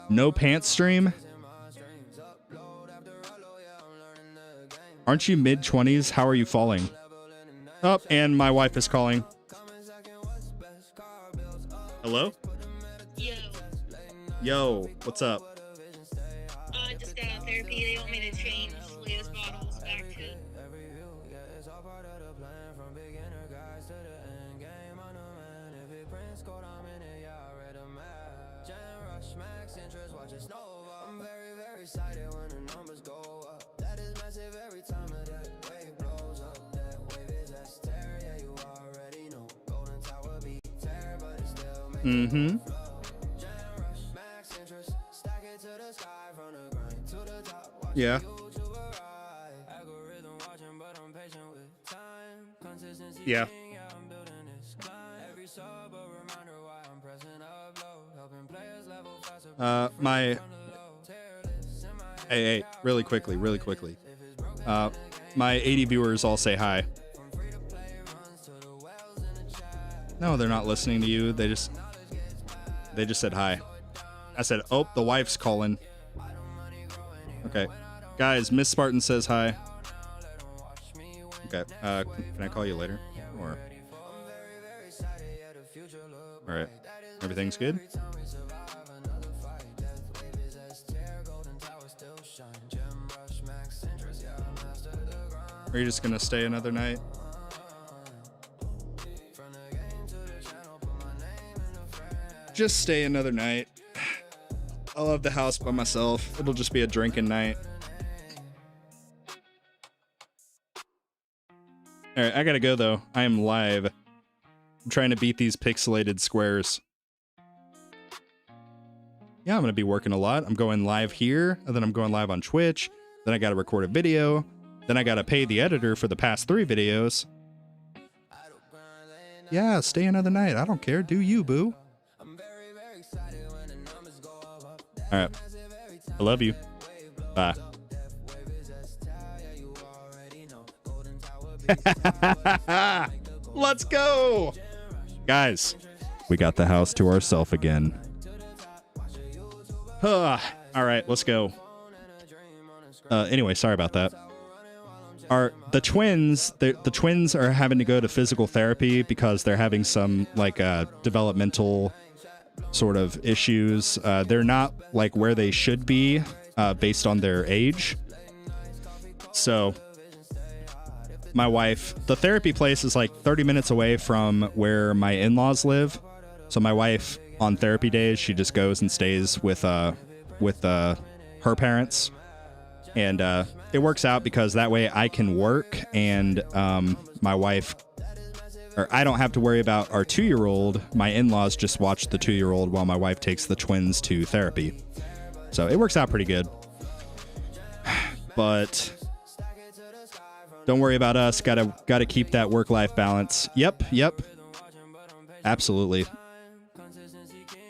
No pants stream. Aren't you mid-20s? How are you falling? Oh, and my wife is calling. Hello? Yo, what's up? I just got out of therapy. They want me to change Leah's bottles back to... Mm-hmm. Yeah. Yeah. Hey, really quickly. My 80 viewers all say hi. No, they're not listening to you. They just said hi. I said, oh, the wife's calling. Okay. Guys, Miss Spartan says hi. Okay. Can I call you later? Or... All right. Everything's good? Or are you just gonna stay another night? Just stay another night. I'll have the house by myself. It'll just be a drinking night. All right, I gotta go though. I am live. I'm trying to beat these pixelated squares. Yeah, I'm gonna be working a lot. I'm going live here, and then I'm going live on Twitch. Then I gotta record a video. Then I gotta pay the editor for the past 3 videos. Yeah, stay another night. I don't care. Do you, boo? All right. I love you. Bye. Let's go. Guys, we got the house to ourselves again. All right, let's go. Anyway, sorry about that. The twins are having to go to physical therapy because they're having some like developmental sort of issues. They're not like where they should be based on their age. So my wife, the therapy place is like 30 minutes away from where my in-laws live. So my wife on therapy days, she just goes and stays with her parents. And it works out because that way I can work and my wife, or I don't have to worry about our 2-year-old. My in-laws just watch the 2-year-old while my wife takes the twins to therapy. So it works out pretty good. But don't worry about us. Gotta keep that work-life balance. Yep. Absolutely.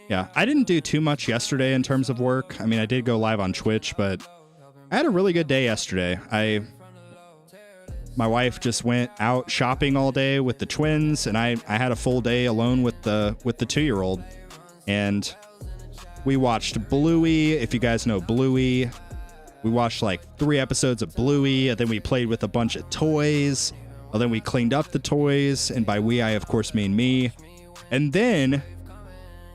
Yeah, I didn't do too much yesterday in terms of work. I mean, I did go live on Twitch, but I had a really good day yesterday. My wife just went out shopping all day with the twins, and I had a full day alone with the 2-year-old. And we watched Bluey, if you guys know Bluey. We watched like 3 episodes of Bluey, and then we played with a bunch of toys. And then we cleaned up the toys, and by we, I of course mean me. And then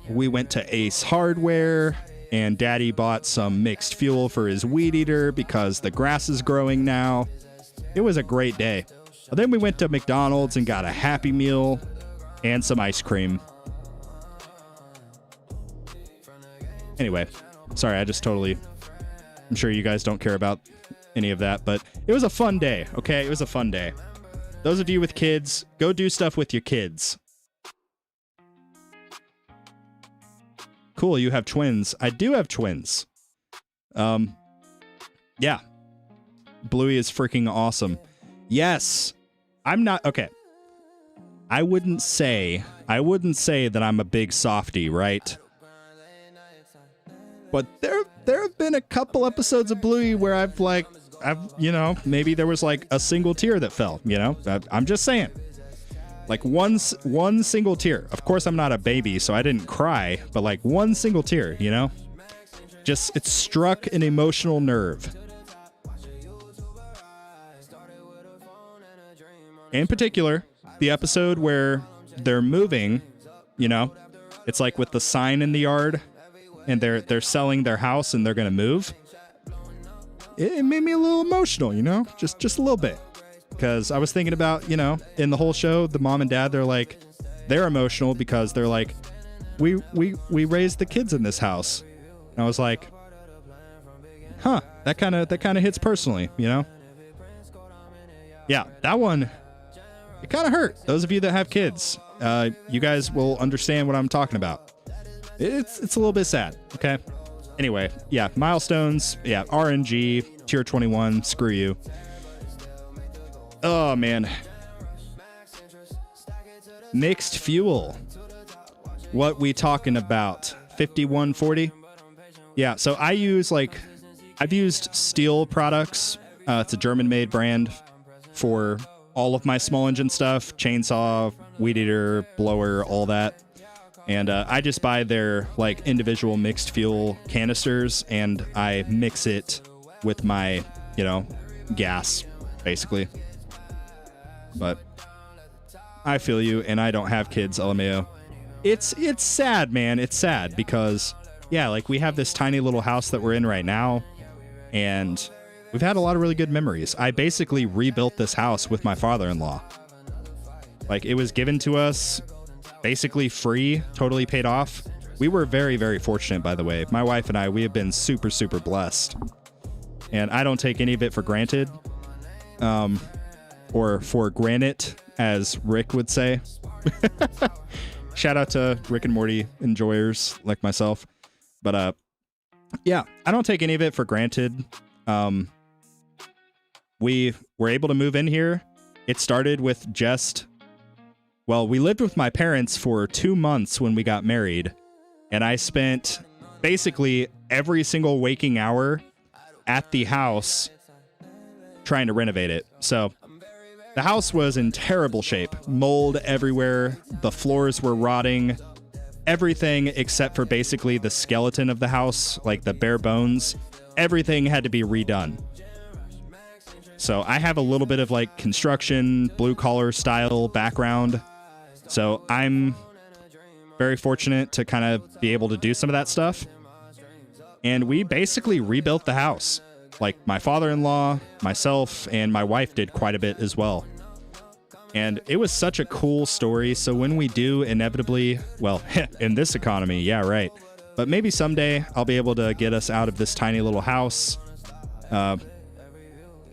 we went to Ace Hardware, and Daddy bought some mixed fuel for his weed eater because the grass is growing now. It was a great day. And then we went to McDonald's and got a Happy Meal and some ice cream. Anyway, sorry, I'm sure you guys don't care about any of that, but it was a fun day, okay? It was a fun day. Those of you with kids, go do stuff with your kids. Cool, you have twins. I do have twins. Yeah. Bluey is freaking awesome. Yes. I'm not, okay. I wouldn't say that I'm a big softie, right? But there have been a couple episodes of Bluey where I've maybe there was like a single tear that fell, I'm just saying. Like one single tear. Of course, I'm not a baby, so I didn't cry, but like one single tear, Just, it struck an emotional nerve. In particular, the episode where they're moving, it's like with the sign in the yard, and they're selling their house and they're gonna move. It made me a little emotional, just a little bit. Because I was thinking about, in the whole show, the mom and dad, they're emotional because they're like, we raised the kids in this house. And I was like, huh, that kind of hits personally, Yeah, that one, it kind of hurt. Those of you that have kids, you guys will understand what I'm talking about. It's a little bit sad, okay? Anyway, yeah, milestones, yeah, RNG, tier 21, screw you. Oh, man. Mixed fuel. What we talking about? 5140? Yeah, so I've used Steel products. It's a German-made brand for all of my small engine stuff. Chainsaw, weed eater, blower, all that. And I just buy their individual mixed fuel canisters, and I mix it with my, gas, basically. But I feel you, and I don't have kids, LMAO. It's sad, man. It's sad because, yeah, we have this tiny little house that we're in right now, and we've had a lot of really good memories. I basically rebuilt this house with my father-in-law. It was given to us basically free, totally paid off. We were very, very fortunate, by the way. My wife and I, we have been super, super blessed. And I don't take any of it for granted. Or for granite, as Rick would say. Shout out to Rick and Morty enjoyers like myself. But yeah, I don't take any of it for granted. We were able to move in here. It started with we lived with my parents for 2 months when we got married. And I spent basically every single waking hour at the house trying to renovate it. So the house was in terrible shape. Mold everywhere. The floors were rotting. Everything except for basically the skeleton of the house, the bare bones. Everything had to be redone. So I have a little bit of construction, blue collar style background. So I'm very fortunate to kind of be able to do some of that stuff. And we basically rebuilt the house. My father-in-law, myself, and my wife did quite a bit as well. And it was such a cool story. So when we do inevitably, in this economy, yeah, right. But maybe someday I'll be able to get us out of this tiny little house. And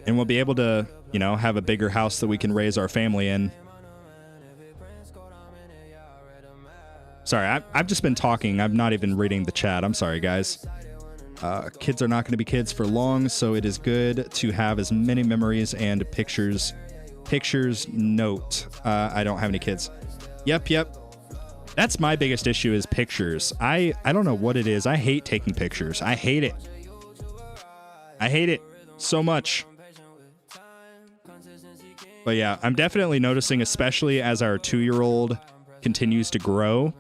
we'll be able to, have a bigger house that we can raise our family in. Sorry, I've just been talking. I'm not even reading the chat. I'm sorry, guys. Kids are not going to be kids for long, so it is good to have as many memories and pictures. Note. I don't have any kids. Yep. That's my biggest issue is pictures. I don't know what it is. I hate taking pictures. I hate it. I hate it so much. But yeah, I'm definitely noticing, especially as our 2-year-old continues to grow.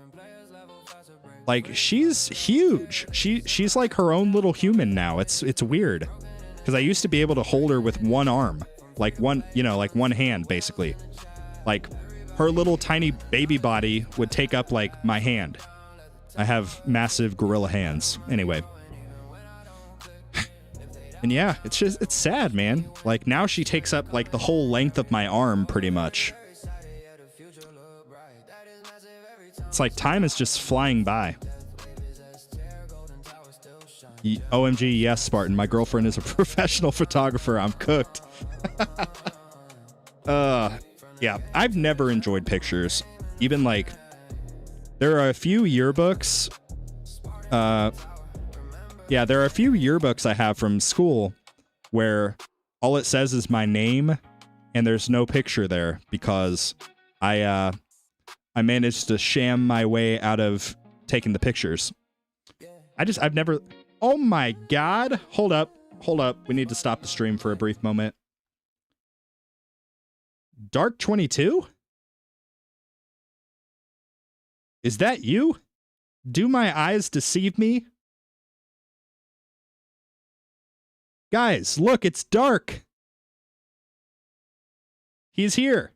She's huge. She's like her own little human now. It's weird. Because I used to be able to hold her with one arm, like one hand, basically. Like, her little tiny baby body would take up, like, my hand. I have massive gorilla hands. Anyway. And yeah, it's sad, man. Like, now she takes up, like, the whole length of my arm, pretty much. It's like time is just flying by. OMG, yes, Spartan. My girlfriend is a professional photographer. I'm cooked. Yeah, I've never enjoyed pictures. Even, like, there are a few yearbooks. Yeah, there are a few yearbooks I have from school where all it says is my name and there's no picture there because I managed to sham my way out of taking the pictures. I've never... Oh my God. Hold up. We need to stop the stream for a brief moment. Dark 22? Is that you? Do my eyes deceive me? Guys, look, it's Dark. He's here.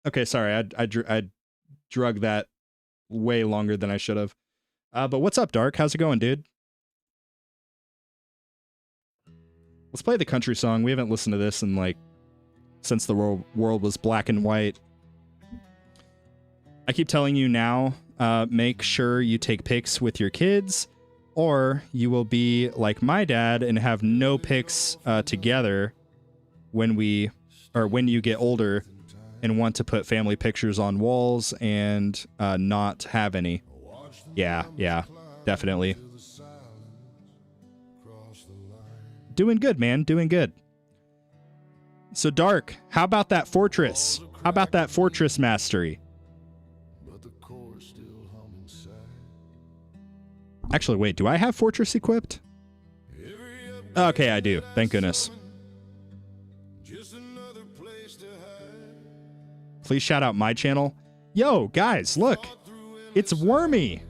Okay, sorry, I drug that way longer than I should have. But what's up, Dark? How's it going, dude? Let's play the country song. We haven't listened to this in, like, since the world was black and white. I keep telling you now, make sure you take pics with your kids, or you will be like my dad and have no pics together when you get older and want to put family pictures on walls and not have any. Yeah, definitely. Doing good, man. Doing good. So, Dark, how about that fortress? How about that fortress mastery? Actually, wait, do I have fortress equipped? Okay, I do. Thank goodness. Please shout out my channel. Yo, guys, look. It's Wormy.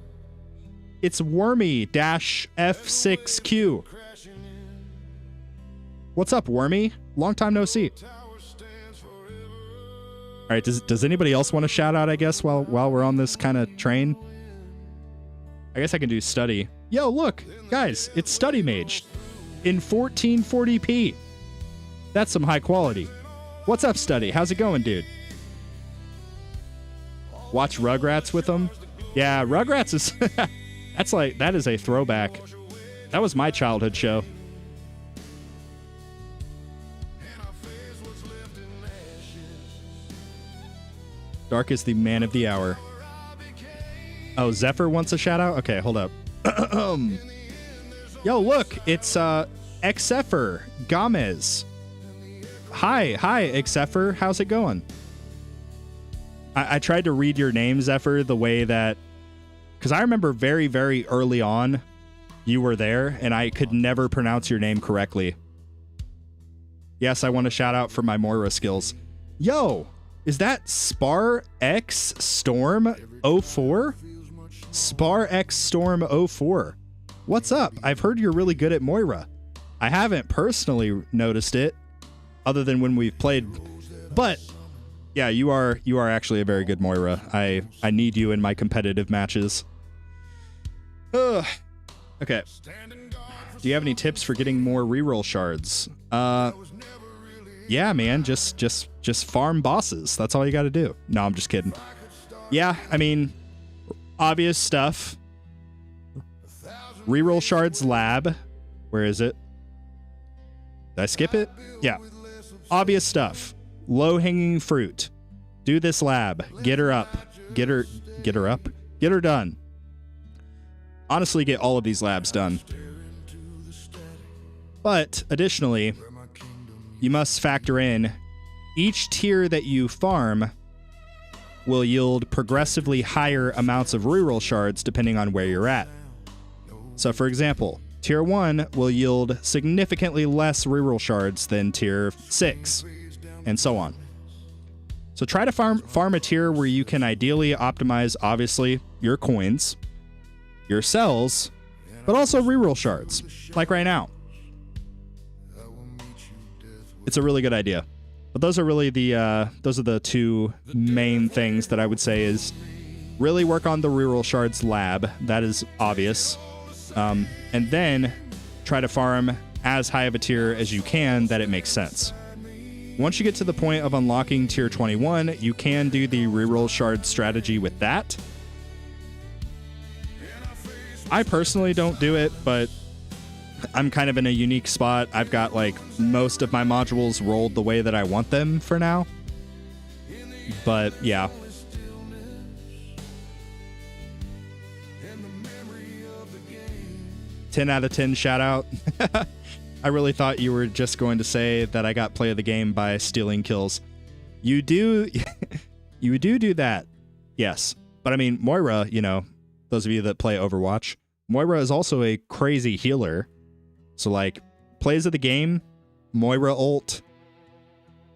It's Wormy-F6Q. What's up, Wormy? Long time no see. All right, does anybody else want to shout out, I guess, while we're on this kind of train? I guess I can do study. Yo, look, guys, it's Study Mage in 1440p. That's some high quality. What's up, Study? How's it going, dude? Watch Rugrats with them? Yeah, Rugrats is... that is a throwback. That was my childhood show. Dark is the man of the hour. Oh, Zephyr wants a shout out? Okay, hold up. Yo, look, it's Xephyr Gomez. Hi, Xephyr. How's it going? I tried to read your name, Zephyr, the way that... Because I remember very, very early on, you were there, and I could never pronounce your name correctly. Yes, I want a shout out for my Moira skills. Yo, is that Spar X Storm 04? Spar X Storm 04. What's up? I've heard you're really good at Moira. I haven't personally noticed it, other than when we've played, but yeah, you are actually a very good Moira. I need you in my competitive matches. Ugh. Okay. Do you have any tips for getting more reroll shards? Yeah, man, just farm bosses. That's all you got to do. No, I'm just kidding. Yeah, I mean, obvious stuff. Reroll shards lab. Where is it? Did I skip it? Yeah. Obvious stuff. Low-hanging fruit. Do this lab. Get her up. Get her up. Get her done. Honestly, get all of these labs done. But additionally, you must factor in each tier that you farm will yield progressively higher amounts of reroll shards depending on where you're at. So for example, tier 1 will yield significantly less reroll shards than tier 6, and so on. So try to farm a tier where you can ideally optimize, obviously, your coins, your cells, but also reroll shards, like right now. It's a really good idea. But those are really the two main things that I would say is really work on the reroll shards lab. That is obvious. And then try to farm as high of a tier as you can that it makes sense. Once you get to the point of unlocking tier 21, you can do the reroll shard strategy with that. I personally don't do it, but I'm kind of in a unique spot. I've got like most of my modules rolled the way that I want them for now. But yeah. "10 out of 10 shout out." I really thought you were just going to say that I got play of the game by stealing kills. You do do that. Yes. But I mean, Moira, you know, those of you that play Overwatch, Moira is also a crazy healer. So like plays of the game, Moira ult,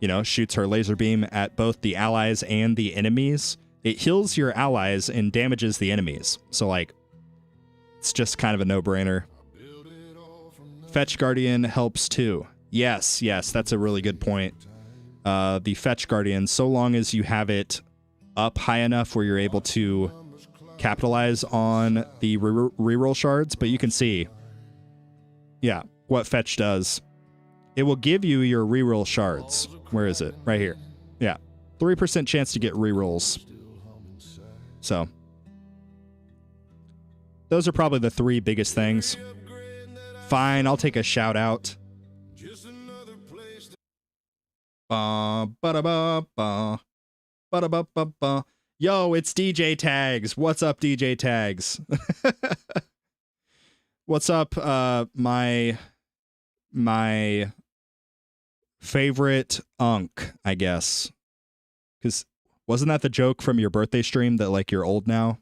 you know, shoots her laser beam at both the allies and the enemies. It heals your allies and damages the enemies. So like it's just kind of a no-brainer. Fetch Guardian helps too. Yes, that's a really good point. The Fetch Guardian, so long as you have it up high enough where you're able to capitalize on the reroll shards, but you can see, yeah, what Fetch does. It will give you your reroll shards. Where is it? Right here. Yeah. 3% chance to get rerolls. So those are probably the three biggest things. Fine, I'll take a shout out. Yo, it's DJ Tags. What's up, DJ Tags? What's up, my favorite unk, I guess. Because wasn't that the joke from your birthday stream that like you're old now?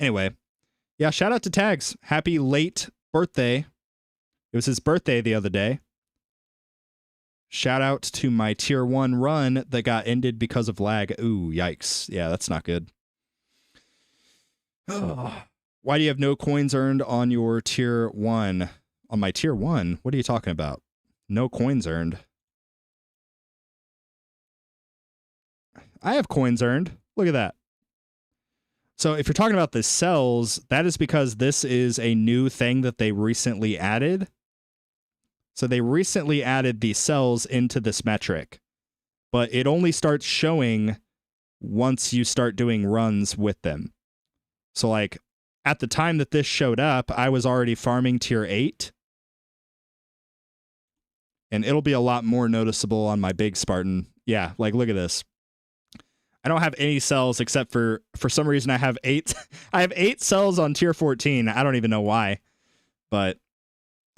Anyway. Yeah, shout out to Tags. Happy late birthday. It was his birthday the other day. Shout out to my tier 1 run that got ended because of lag. Ooh, yikes. Yeah, that's not good. Why do you have no coins earned on your tier 1? On my tier 1? What are you talking about? No coins earned. I have coins earned. Look at that. So if you're talking about the cells, that is because this is a new thing that they recently added. So they recently added the cells into this metric, but it only starts showing once you start doing runs with them. So like at the time that this showed up, I was already farming tier 8. And it'll be a lot more noticeable on my big Spartan. Yeah, like look at this. I don't have any cells except for some reason I have 8. I have 8 cells on tier 14. I don't even know why. But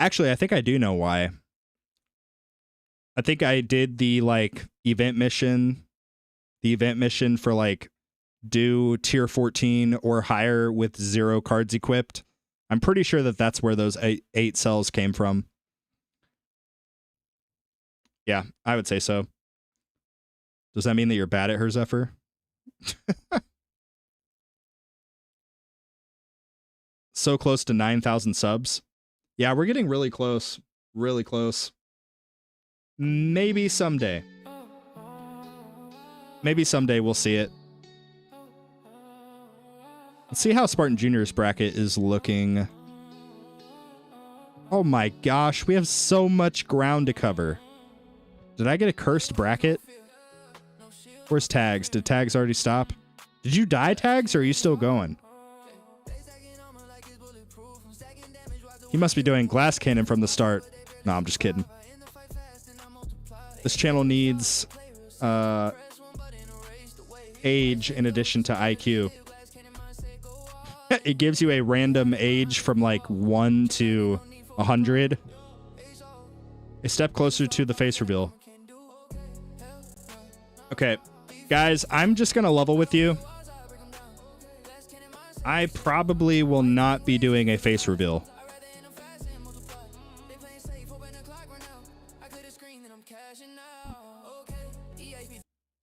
actually, I think I do know why. I think I did the like event mission for like do tier 14 or higher with 0 cards equipped. I'm pretty sure that that's where those 8 cells came from. Yeah, I would say so. Does that mean that you're bad at her, Zephyr? So close to 9,000 subs. Yeah, we're getting really close. Really close. Maybe someday. Maybe someday we'll see it. Let's see how Spartan Junior's bracket is looking. Oh my gosh, we have so much ground to cover. Did I get a cursed bracket? Where's Tags? Did Tags already stop? Did you die, Tags, or are you still going? He must be doing glass cannon from the start. No, I'm just kidding. This channel needs age in addition to IQ. It gives you a random age from like 1 to 100. A step closer to the face reveal. Okay, guys, I'm just gonna level with you. I probably will not be doing a face reveal.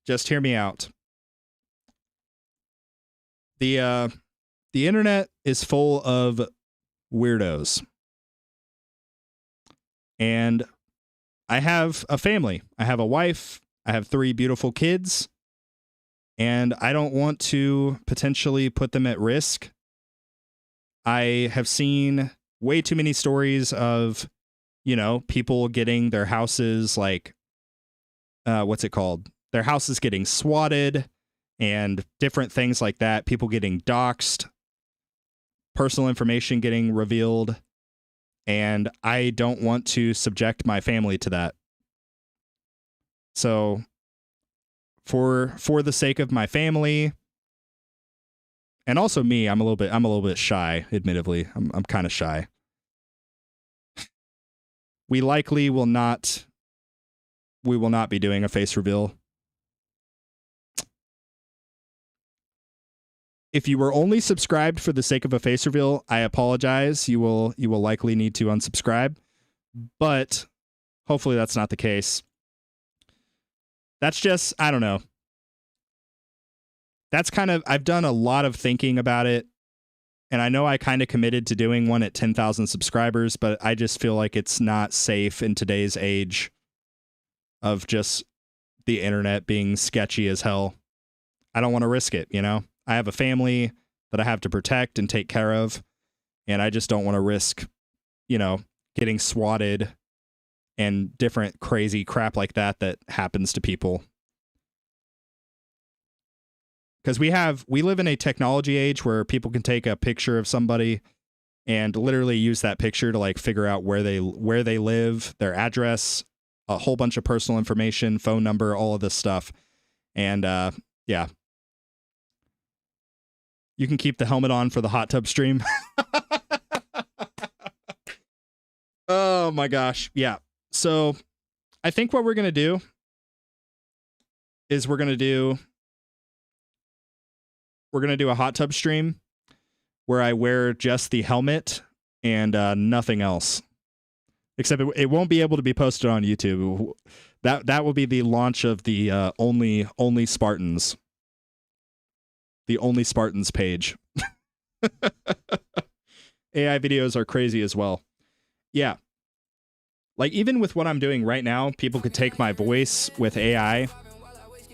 Just hear me out. The The internet is full of weirdos. And I have a family. I have a wife. I have 3 beautiful kids. And I don't want to potentially put them at risk. I have seen way too many stories of, you know, people getting their houses like, what's it called? Their houses getting swatted and different things like that. People getting doxxed, personal information getting revealed. And I don't want to subject my family to that. So for the sake of my family and also me, I'm a little bit shy, admittedly. I'm kind of shy. We likely will not be doing a face reveal. If you were only subscribed for the sake of a face reveal, I apologize. You will likely need to unsubscribe, but hopefully that's not the case. That's just, I don't know. That's kind of, I've done a lot of thinking about it, and I know I kind of committed to doing one at 10,000 subscribers, but I just feel like it's not safe in today's age of just the internet being sketchy as hell. I don't want to risk it, you know? I have a family that I have to protect and take care of, and I just don't want to risk, you know, getting swatted and different crazy crap like that happens to people. Because we live in a technology age where people can take a picture of somebody and literally use that picture to like figure out where they live, their address, a whole bunch of personal information, phone number, all of this stuff. And yeah. You can keep the helmet on for the hot tub stream. Oh my gosh. Yeah. So I think what we're going to do is we're going to do a hot tub stream where I wear just the helmet and nothing else. Except it won't be able to be posted on YouTube. That will be the launch of the only Spartans. The Only Spartans page. AI videos are crazy as well. Yeah. Like, even with what I'm doing right now, people could take my voice with AI,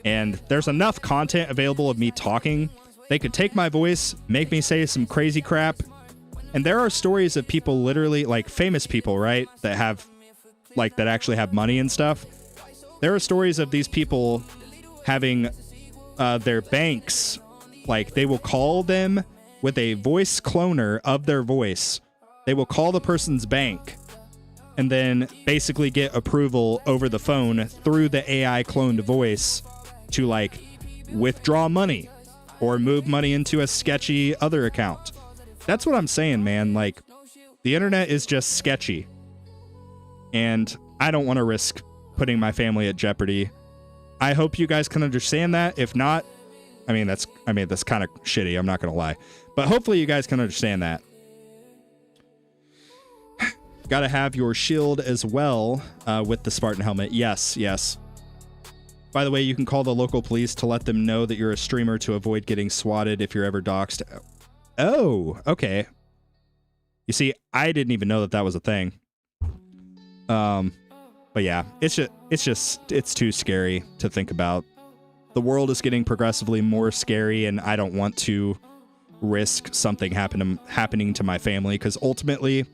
and there's enough content available of me talking. They could take my voice, make me say some crazy crap. And there are stories of people literally, like famous people, right? That actually have money and stuff. There are stories of these people having their banks, like they will call them with a voice cloner of their voice. They will call the person's bank and then basically get approval over the phone through the AI cloned voice to like withdraw money or move money into a sketchy other account. That's what I'm saying, man. Like, the internet is just sketchy. And I don't want to risk putting my family at jeopardy. I hope you guys can understand that. If not, that's kind of shitty, I'm not going to lie. But hopefully you guys can understand that. Got to have your shield as well with the Spartan helmet. Yes, yes. By the way, you can call the local police to let them know that you're a streamer to avoid getting swatted if you're ever doxxed. Oh, okay. You see, I didn't even know that was a thing. But yeah, it's too scary to think about. The world is getting progressively more scary, and I don't want to risk something happening to my family, because ultimately,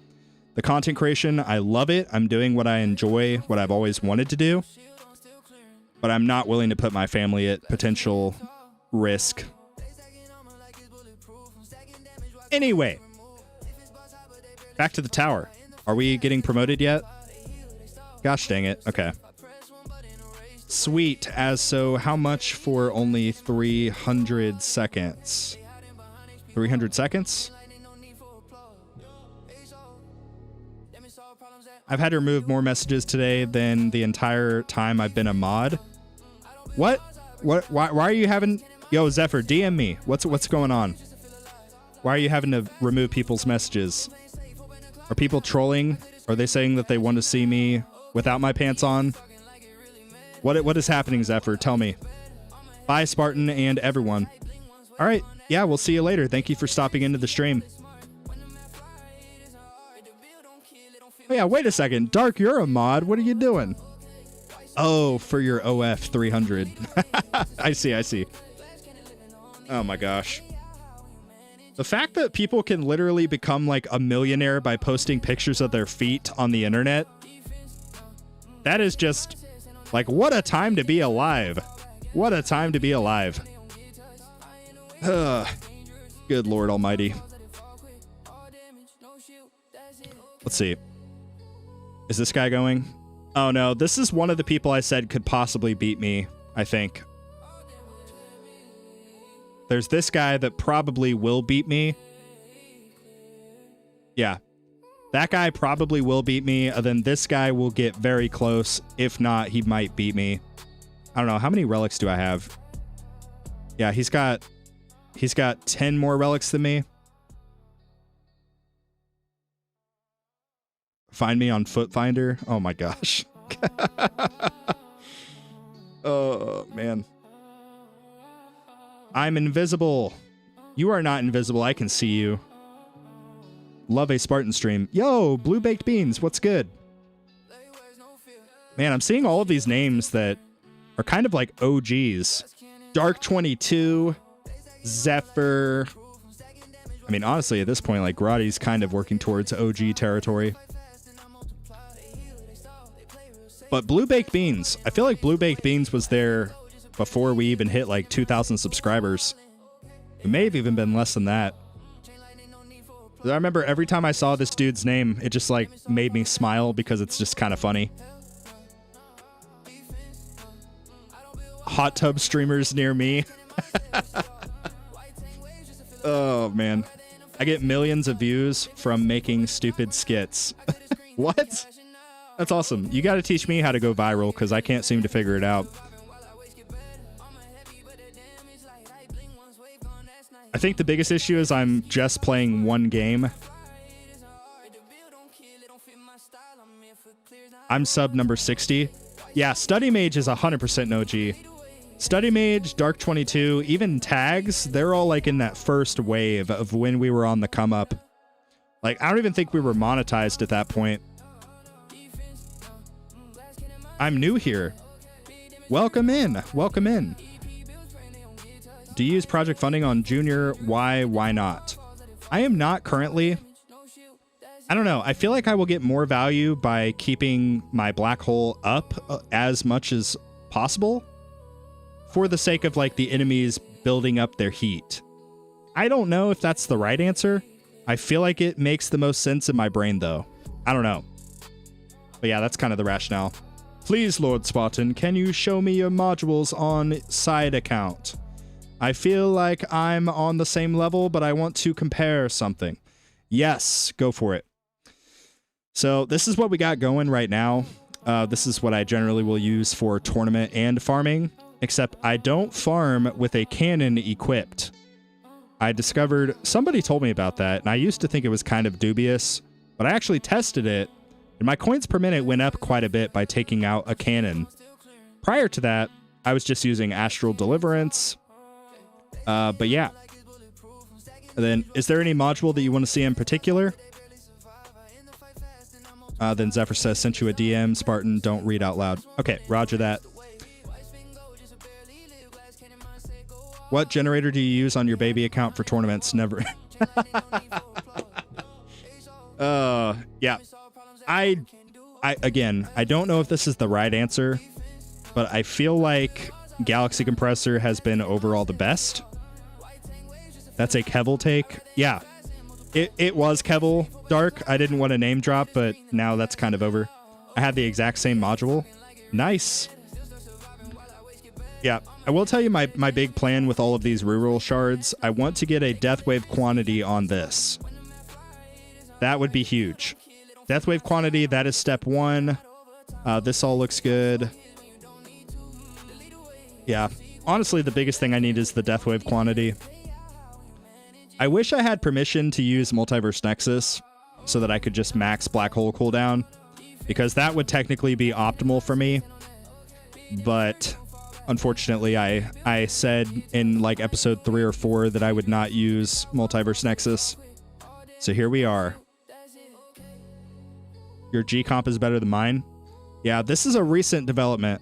the content creation, I love it. I'm doing what I enjoy, what I've always wanted to do. But I'm not willing to put my family at potential risk. Anyway, back to the tower. Are we getting promoted yet? Gosh dang it. Okay. Sweet. So how much for only 300 seconds? 300 seconds? I've had to remove more messages today than the entire time I've been a mod. What? Why are you having... Yo, Zephyr, DM me. What's going on? Why are you having to remove people's messages? Are people trolling? Are they saying that they want to see me without my pants on? What is happening, Zephyr? Tell me. Bye, Spartan and everyone. All right. yeah, we'll see you later. Thank you for stopping into the stream. Oh yeah, wait a second. Dark, you're a mod. What are you doing? Oh, for your OF 300. I see. Oh my gosh. The fact that people can literally become like a millionaire by posting pictures of their feet on the internet, that is just like, what a time to be alive. What a time to be alive. Good Lord Almighty. Let's see. Is this guy going? Oh no, this is one of the people I said could possibly beat me, I think. There's this guy that probably will beat me. Yeah. That guy probably will beat me, and then this guy will get very close. If not, he might beat me. I don't know. How many relics do I have? Yeah, he's got 10 more relics than me. Find me on Foot Finder. Oh my gosh. Oh man. I'm invisible. You are not invisible. I can see you. Love a Spartan stream. Yo, Blue Baked Beans. What's good? Man, I'm seeing all of these names that are kind of like OGs. Dark 22, Zephyr. I mean, honestly, at this point, like, Grotty's kind of working towards OG territory. But Blue Baked Beans, I feel like Blue Baked Beans was there before we even hit like 2,000 subscribers. It may have even been less than that. I remember every time I saw this dude's name, it just like made me smile because it's just kind of funny. Hot tub streamers near me. Oh man. I get millions of views from making stupid skits. What? That's awesome. You got to teach me how to go viral because I can't seem to figure it out. I think the biggest issue is I'm just playing one game. I'm sub number 60. Yeah, Study Mage is 100% an OG. Study Mage, Dark 22, even Tags, they're all like in that first wave of when we were on the come up. Like, I don't even think we were monetized at that point. I'm new here. Welcome in. Welcome in. Do you use project funding on Junior? Why not? I am not currently. I don't know. I feel like I will get more value by keeping my black hole up as much as possible for the sake of like the enemies building up their heat. I don't know if that's the right answer. I feel like it makes the most sense in my brain though. I don't know. But yeah, that's kind of the rationale. Please, Lord Spartan, can you show me your modules on side account? I feel like I'm on the same level, but I want to compare something. Yes, go for it. So this is what we got going right now. This is what I generally will use for tournament and farming, except I don't farm with a cannon equipped. I discovered, somebody told me about that, and I used to think it was kind of dubious, but I actually tested it, and my coins per minute went up quite a bit by taking out a cannon. Prior to that, I was just using Astral Deliverance. But yeah. And then, is there any module that you want to see in particular? Then Zephyr says, sent you a DM, Spartan, don't read out loud. Okay, roger that. What generator do you use on your baby account for tournaments? Never. Yeah. I again, I don't know if this is the right answer, but I feel like Galaxy Compressor has been overall the best. That's a Kevel take. Yeah. It was Kevel Dark. I didn't want to name drop, but now that's kind of over. I had the exact same module. Nice. Yeah, I will tell you my big plan with all of these reroll shards. I want to get a Death Wave quantity on this. That would be huge. Death Wave quantity, that is step 1. This all looks good. Yeah, honestly, the biggest thing I need is the Death Wave quantity. I wish I had permission to use Multiverse Nexus so that I could just max Black Hole cooldown, because that would technically be optimal for me. But Unfortunately, I said in like episode 3 or 4 that I would not use Multiverse Nexus. So here we are. Your G comp is better than mine. Yeah, this is a recent development.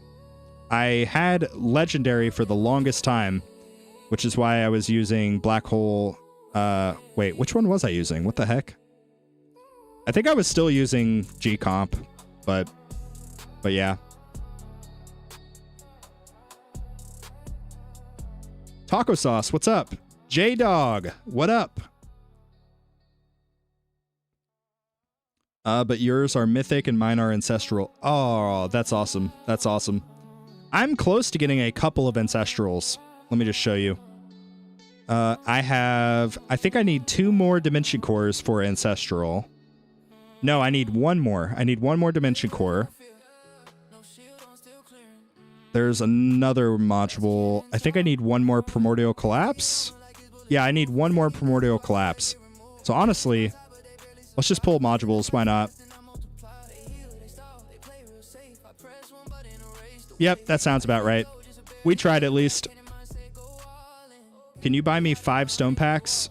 I had Legendary for the longest time, which is why I was using Black Hole. Wait, which one was I using? What the heck? I think I was still using G comp, but yeah. Taco Sauce, what's up? J-Dog, what up? But yours are mythic and mine are ancestral. Oh, that's awesome. That's awesome. I'm close to getting a couple of ancestrals. Let me just show you. I think I need 2 more dimension cores for ancestral. No, I need 1 more. I need 1 more dimension core. There's another module. I think I need 1 more primordial collapse. Yeah, I need 1 more primordial collapse. So honestly, let's just pull modules. Why not? Yep, that sounds about right. We tried at least. Can you buy me 5 stone packs?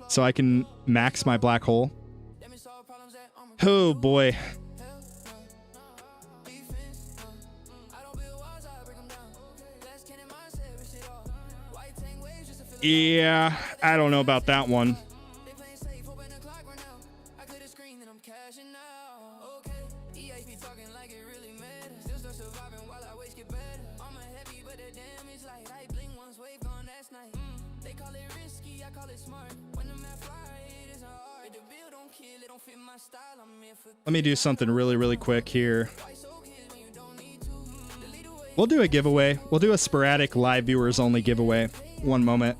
So I can max my black hole? Oh boy. Yeah, I don't know about that one. Let me do something really, really quick here. We'll do a giveaway. We'll do a sporadic live viewers only giveaway. One moment.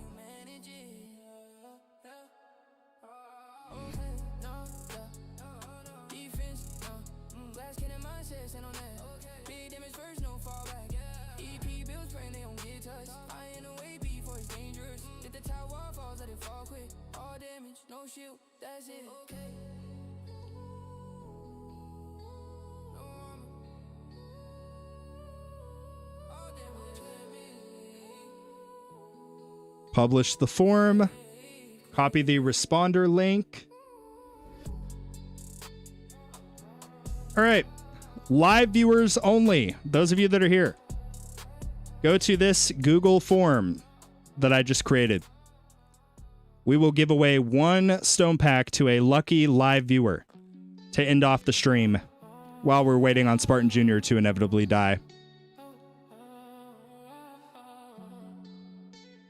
Publish the form. Copy the responder link. All right. Live viewers only. Those of you that are here. Go to this Google form that I just created. We will give away 1 stone pack to a lucky live viewer to end off the stream while we're waiting on Spartan Jr. to inevitably die.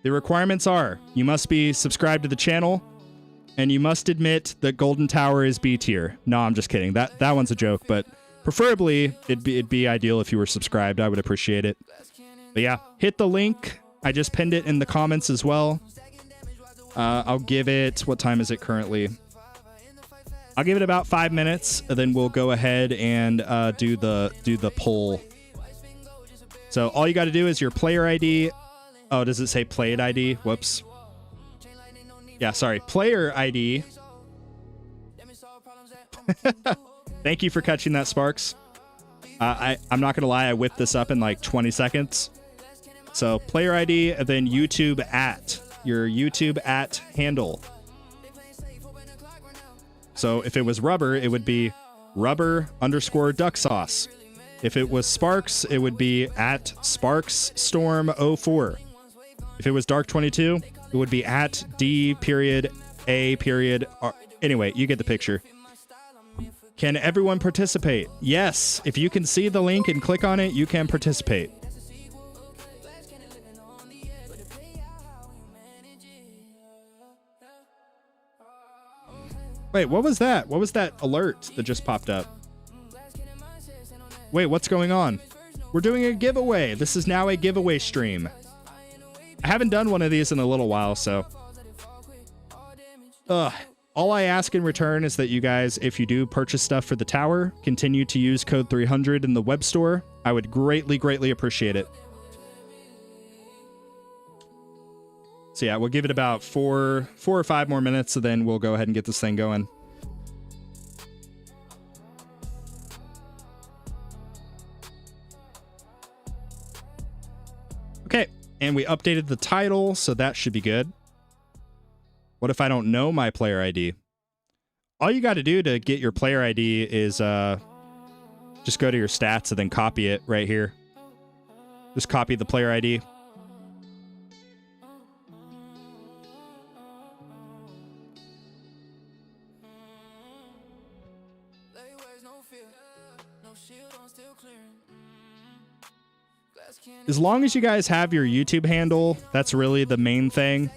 The requirements are, you must be subscribed to the channel, and you must admit that Golden Tower is B tier. No, I'm just kidding. That one's a joke, but preferably it'd be ideal if you were subscribed. I would appreciate it. But yeah, hit the link. I just pinned it in the comments as well. I'll give it, what time is it currently? I'll give it about 5 minutes, and then we'll go ahead and do the poll. So all you got to do is your player ID. Oh, does it say played ID? Whoops. Yeah, sorry. Player ID. Thank you for catching that, Sparks. I'm not going to lie. I whipped this up in like 20 seconds. So player ID, and then YouTube at. Your YouTube at handle. So if it was rubber, it would be rubber_duck sauce. If it was Sparks, it would be at SparksStorm04. If it was Dark22, it would be at D.A.R. Anyway, you get the picture. Can everyone participate? Yes. If you can see the link and click on it, you can participate. Wait, what was that? What was that alert that just popped up? Wait, what's going on? We're doing a giveaway. This is now a giveaway stream. I haven't done one of these in a little while, so. All I ask in return is that you guys, if you do purchase stuff for the tower, continue to use code 300 in the web store. I would greatly, greatly appreciate it. So yeah, we'll give it about 4 or 5 more minutes, and then we'll go ahead and get this thing going. And we updated the title, so that should be good. What if I don't know my player ID? All you got to do to get your player ID is just go to your stats and then copy it right here. Just copy the player ID. As long as you guys have your YouTube handle, that's really the main thing.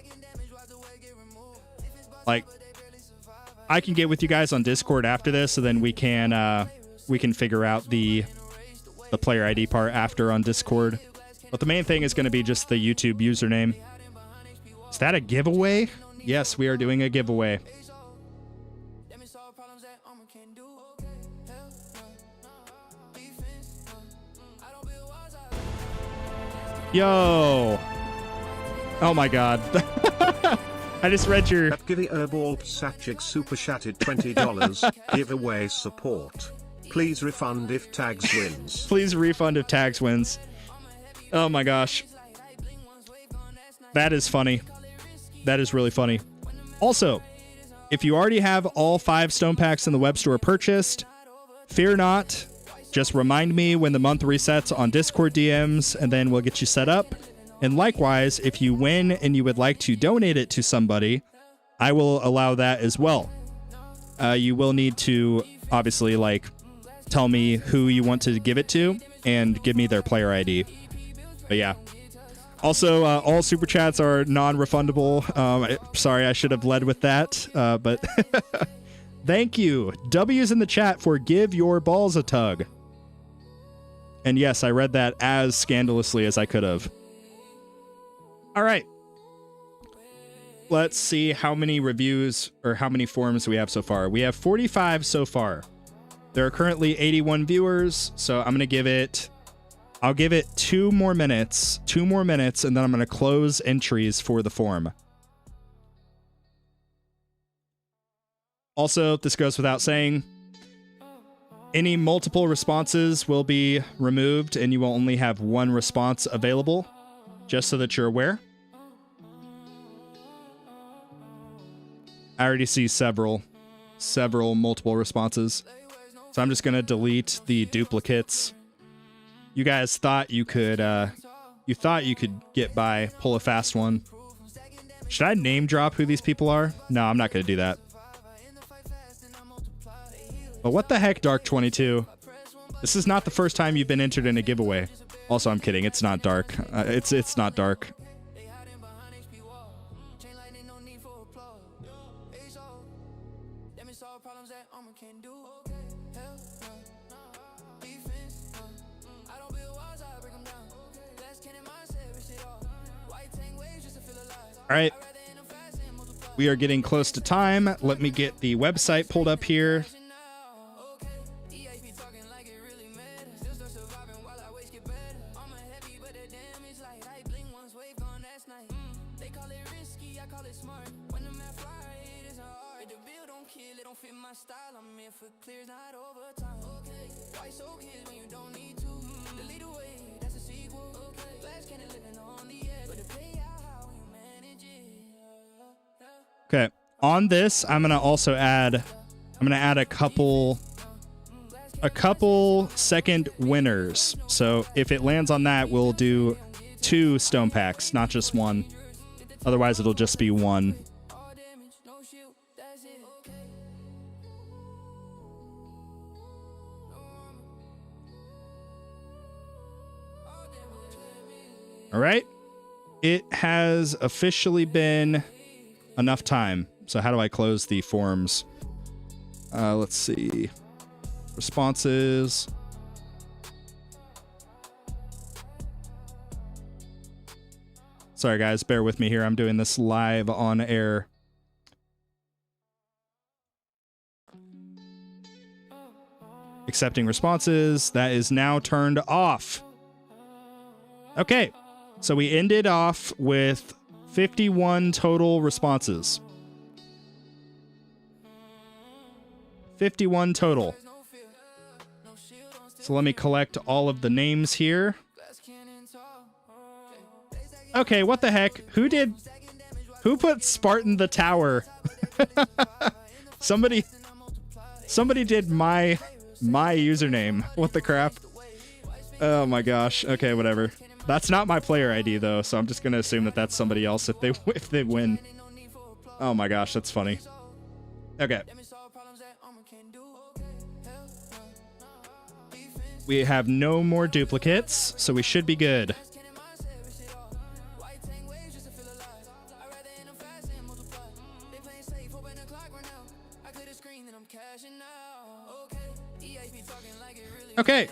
Like, I can get with you guys on Discord after this, so then we can figure out the player ID part after on Discord. But the main thing is going to be just the YouTube username. Is that a giveaway? Yes, we are doing a giveaway. Yo! Oh my god. I just read your... Givey Herbal Satchik Super Chatted $20. Giveaway support. Please refund if tags wins. Please refund if tags wins. Oh my gosh. That is funny. That is really funny. Also, if you already have all 5 stone packs in the web store purchased, fear not. Just remind me when the month resets on Discord DMs, and then we'll get you set up. And likewise, if you win and you would like to donate it to somebody, I will allow that as well. You will need to, obviously, like, tell me who you want to give it to and give me their player ID. But yeah. Also, all super chats are non-refundable. Sorry, I should have led with that. But thank you. W's in the chat for give your balls a tug. And yes, I read that as scandalously as I could have. All right. Let's see how many reviews or how many forums we have so far. We have 45 so far. There are currently 81 viewers, so I'm going to give it... I'll give it 2 more minutes. 2 more minutes, and then I'm going to close entries for the forum. Also, this goes without saying, any multiple responses will be removed, and you will only have 1 response available, just so that you're aware. I already see several multiple responses. So I'm just going to delete the duplicates. You guys thought you could get by, pull a fast one. Should I name drop who these people are? No, I'm not going to do that. But what the heck, Dark22? This is not the first time you've been entered in a giveaway. Also, I'm kidding. It's not dark. It's not dark. All right. We are getting close to time. Let me get the website pulled up here. Okay, on this, I'm gonna add a couple second winners. So if it lands on that, we'll do 2 stone packs, not just 1. Otherwise, it'll just be 1. All right, it has officially been enough time. So how do I close the forums? Let's see. Responses. Sorry, guys. Bear with me here. I'm doing this live on air. Accepting responses. That is now turned off. Okay. So we ended off with 51 total responses. 51 total. So let me collect all of the names here. Okay, what the heck? Who put Spartan the tower? Somebody did my username. What the crap? Oh my gosh. Okay, whatever. That's not my player ID though, so I'm just gonna assume that that's somebody else if they win. Oh my gosh, that's funny. Okay. We have no more duplicates, so we should be good. Okay.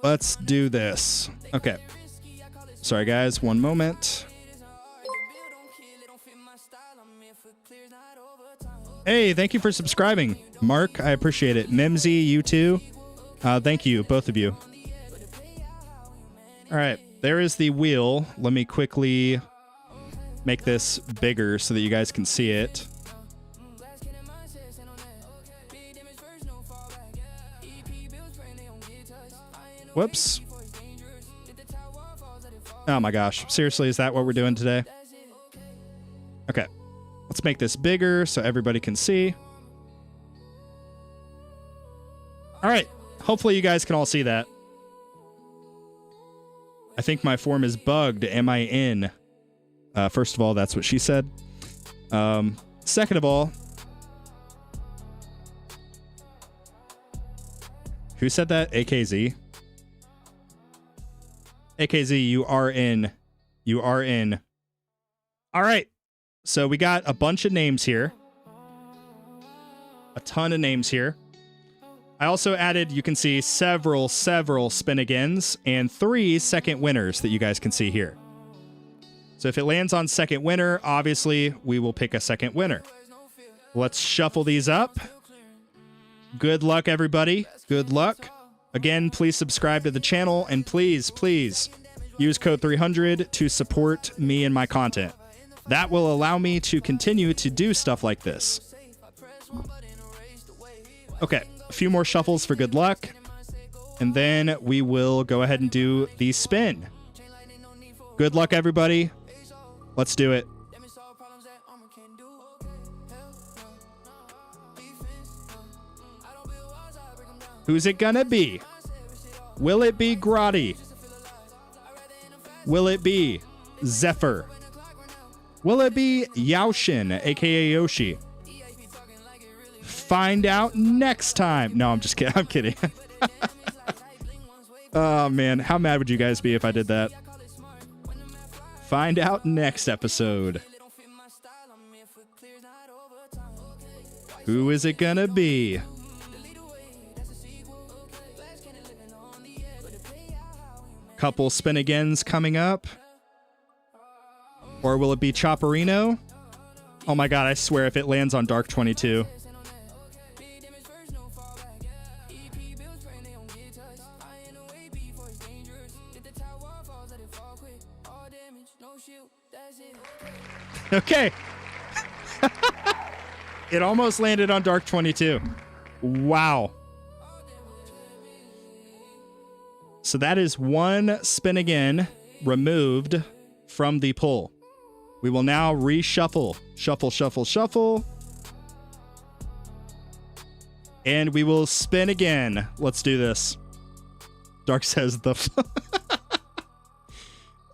Let's do this. Okay. Sorry, guys. One moment. Hey, thank you for subscribing. Mark, I appreciate it. Mimsy, you too. Thank you, both of you. All right. There is the wheel. Let me quickly make this bigger so that you guys can see it. Whoops. Oh my gosh. Seriously, is that what we're doing today? Okay. Let's make this bigger so everybody can see. All right. Hopefully you guys can all see that. I think my form is bugged. Am I in? First of all, that's what she said. Second of all, who said that? AKZ. AKZ, you are in. You are in. All right. So we got a bunch of names here. A ton of names here. I also added, you can see, several spin agains and 3 second winners that you guys can see here. So if it lands on second winner, obviously we will pick a second winner. Let's shuffle these up. Good luck, everybody. Good luck. Again, please subscribe to the channel, and please use code 300 to support me and my content. That will allow me to continue to do stuff like this. Okay, a few more shuffles for good luck, and then we will go ahead and do the spin. Good luck, everybody. Let's do it. Who's it gonna be? Will it be Grotti? Will it be Zephyr? Will it be Yaoshin, aka Yoshi? Find out next time. No, I'm just kidding. I'm kidding. Oh man, how mad would you guys be if I did that? Find out next episode. Who is it gonna be? Couple spin agains coming up. Or will it be Chopperino? Oh my god, I swear if it lands on Dark 22. Okay. It almost landed on Dark 22. Wow. So that is 1 spin again removed from the pull. We will now reshuffle. Shuffle, shuffle, shuffle. And we will spin again. Let's do this. Dark says the...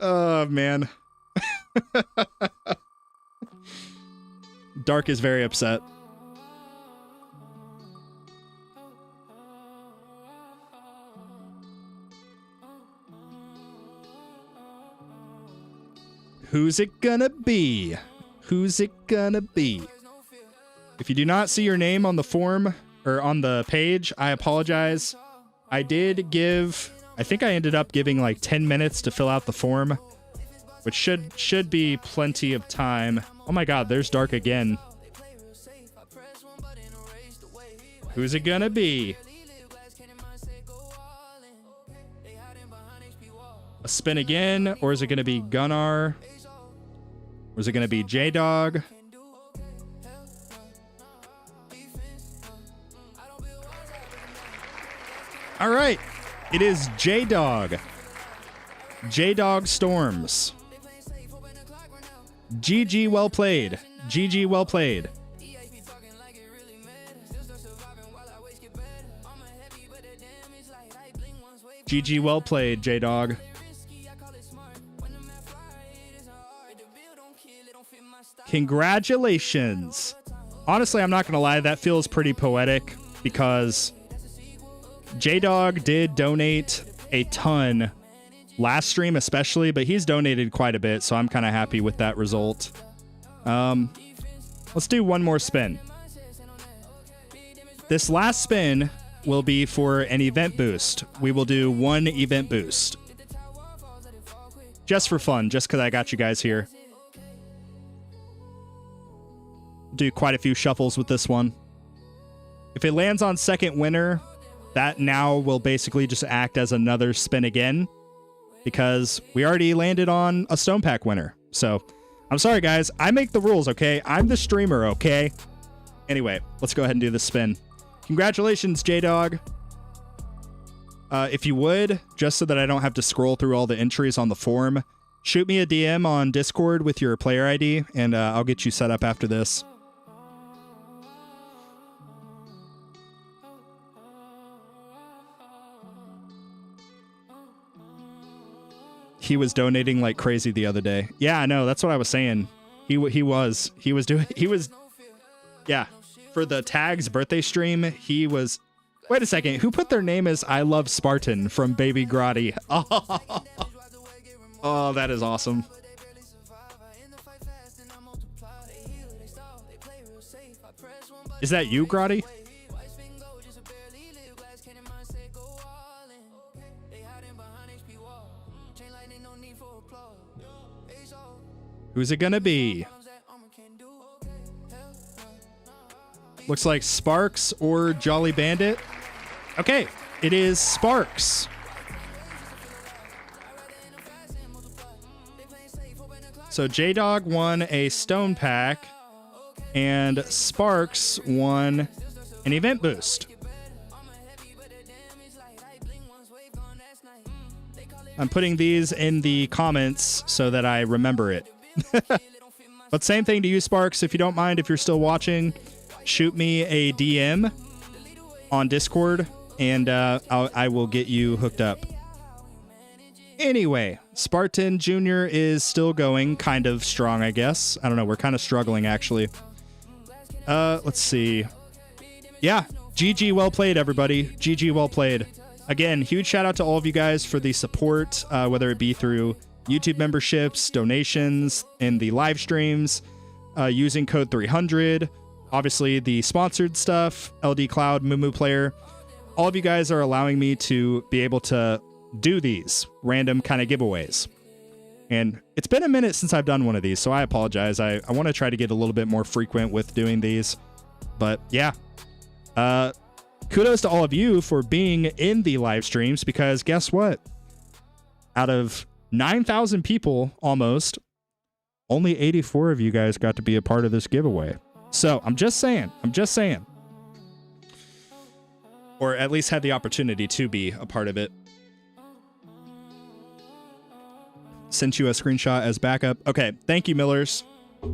Oh, man. Dark is very upset. Who's it gonna be? Who's it gonna be? If you do not see your name on the form or on the page, I apologize. I did give, I think I ended up giving like 10 minutes to fill out the form, which should be plenty of time. Oh my god, there's Dark again. Who's it gonna be? A spin again, or is it gonna be Gunnar? Or is it gonna be J-Dog? All right, It is J-Dog. J-Dog Storms. GG, well played. GG, well played. GG, well played, J-Dog. Congratulations. Honestly, I'm not going to lie. That feels pretty poetic because J-Dog did donate a ton last stream especially, but he's donated quite a bit, so I'm kind of happy with that result. Let's do one more spin. This last spin will be for an event boost. We will do one event boost. Just for fun, just because I got you guys here. Do quite a few shuffles with this one. If it lands on second winner, that now will basically just act as another spin again, because we already landed on a STONEPACK winner. So, I'm sorry guys, I make the rules, okay? I'm the streamer, okay? Anyway, let's go ahead and do the spin. Congratulations, J-Dog. If you would, just so that I don't have to scroll through all the entries on the form, shoot me a DM on Discord with your player ID, and I'll get you set up after this. He was donating like crazy the other day. Yeah, I know. That's what I was saying. He was yeah, for the Tags birthday stream, he was. Wait a second. Who put their name as I Love Spartan from Baby Grotti? Oh, that is awesome. Is that you, Grotti? Who's it gonna be? Looks like Sparks or Jolly Bandit. Okay, it is Sparks. So J-Dog won a STONEPACK and Sparks won an event boost. I'm putting these in the comments so that I remember it. But same thing to you, Sparks. If you don't mind, if you're still watching, shoot me a DM on Discord, and I will get you hooked up. Anyway, Spartan Jr. is still going kind of strong, I guess. I don't know. We're kind of struggling, actually. Let's see. Yeah, GG, well played, everybody. GG, well played. Again, huge shout out to all of you guys for the support, whether it be through YouTube memberships, donations, and the live streams, using code 300. Obviously, the sponsored stuff, LD Cloud, Moo Player. All of you guys are allowing me to be able to do these random kind of giveaways. And it's been a minute since I've done one of these, so I apologize. I want to try to get a little bit more frequent with doing these. But yeah, kudos to all of you for being in the live streams, because guess what? Out of 9,000 people, almost, only 84 of you guys got to be a part of this giveaway. So I'm just saying. Or at least had the opportunity to be a part of it. Sent you a screenshot as backup. Okay, thank you, Millers.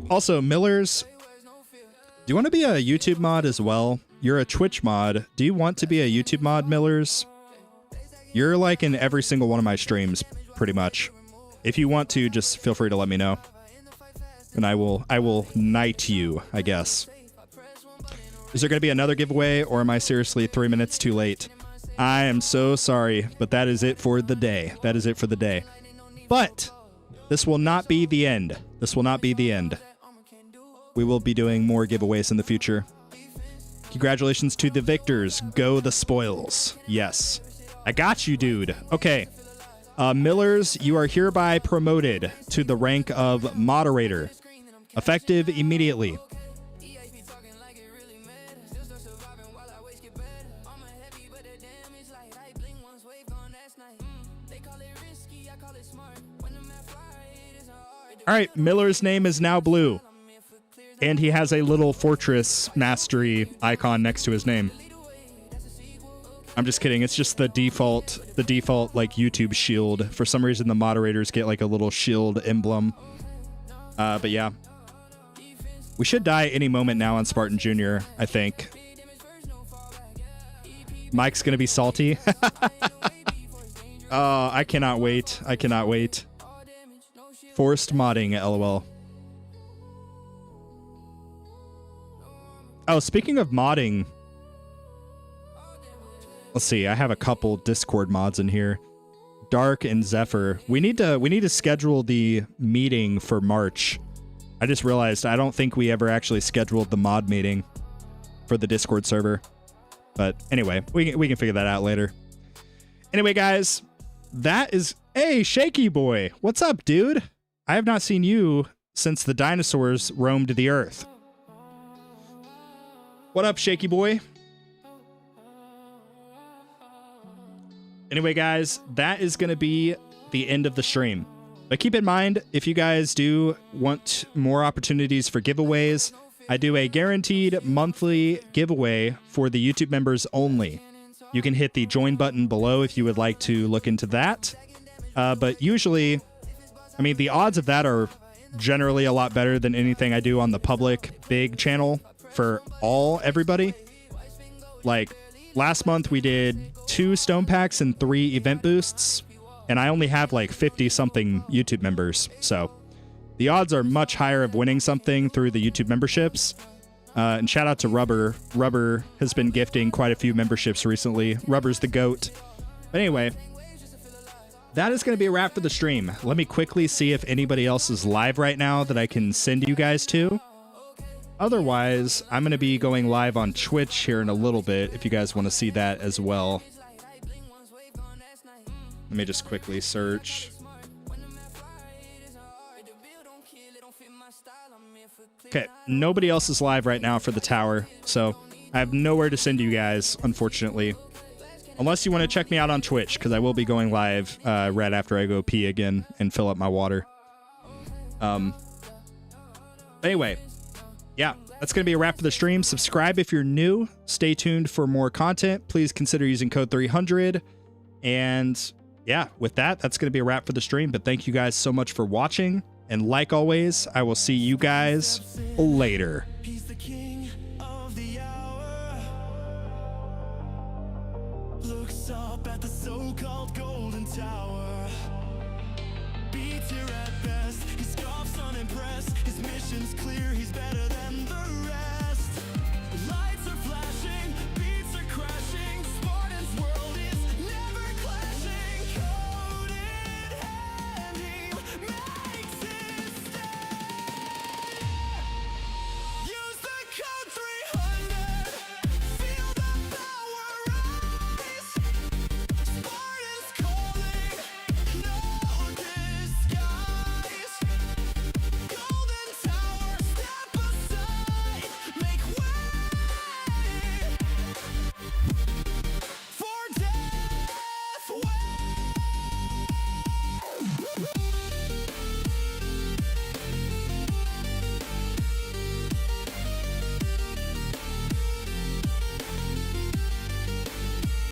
Also, Millers, do you want to be a YouTube mod as well? You're a Twitch mod. Do you want to be a YouTube mod, Millers? You're like in every single one of my streams, pretty much. If you want to, just feel free to let me know. And I will knight you, I guess. Is there going to be another giveaway, or am I seriously 3 minutes too late? I am so sorry, but that is it for the day. That is it for the day. But this will not be the end. This will not be the end. We will be doing more giveaways in the future. Congratulations to the victors. Go the spoils. Yes. I got you, dude. Okay. Millers, you are hereby promoted to the rank of moderator. Effective immediately. All right, Miller's name is now blue. And he has a little fortress mastery icon next to his name. I'm just kidding. It's just the default like YouTube shield. For some reason, the moderators get like a little shield emblem. But yeah, we should die any moment now on Spartan Jr., I think. Mike's gonna be salty. Oh, I cannot wait. I cannot wait. Forced modding, lol. Oh, speaking of modding, let's see. I have a couple Discord mods in here. Dark and Zephyr. We need to schedule the meeting for March. I just realized I don't think we ever actually scheduled the mod meeting for the Discord server. But anyway, we can figure that out later. Anyway, guys, that is... Hey, Shaky Boy. What's up, dude? I have not seen you since the dinosaurs roamed the earth. What up, Shaky Boy? Anyway, guys, that is going to be the end of the stream. But keep in mind, if you guys do want more opportunities for giveaways, I do a guaranteed monthly giveaway for the YouTube members only. You can hit the join button below if you would like to look into that. But usually, I mean, the odds of that are generally a lot better than anything I do on the public big channel for everybody. Like, last month we did 2 stone packs and 3 event boosts, and I only have like 50-something YouTube members, so the odds are much higher of winning something through the YouTube memberships. And shout out to Rubber. Rubber has been gifting quite a few memberships recently. Rubber's the GOAT. But anyway, that is going to be a wrap for the stream. Let me quickly see if anybody else is live right now that I can send you guys to. Otherwise, I'm going to be going live on Twitch here in a little bit if you guys want to see that as well. Let me just quickly search. Okay, nobody else is live right now for the tower, so I have nowhere to send you guys, unfortunately. Unless you want to check me out on Twitch, because I will be going live right after I go pee again and fill up my water. Anyway, yeah, that's going to be a wrap for the stream. Subscribe if you're new. Stay tuned for more content. Please consider using code 300. And yeah, with that, that's going to be a wrap for the stream. But thank you guys so much for watching. And like always, I will see you guys later. He's the king of the hour. Looks up at the so-called golden tower. Beats here at best. He scoffs unimpressed. His mission's clear. He's better than the rest.